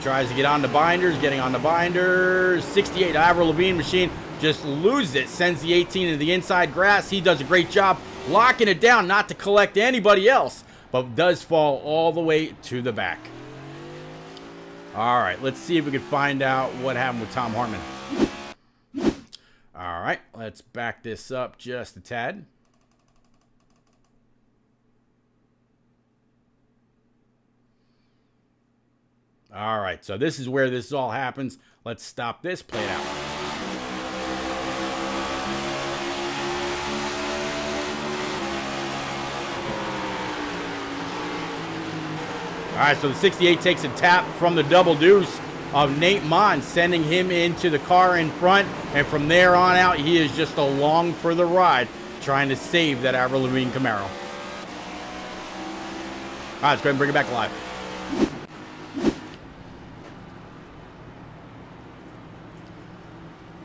Tries to get on the binders, getting on the binders. 68, Avril Lavigne machine just loses it, sends the 18 into the inside grass. He does a great job locking it down, not to collect anybody else, but does fall all the way to the back. All right, let's see if we can find out what happened with Tom Hartman. All right, let's back this up just a tad. All right, so this is where this all happens. Let's stop this, play it out. All right, so the 68 takes a tap from the double deuce of Nate Mon, sending him into the car in front. And from there on out, he is just along for the ride, trying to save that Avril Lavigne Camaro. All right, let's go ahead and bring it back live.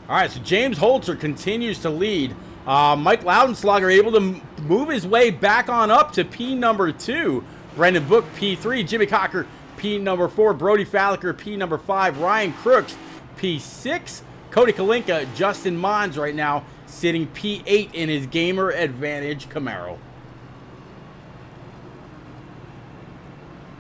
All right, so James Holzer continues to lead. Mike Loudenslager able to move his way back on up to P number 2. Brendan Book, P3. Jimmy Cocker, P number 4. Brody Falliker, P number 5. Ryan Crooks, P6. Cody Kalinka, Justin Mons right now sitting P8 in his Gamer Advantage Camaro.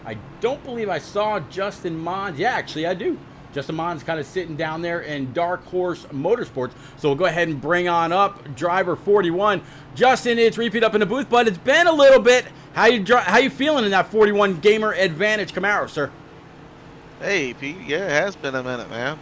I don't believe I saw Justin Mons. Yeah, actually I do. Justin Mons kind of sitting down there in Dark Horse Motorsports. So we'll go ahead and bring on up driver 41. Justin, it's repeat up in the booth, but it's been a little bit. How you feeling in that 41 Gamer Advantage Camaro, sir?
Hey, Pete. Yeah, it has been a minute, man.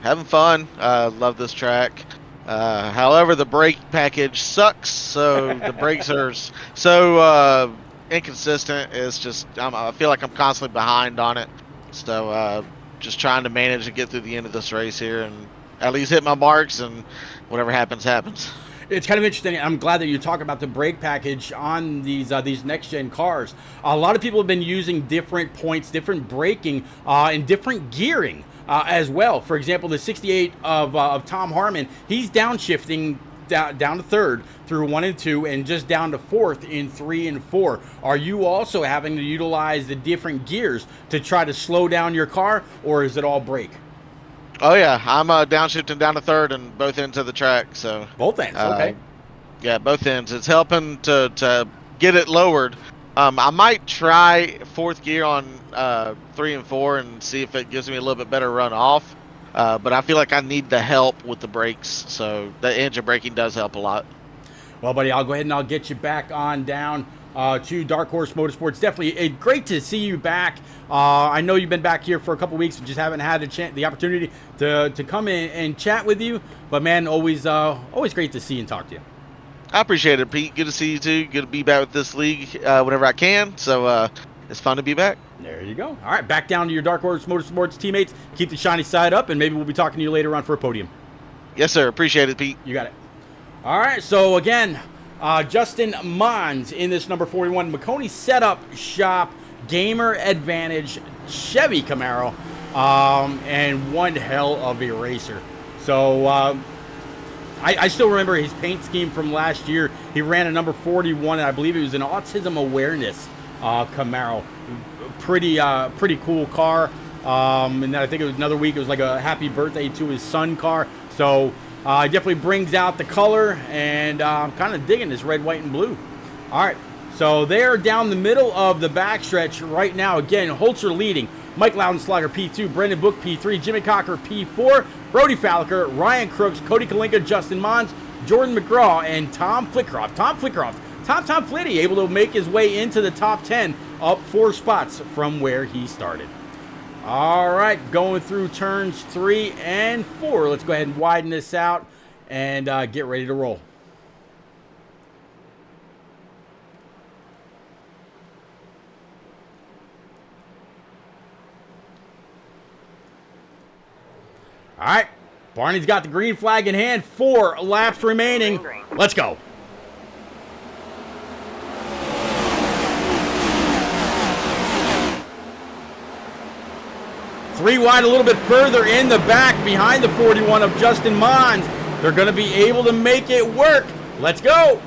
Having fun. Love this track. However, the brake package sucks. So the brakes are so inconsistent. It's just I feel like I'm constantly behind on it. So just trying to manage to get through the end of this race here and at least hit my marks, and whatever happens, happens.
It's kind of interesting. I'm glad that you talk about the brake package on these next-gen cars. A lot of people have been using different points, different braking, and different gearing as well. For example, the 68 of Tom Harmon, he's downshifting down to third through 1 and 2, and just down to fourth in 3 and 4. Are you also having to utilize the different gears to try to slow down your car, or is it all brake?
Oh yeah, I'm downshifting down to third and both ends of the track. So
both ends, okay.
Yeah, both ends. It's helping to get it lowered. I might try fourth gear on 3 and 4 and see if it gives me a little bit better run off. But I feel like I need the help with the brakes, so the engine braking does help a lot.
Well, buddy, I'll go ahead and I'll get you back on down to Dark Horse Motorsports. Definitely great to see you back. I know you've been back here for a couple weeks and just haven't had the opportunity to come in and chat with you. But man, always great to see and talk to you.
I appreciate it, Pete. Good to see you too. Good to be back with this league whenever I can. So it's fun to be back.
There you go. All right, back down to your Dark Horse Motorsports teammates. Keep the shiny side up, and maybe we'll be talking to you later on for a podium.
Yes, sir. Appreciate it, Pete.
You got it. All right, so again, Justin Mons in this number 41 McConey Setup Shop Gamer Advantage Chevy Camaro, and one hell of a racer. So I still remember his paint scheme from last year. He ran a number 41, and I believe it was an autism awareness Camaro. Pretty cool car. And then I think it was another week. It was like a happy birthday to his son car. So it definitely brings out the color, and I'm kind of digging this red, white, and blue. All right, so they're down the middle of the backstretch right now. Again, Holzer leading. Mike Loudenslager, P2. Brendan Book, P3. Jimmy Cocker, P4. Brody Falliker, Ryan Crooks, Cody Kalinka, Justin Mons, Jordan McGraw, and Tom Flickroft. Tom Flitty able to make his way into the top 10, up 4 spots from where he started. All right, going through turns 3 and 4. Let's go ahead and widen this out and get ready to roll. All right, Barney's got the green flag in hand. 4 laps remaining. Let's go. Three wide, a little bit further in the back behind the 41 of Justin Mons. They're going to be able to make it work. Let's go.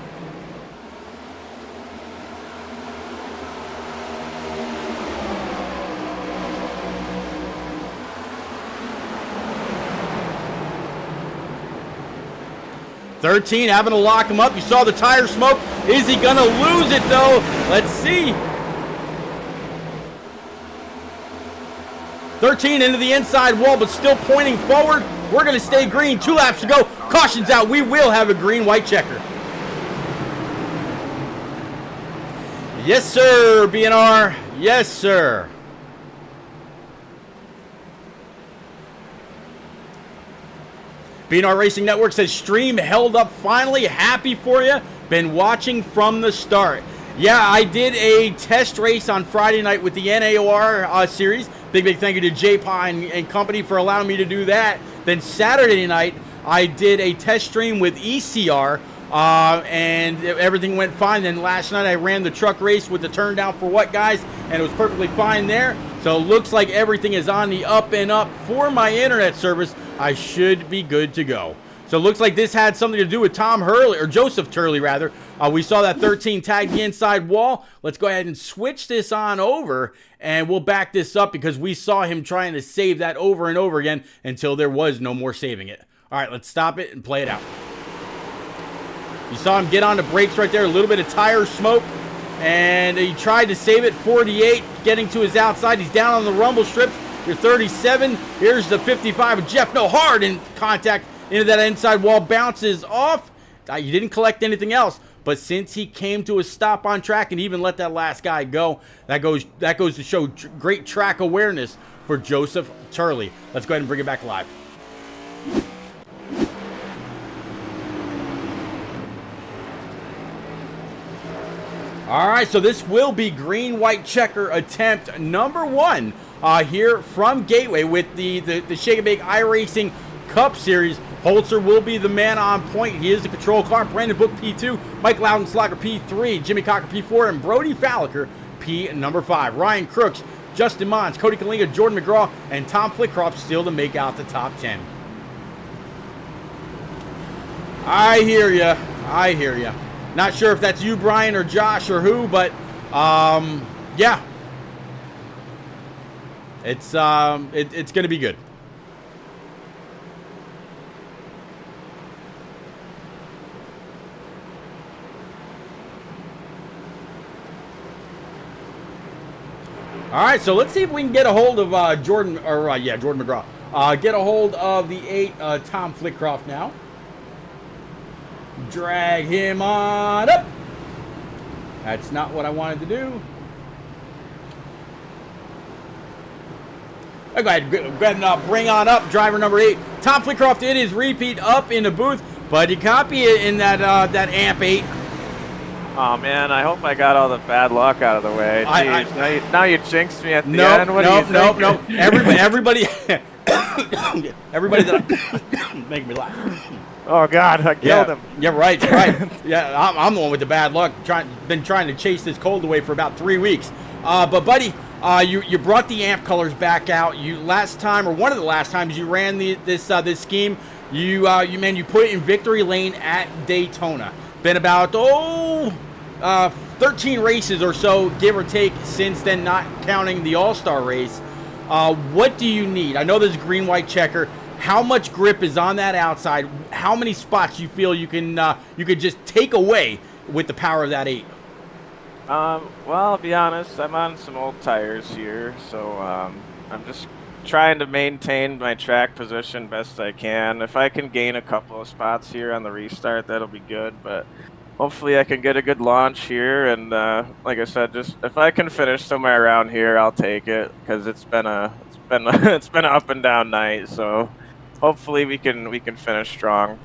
$13 having to lock him up. You saw the tire smoke. Is he going to lose it, though? Let's see. 13 into the inside wall, but still pointing forward. We're going to stay green. 2 laps to go. Caution's out. We will have a green-white checker. Yes, sir, BNR. Yes, sir. BNR Racing Network says stream held up finally. Happy for you. Been watching from the start. Yeah, I did a test race on Friday night with the NAOR series. Big thank you to J-Pa and company for allowing me to do that. Then Saturday night, I did a test stream with ECR, and everything went fine. Then last night, I ran the truck race with the turn down for what, guys? And it was perfectly fine there. So it looks like everything is on the up and up for my internet service. I should be good to go. So it looks like this had something to do with Tom Hurley, or Joseph Turley, rather. We saw that 13 tag the inside wall. Let's go ahead and switch this on over, and we'll back this up because we saw him trying to save that over and over again until there was no more saving it. All right, let's stop it and play it out. You saw him get on the brakes right there, a little bit of tire smoke, and he tried to save it. 48 getting to his outside. He's down on the rumble strips. You're 37. Here's the 55. Jeff No hard in contact into that inside wall, bounces off. You didn't collect anything else, but since he came to a stop on track and even let that last guy go, that goes to show great track awareness for Joseph Turley. Let's go ahead and bring it back live. All right, so this will be green-white checker attempt number 1 here from Gateway with the Shake and Bake iRacing Cup Series. Holzer will be the man on point. He is the control car. Brandon Book, P2. Mike Loudenslager, P3. Jimmy Cocker, P4. And Brody Falliker, P number 5. Ryan Crooks, Justin Mons, Cody Kalinga, Jordan McGraw, and Tom Flickroft still to make out the top 10. I hear ya. I hear ya. Not sure if that's you, Brian, or Josh, or who, but yeah. It's going to be good. All right, so let's see if we can get a hold of Jordan McGraw. Get a hold of the 8, Tom Flickroft now. Drag him on up. That's not what I wanted to do. Go ahead and bring on up driver number 8. Tom Flickroft in his repeat up in the booth. Bud, you copy it in that that amp 8.
Oh man, I hope I got all the bad luck out of the way. Jeez, now you jinxed me at the end. What do you think?
Nope. Everybody that make me laugh.
Oh God, I killed him.
Yeah, right. Yeah, I'm the one with the bad luck. Been trying to chase this cold away for about 3 weeks. But buddy, you brought the amp colors back out. You last time, or one of the last times you ran this scheme, you put it in victory lane at Daytona. Been about 13 races or so, give or take, since then, not counting the All-Star race. What do you need? I know there's a green-white checker. How much grip is on that outside? How many spots you feel you could just take away with the power of that 8?
Well, I'll be honest. I'm on some old tires here, so I'm just trying to maintain my track position best I can. If I can gain a couple of spots here on the restart, that'll be good. But hopefully, I can get a good launch here. And like I said, just if I can finish somewhere around here, I'll take it, because it's been an up and down night. So hopefully, we can finish strong.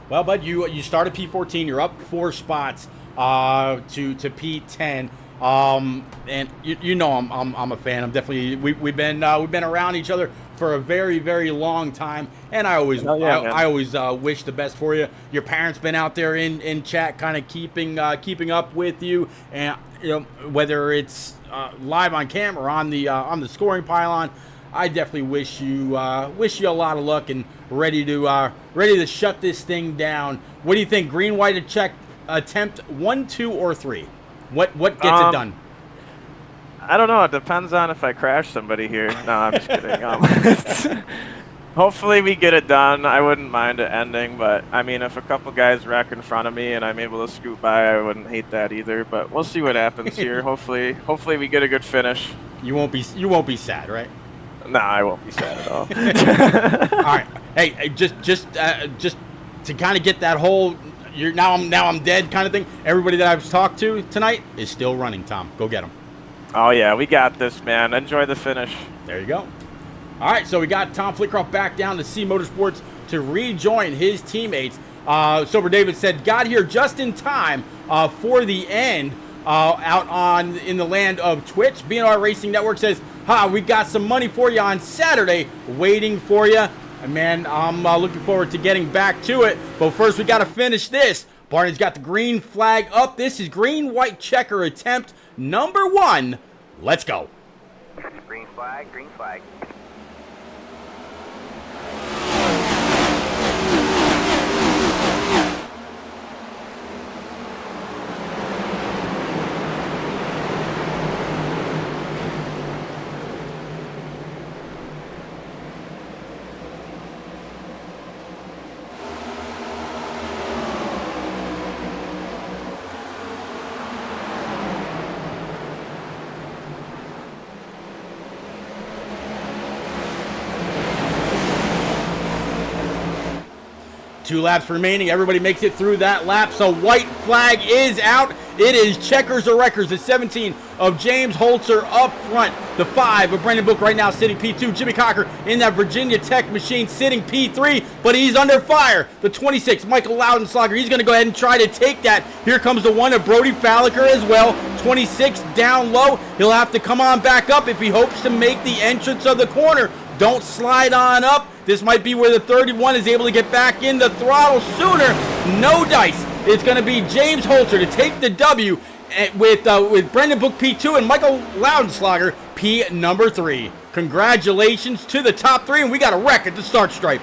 Well, bud, you started P14. You're up 4 spots to P10. And you know I'm a fan. I'm definitely we've been around each other for a very, very long time, and I always wish the best for you. Your parents been out there in chat, kind of keeping up with you, and whether it's live on camera or on the scoring pylon. I definitely wish you a lot of luck and ready to shut this thing down. What do you think? Green white attempt 1, 2, or 3? What gets it done?
I don't know. It depends on if I crash somebody here. No, I'm just kidding. Hopefully we get it done. I wouldn't mind it ending, but I mean, if a couple guys wreck in front of me and I'm able to scoot by, I wouldn't hate that either. But we'll see what happens here. Hopefully we get a good finish.
You won't be sad, right?
No, I won't be sad at all.
All right. Hey, just to kind of get that whole now I'm dead kind of thing. Everybody that I've talked to tonight is still running. Tom, go get them.
Oh yeah, we got this, man. Enjoy the finish.
There you go. All right, so we got Tom Flickroff back down to C Motorsports to rejoin his teammates. Sober David said, got here just in time for the end out in the land of Twitch. BNR Racing Network says, we got some money for you on Saturday waiting for you. And man, I'm looking forward to getting back to it. But first, we got to finish this. Barney's got the green flag up. This is green-white checker attempt number 1. Let's go.
Green flag, green flag.
2 laps remaining. Everybody makes it through that lap. So white flag is out. It is checkers or wreckers. The 17 of James Holzer up front. The 5 of Brendan Book right now sitting P2. Jimmy Cocker in that Virginia Tech machine sitting P3, but he's under fire. The 26, Michael Loudenslager, he's going to go ahead and try to take that. Here comes the 1 of Brody Falliker as well. 26 down low. He'll have to come on back up if he hopes to make the entrance of the corner. Don't slide on up. This might be where the 31 is able to get back in the throttle sooner. No dice. It's going to be James Holzer to take the W with Brendan Book P2 and Michael Loudenslager P number 3. Congratulations to the top 3, and we got a wreck at the start stripe.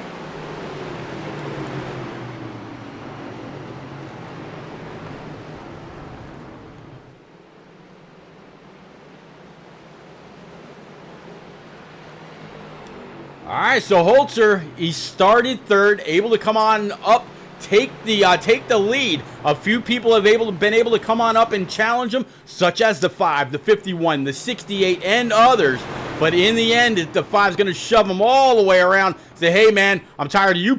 All right, so Holzer, he started 3rd, able to come on up, take the lead. A few people have been able to come on up and challenge him, such as the 5, the 51, the 68, and others. But in the end, the 5's going to shove him all the way around. Say, hey man, I'm tired of you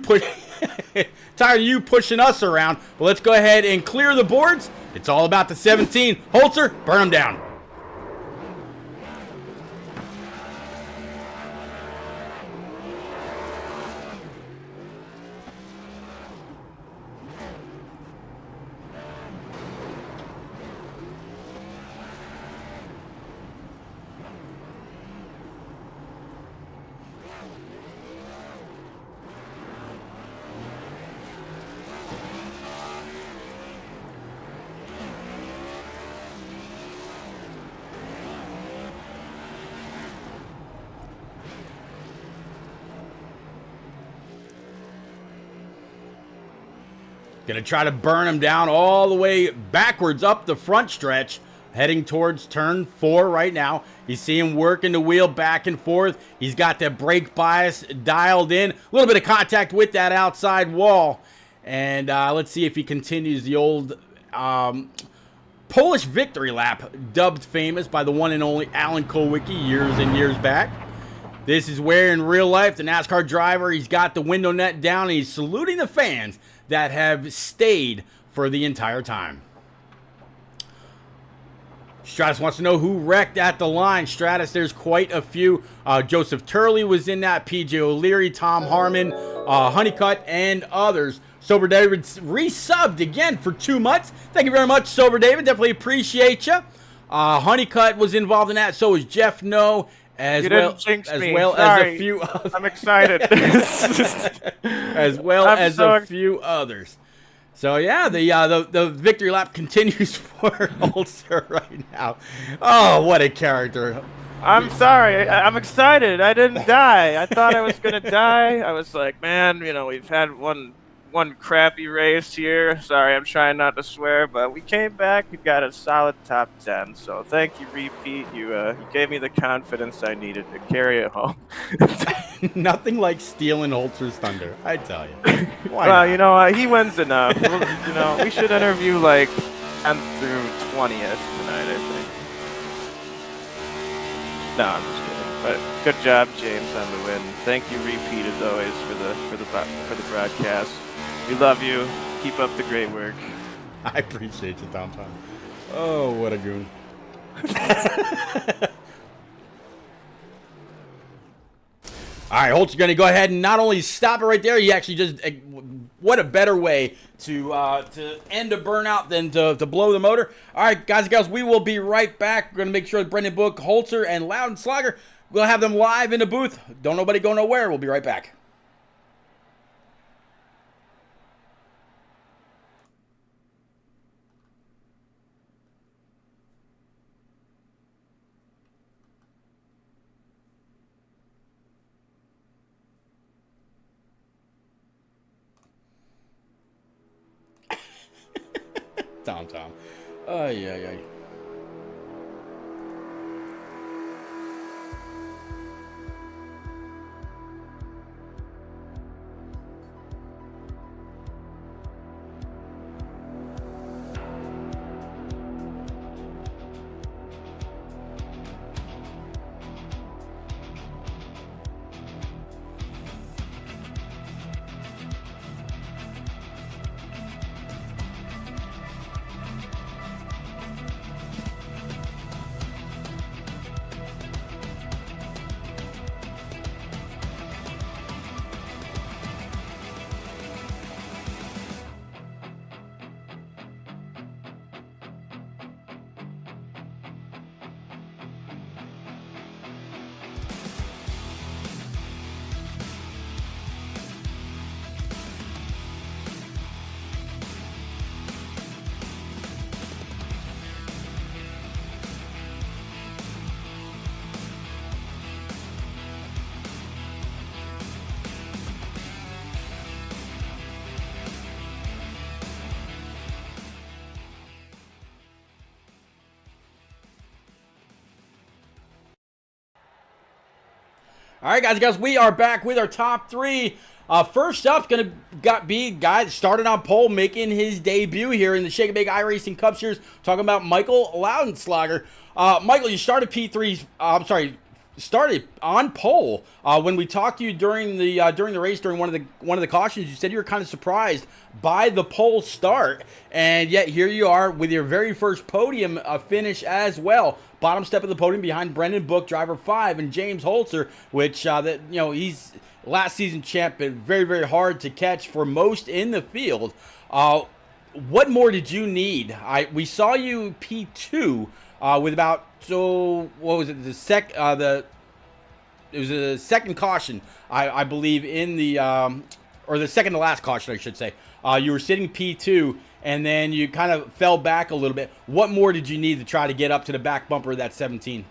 pushing us around. But let's go ahead and clear the boards. It's all about the 17. Holzer, burn him down. Gonna try to burn him down all the way backwards up the front stretch, heading towards turn 4 right now. You see him working the wheel back and forth. He's got the brake bias dialed in. A little bit of contact with that outside wall. And let's see if he continues the old Polish victory lap, dubbed famous by the one and only Alan Kulwicki years and years back. This is where, in real life, the NASCAR driver, he's got the window net down, and he's saluting the fans that have stayed for the entire time. Stratus wants to know who wrecked at the line. Stratus, there's quite a few. Joseph Turley was in that, PJ O'Leary, Tom Harmon, Honeycutt, and others. Sober David resubbed again for 2 months. Thank you very much, Sober David. Definitely appreciate you. Honeycutt was involved in that. So was Jeff No. As well as a few others.
I'm excited.
As well as a few others. So yeah, the victory lap continues for Holzer right now. Oh, what a character.
I'm sorry. I'm excited. I didn't die. I thought I was going to die. I was like, man, you know, we've had one crappy race here. Sorry, I'm trying not to swear, but we came back. We got a solid top 10. So thank you, Repeat. You gave me the confidence I needed to carry it home.
Nothing like stealing Holzer's thunder, I tell you. Why
well,
not?
you know, he wins enough. You know, we should interview like 10th through 20th tonight, I think. No, I'm just kidding. But good job, James, on the win. Thank you, Repeat, as always, for the broadcast. We love you. Keep up the great work.
I appreciate you, Tom. Oh, what a goon. All right, Holt's going to go ahead and not only stop it right there, he actually just, what a better way to end a burnout than to blow the motor. All right, guys and gals, we will be right back. We're going to make sure that Brendan Book, Holzer, and Loudon Slogger, we'll have them live in the booth. Don't nobody go nowhere. We'll be right back. Tom. Yeah. All right, guys, we are back with our top 3. First up, going to be a guy that started on pole, making his debut here in the Shake and Bake iRacing Cup Series. Talking about Michael Loudenslager. Michael, you started started on pole. When we talked to you during the race, during one of the cautions, you said you were kind of surprised by the pole start, and yet here you are with your very first podium finish as well. Bottom step of the podium behind Brendan Book, driver 5, and James Holzer, which he's last season champ, but very, very hard to catch for most in the field. What more did you need? We saw you P2 with about, what was it? It was a second caution, I believe, in the or the second to last caution, I should say. You were sitting P2, and then you kind of fell back a little bit. What more did you need to try to get up to the back bumper of that 17?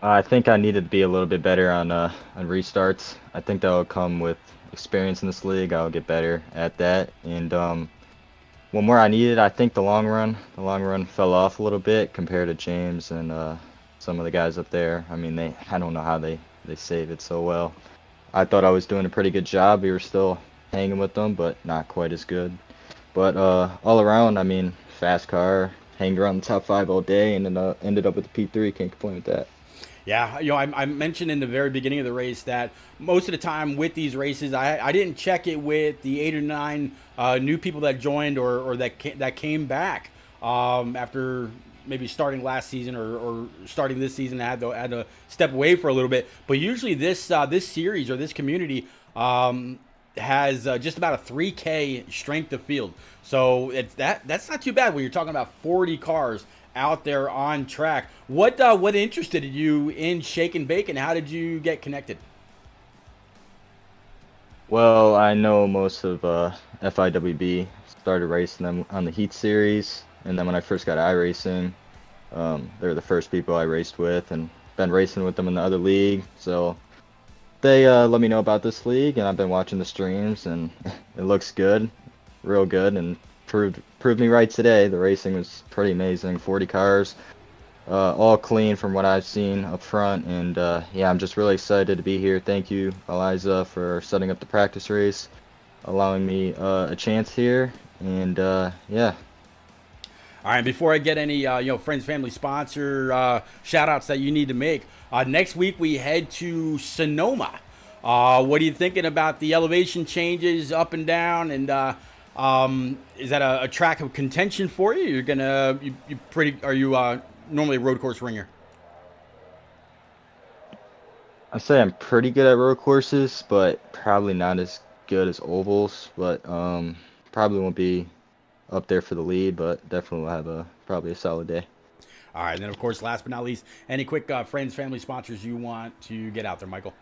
I think I needed to be a little bit better on restarts. I think that will come with experience in this league, I'll get better at that. And one more I needed, I think the long run fell off a little bit compared to James and some of the guys up there. I mean, I don't know how they save it so well. I thought I was doing a pretty good job. We were still hanging with them, but not quite as good. But all around, I mean, fast car, hanged around the top 5 all day, and then ended up with the P3. Can't complain with that.
Yeah, I mentioned in the very beginning of the race that most of the time with these races, I didn't check it with the 8 or 9 new people that joined or that came back after maybe starting last season or starting this season. I had to step away for a little bit. But usually this series or this community has just about a 3K strength of field. So that's not too bad when you're talking about 40 cars out there on track. What interested you in Shake and Bake, and how did you get connected?
Well, I know most of FIWB. Started racing them on the Heat Series, and then when I first got iRacing, they were the first people I raced with, and been racing with them in the other league. So they let me know about this league, and I've been watching the streams, and it looks good, real good, and proved me right today. The racing was pretty amazing. 40 cars, all clean from what I've seen up front, and yeah, I'm just really excited to be here. Thank you, Eliza, for setting up the practice race, allowing me a chance here, and yeah.
All right, before I get any friends, family, sponsor shout outs that you need to make, next week we head to Sonoma. What are you thinking about the elevation changes up and down, and is that a track of contention for you? You're gonna are you normally a road course ringer?
I say I'm pretty good at road courses, but probably not as good as ovals. But probably won't be up there for the lead, but definitely will have probably a solid day.
All right, and then of course, last but not least, any quick friends, family, sponsors you want to get out there, Michael?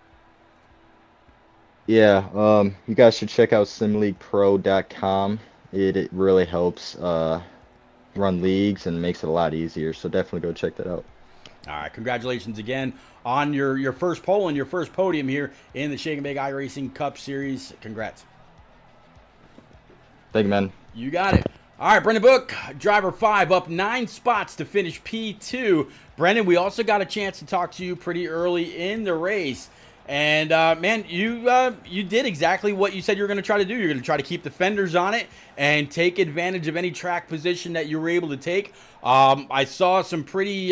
Yeah, you guys should check out simleaguepro.com. It really helps run leagues and makes it a lot easier. So definitely go check that out.
All right, congratulations again on your first pole and your first podium here in the Shake and Bake iRacing Cup Series. Congrats.
Thank you, man.
You got it. All right, Brendan Book, driver 5, up 9 spots to finish P2. Brendan, we also got a chance to talk to you pretty early in the race. And, man, you did exactly what you said you were going to try to do. You're going to try to keep the fenders on it and take advantage of any track position that you were able to take. I saw some pretty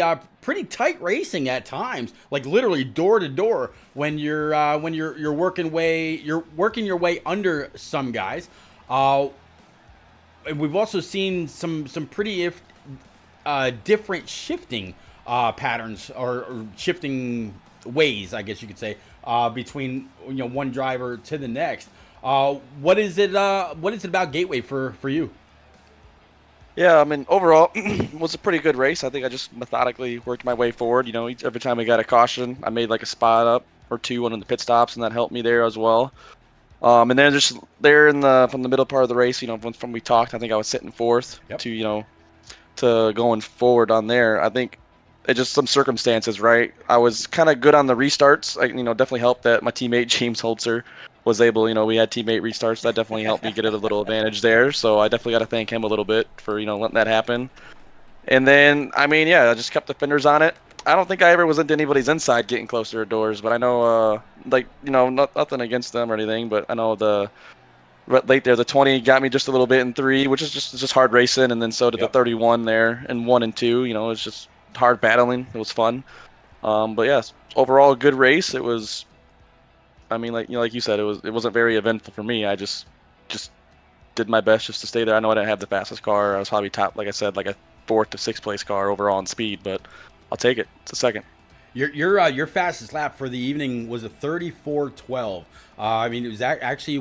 tight racing at times, like literally door to door when you're working your way under some guys. And we've also seen some pretty different shifting patterns or shifting ways, I guess you could say, between one driver to the next. What is it about Gateway for you?
Yeah, I mean, overall, it was a pretty good race. I think I just methodically worked my way forward. Every time I got a caution, I made like a spot up or two on the pit stops, and that helped me there as well. And then just there from the middle part of the race, from we talked, I think I was sitting fourth.
Yep.
to going forward on there. I think it just some circumstances, right? I was kind of good on the restarts. Definitely helped that my teammate James Holzer was able. We had teammate restarts. That definitely helped me get a little advantage there. So I definitely got to thank him a little bit for letting that happen. And then I just kept the fenders on it. I don't think I ever was into anybody's inside getting closer to doors, but I know, nothing against them or anything, but I know late there, the 20 got me just a little bit in 3, which is just hard racing, and then so did the 31 there in 1 and 2. It's just hard battling. It was fun. But yeah, overall, a good race. It was, like you said, it wasn't very eventful for me. I just did my best just to stay there. I know I didn't have the fastest car. I was probably top, like I said, like a 4th to 6th place car overall in speed, but I'll take it. It's a second.
Your fastest lap for the evening was a 34:12. It was actually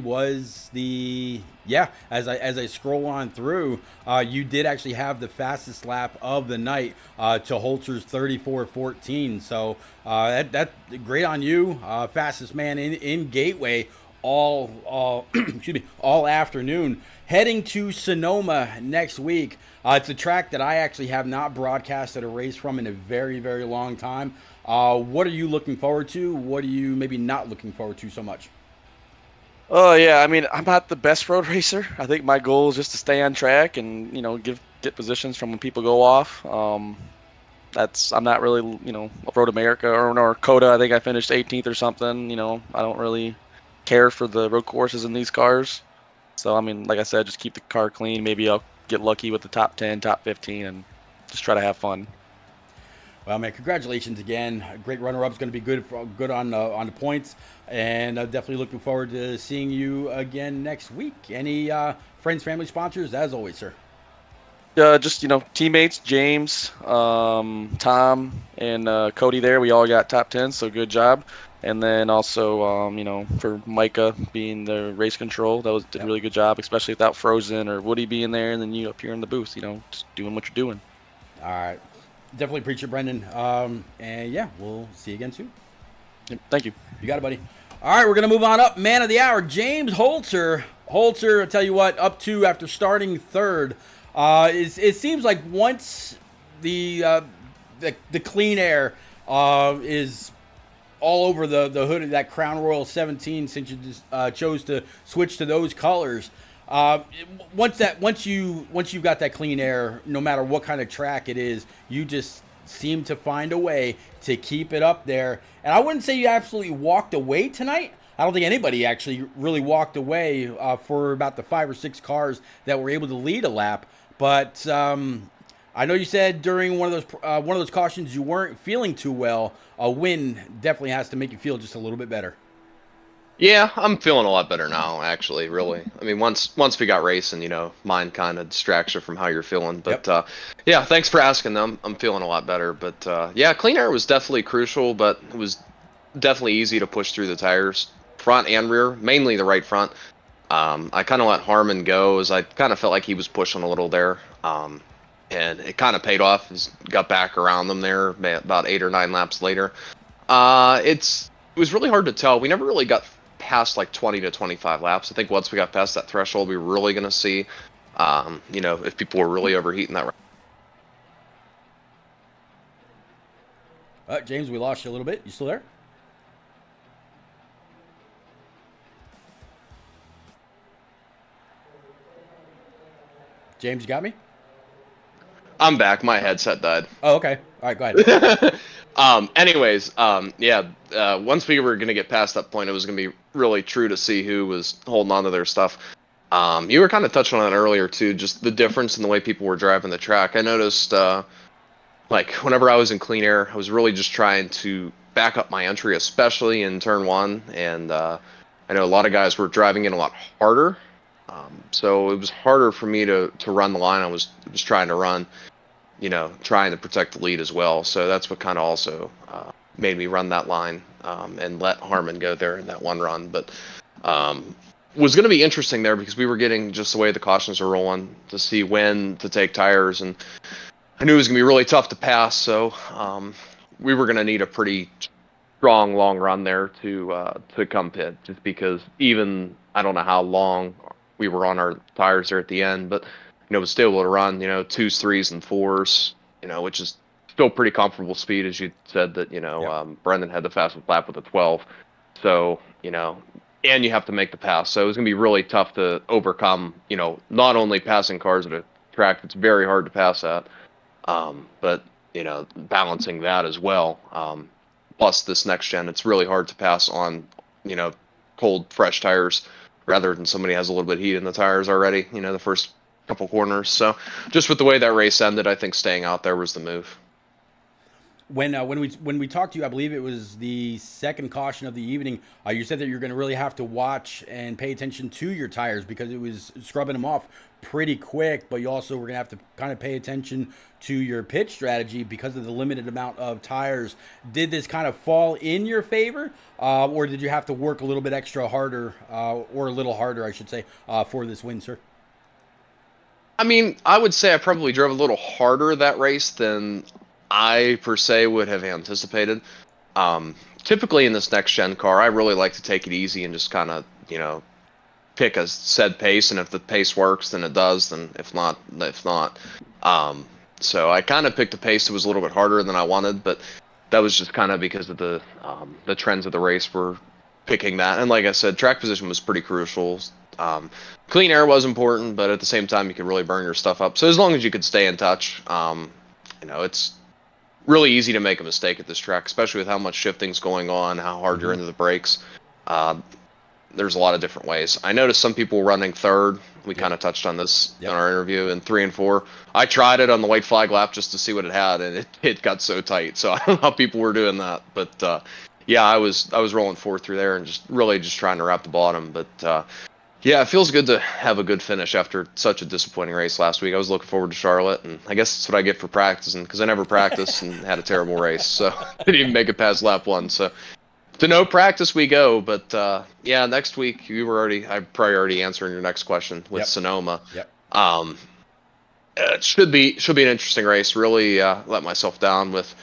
as I scroll on through, you did actually have the fastest lap of the night to Holzer's 34:14. So that great on you, fastest man in Gateway all excuse me, all afternoon. Heading to Sonoma next week. It's a track that I actually have not broadcasted a race from in a very, very long time. What are you looking forward to? What are you maybe not looking forward to so much?
Oh yeah, I mean, I'm not the best road racer. I think my goal is just to stay on track and get positions from when people go off. I'm not really Road America or Coda. I think I finished 18th or something. I don't really care for the road courses in these cars. So I mean, like I said, just keep the car clean. Maybe I'll get lucky with the top 10, top 15, and just try to have fun.
Well, man, congratulations again. A great runner-up is going to be good on the points, and definitely looking forward to seeing you again next week. Any friends, family, sponsors? As always, sir.
Just teammates, James, Tom, and Cody. There, we all got top 10, so good job. And then also, for Micah being the race control, that did a really good job, especially without Frozen or Woody being there, and then you up here in the booth, just doing what you're doing.
All right. Definitely appreciate it, Brendan. And yeah, we'll see you again soon.
Yep, thank you.
You got it, buddy. All right, we're going to move on up. Man of the hour, James Holzer. Holzer, I'll tell you what, up to after starting third. It seems like once the clean air is all over the hood of that Crown Royal 17, since you just chose to switch to those colors. Once you've got that clean air, no matter what kind of track it is, you just seem to find a way to keep it up there. And I wouldn't say you absolutely walked away tonight. I don't think anybody actually really walked away for about the 5 or 6 cars that were able to lead a lap. But I know you said during one of those cautions you weren't feeling too well. A win definitely has to make you feel just a little bit better.
Yeah, I'm feeling a lot better now, actually, really. I mean, once we got racing, mind kind of distracts you from how you're feeling. But, yeah, thanks for asking them. I'm feeling a lot better. But, yeah, clean air was definitely crucial, but it was definitely easy to push through the tires, front and rear, mainly the right front. I kind of let Harmon go, as I kind of felt like he was pushing a little there. And it kind of paid off. Got back around them there about 8 or 9 laps later. It was really hard to tell. We never really got past like 20 to 25 laps. I think once we got past that threshold, we were really going to see, if people were really overheating that.
James, we lost you a little bit. You still there? James, you got me?
I'm back. My headset died.
Oh, okay. All right, go ahead.
Once we were going to get past that point, it was going to be really true to see who was holding on to their stuff. You were kind of touching on it earlier, too, just the difference in the way people were driving the track. I noticed, whenever I was in clean air, I was really just trying to back up my entry, especially in turn 1. And I know a lot of guys were driving in a lot harder. So it was harder for me to run the line I was trying to run. Trying to protect the lead as well. So that's what kind of also made me run that line and let Harmon go there in that one run. But was going to be interesting there because we were getting just the way the cautions are rolling to see when to take tires. And I knew it was going to be really tough to pass. So we were going to need a pretty strong, long run there to come pit, just because even I don't know how long we were on our tires there at the end, but was still able to run, 2s, 3s, and 4s, which is still pretty comfortable speed, as you said that, Brendan had the fastest lap with a 12. So, and you have to make the pass. So it was going to be really tough to overcome, not only passing cars at a track that's very hard to pass at, but, balancing that as well. Plus this next gen, it's really hard to pass on, cold, fresh tires rather than somebody has a little bit of heat in the tires already, the first couple corners. So just with the way that race ended, I think staying out there was the move.
When we talked to you, I believe it was the second caution of the evening, you said that you're going to really have to watch and pay attention to your tires because it was scrubbing them off pretty quick, but you also were going to have to kind of pay attention to your pit strategy because of the limited amount of tires. Did this kind of fall in your favor, or did you have to work a little bit extra harder, or a little harder, I should say, for this win, sir?
I mean, I would say I probably drove a little harder that race than I per se would have anticipated. Typically in this next gen car, I really like to take it easy and just kind of, pick a said pace, and if the pace works, then it does, then if not. So I kind of picked a pace that was a little bit harder than I wanted, but that was just kind of because of the trends of the race were picking that. And like I said, track position was pretty crucial. Clean air was important, but at the same time, you could really burn your stuff up. So as long as you could stay in touch, it's really easy to make a mistake at this track, especially with how much shifting's going on, how hard you're into the brakes. There's a lot of different ways. I noticed some people running third. We kind of touched on this in our interview in 3 and 4. I tried it on the white flag lap just to see what it had, and it got so tight. So I don't know how people were doing that, but yeah, I was rolling 4 through there and just trying to wrap the bottom. But yeah, it feels good to have a good finish after such a disappointing race last week. I was looking forward to Charlotte, and I guess that's what I get for practicing, because I never practiced and had a terrible race, so didn't even make it past lap 1. So to no practice we go, but yeah, next week I'm probably already answering your next question with Sonoma. It should be an interesting race. Really let myself down with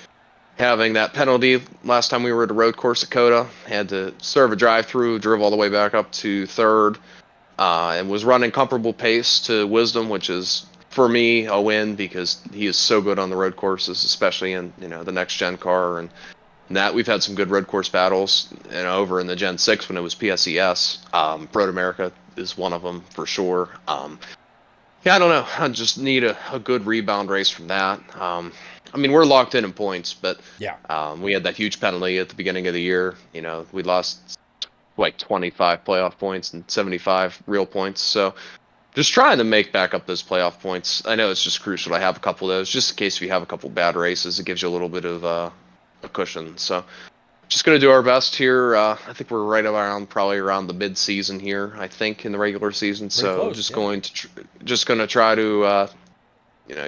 having that penalty last time we were at a road course at Coda. Had to serve a drive-through, drove all the way back up to third, and was running comparable pace to Wisdom, which is for me a win because he is so good on the road courses, especially in the next gen car. And that we've had some good road course battles, over in the Gen 6 when it was PSES. Road America is one of them for sure. Yeah, I don't know. I just need a good rebound race from that. I mean, we're locked in points, but we had that huge penalty at the beginning of the year. We lost like 25 playoff points and 75 real points. So just trying to make back up those playoff points. I know it's just crucial to have a couple of those, just in case you have a couple bad races. It gives you a little bit of a cushion. So just going to do our best here. I think we're right probably around the mid-season here, I think, in the regular season. Pretty so close, just going to try to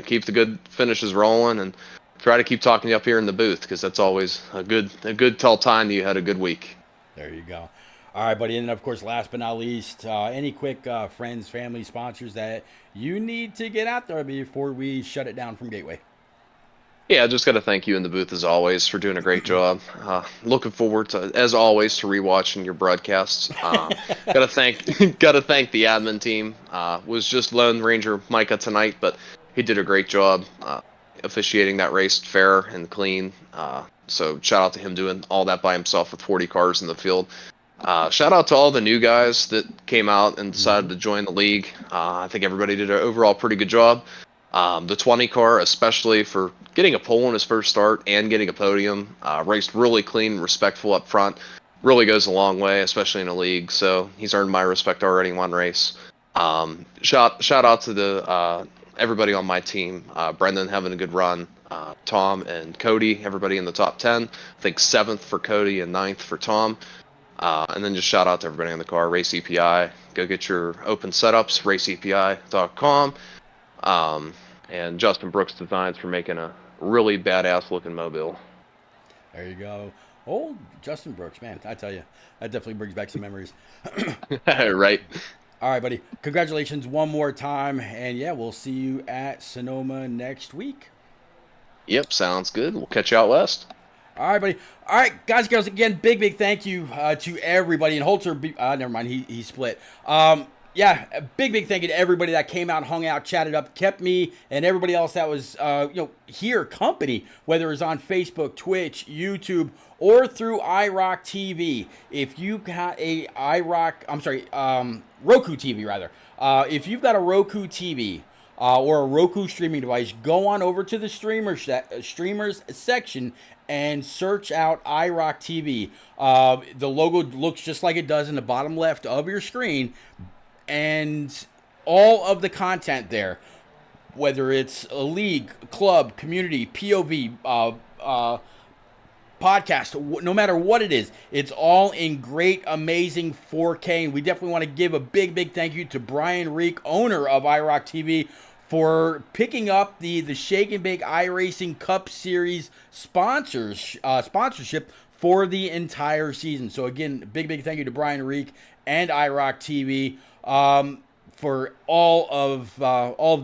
keep the good finishes rolling and try to keep talking you up here in the booth, because that's always a good tell time you had a good week.
There you go. All right, buddy. And then, of course, last but not least, any quick friends, family, sponsors that you need to get out there before we shut it down from Gateway?
Yeah, just got to thank you in the booth as always for doing a great job. Looking forward to, as always, to rewatching your broadcasts. Got to thank the admin team. Was just Lone Ranger Micah tonight, but he did a great job officiating that race fair and clean. So shout out to him doing all that by himself with 40 cars in the field. Shout out to all the new guys that came out and decided to join the league. I think everybody did an overall pretty good job. The 20 car, especially for getting a pole in his first start and getting a podium, raced really clean, respectful up front. Really goes a long way, especially in a league. So he's earned my respect already in one race. Shout out to the everybody on my team. Brendan having a good run. Tom and Cody, everybody in the top 10. I think 7th for Cody and 9th for Tom. And then just shout out to everybody in the car. Race EPI. Go get your open setups. RaceEPI.com. And Justin Brooks Designs for making a really badass looking mobile.
There you go. Old Justin Brooks, man, I tell you, that definitely brings back some memories.
Right.
All right, buddy. Congratulations one more time. And yeah, we'll see you at Sonoma next week.
Yep, sounds good. We'll catch you out west.
All right, buddy. All right, guys and girls, again, big thank you to everybody. And Holzer, never mind, he split. Yeah, a big thank you to everybody that came out, hung out, chatted up, kept me and everybody else that was, here company, whether it was on Facebook, Twitch, YouTube, or through iRock TV. If you got a Roku TV rather. If you've got a Roku TV or a Roku streaming device, go on over to the streamers section and search out iRock TV. The logo looks just like it does in the bottom left of your screen. And all of the content there, whether it's a league, club, community, POV, podcast, no matter what it is, it's all in great, amazing 4K. And we definitely want to give a big thank you to Brian Reek, owner of iRock TV, for picking up the Shake and Bake iRacing Cup Series sponsorship for the entire season. So again, big thank you to Brian Reek and iRock TV for all of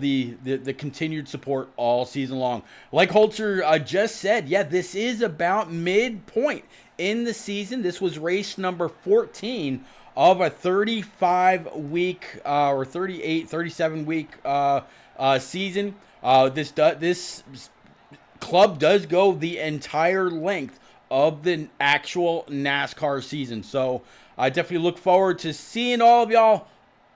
the continued support all season long. Like Holzer just said, yeah, this is about midpoint in the season. This was race number 14 of a 35-week or 37-week season. This club does go the entire length of the actual NASCAR season. So I definitely look forward to seeing all of y'all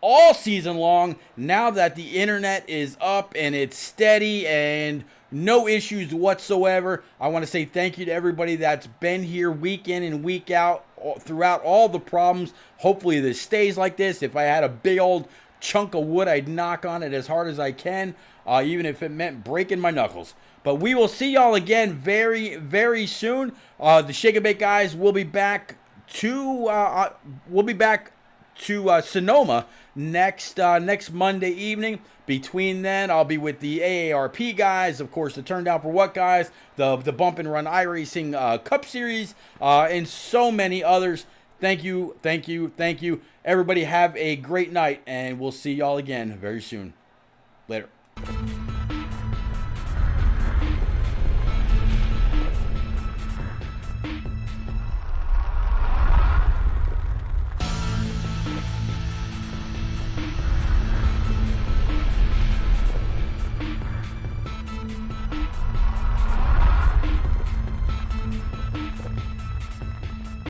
all season long now that the internet is up and it's steady and no issues whatsoever. I want to say thank you to everybody that's been here week in and week out throughout all the problems. Hopefully this stays like this. If I had a big old chunk of wood, I'd knock on it as hard as I can, even if it meant breaking my knuckles. But we will see y'all again very, very soon. The Shake and Bake guys will be back to Sonoma next Monday evening. Between then, I'll be with the AARP guys, of course, the Turn Down for What guys, the Bump and Run iRacing Cup Series, and so many others. Thank you, thank you, thank you. Everybody have a great night, and we'll see y'all again very soon. Later.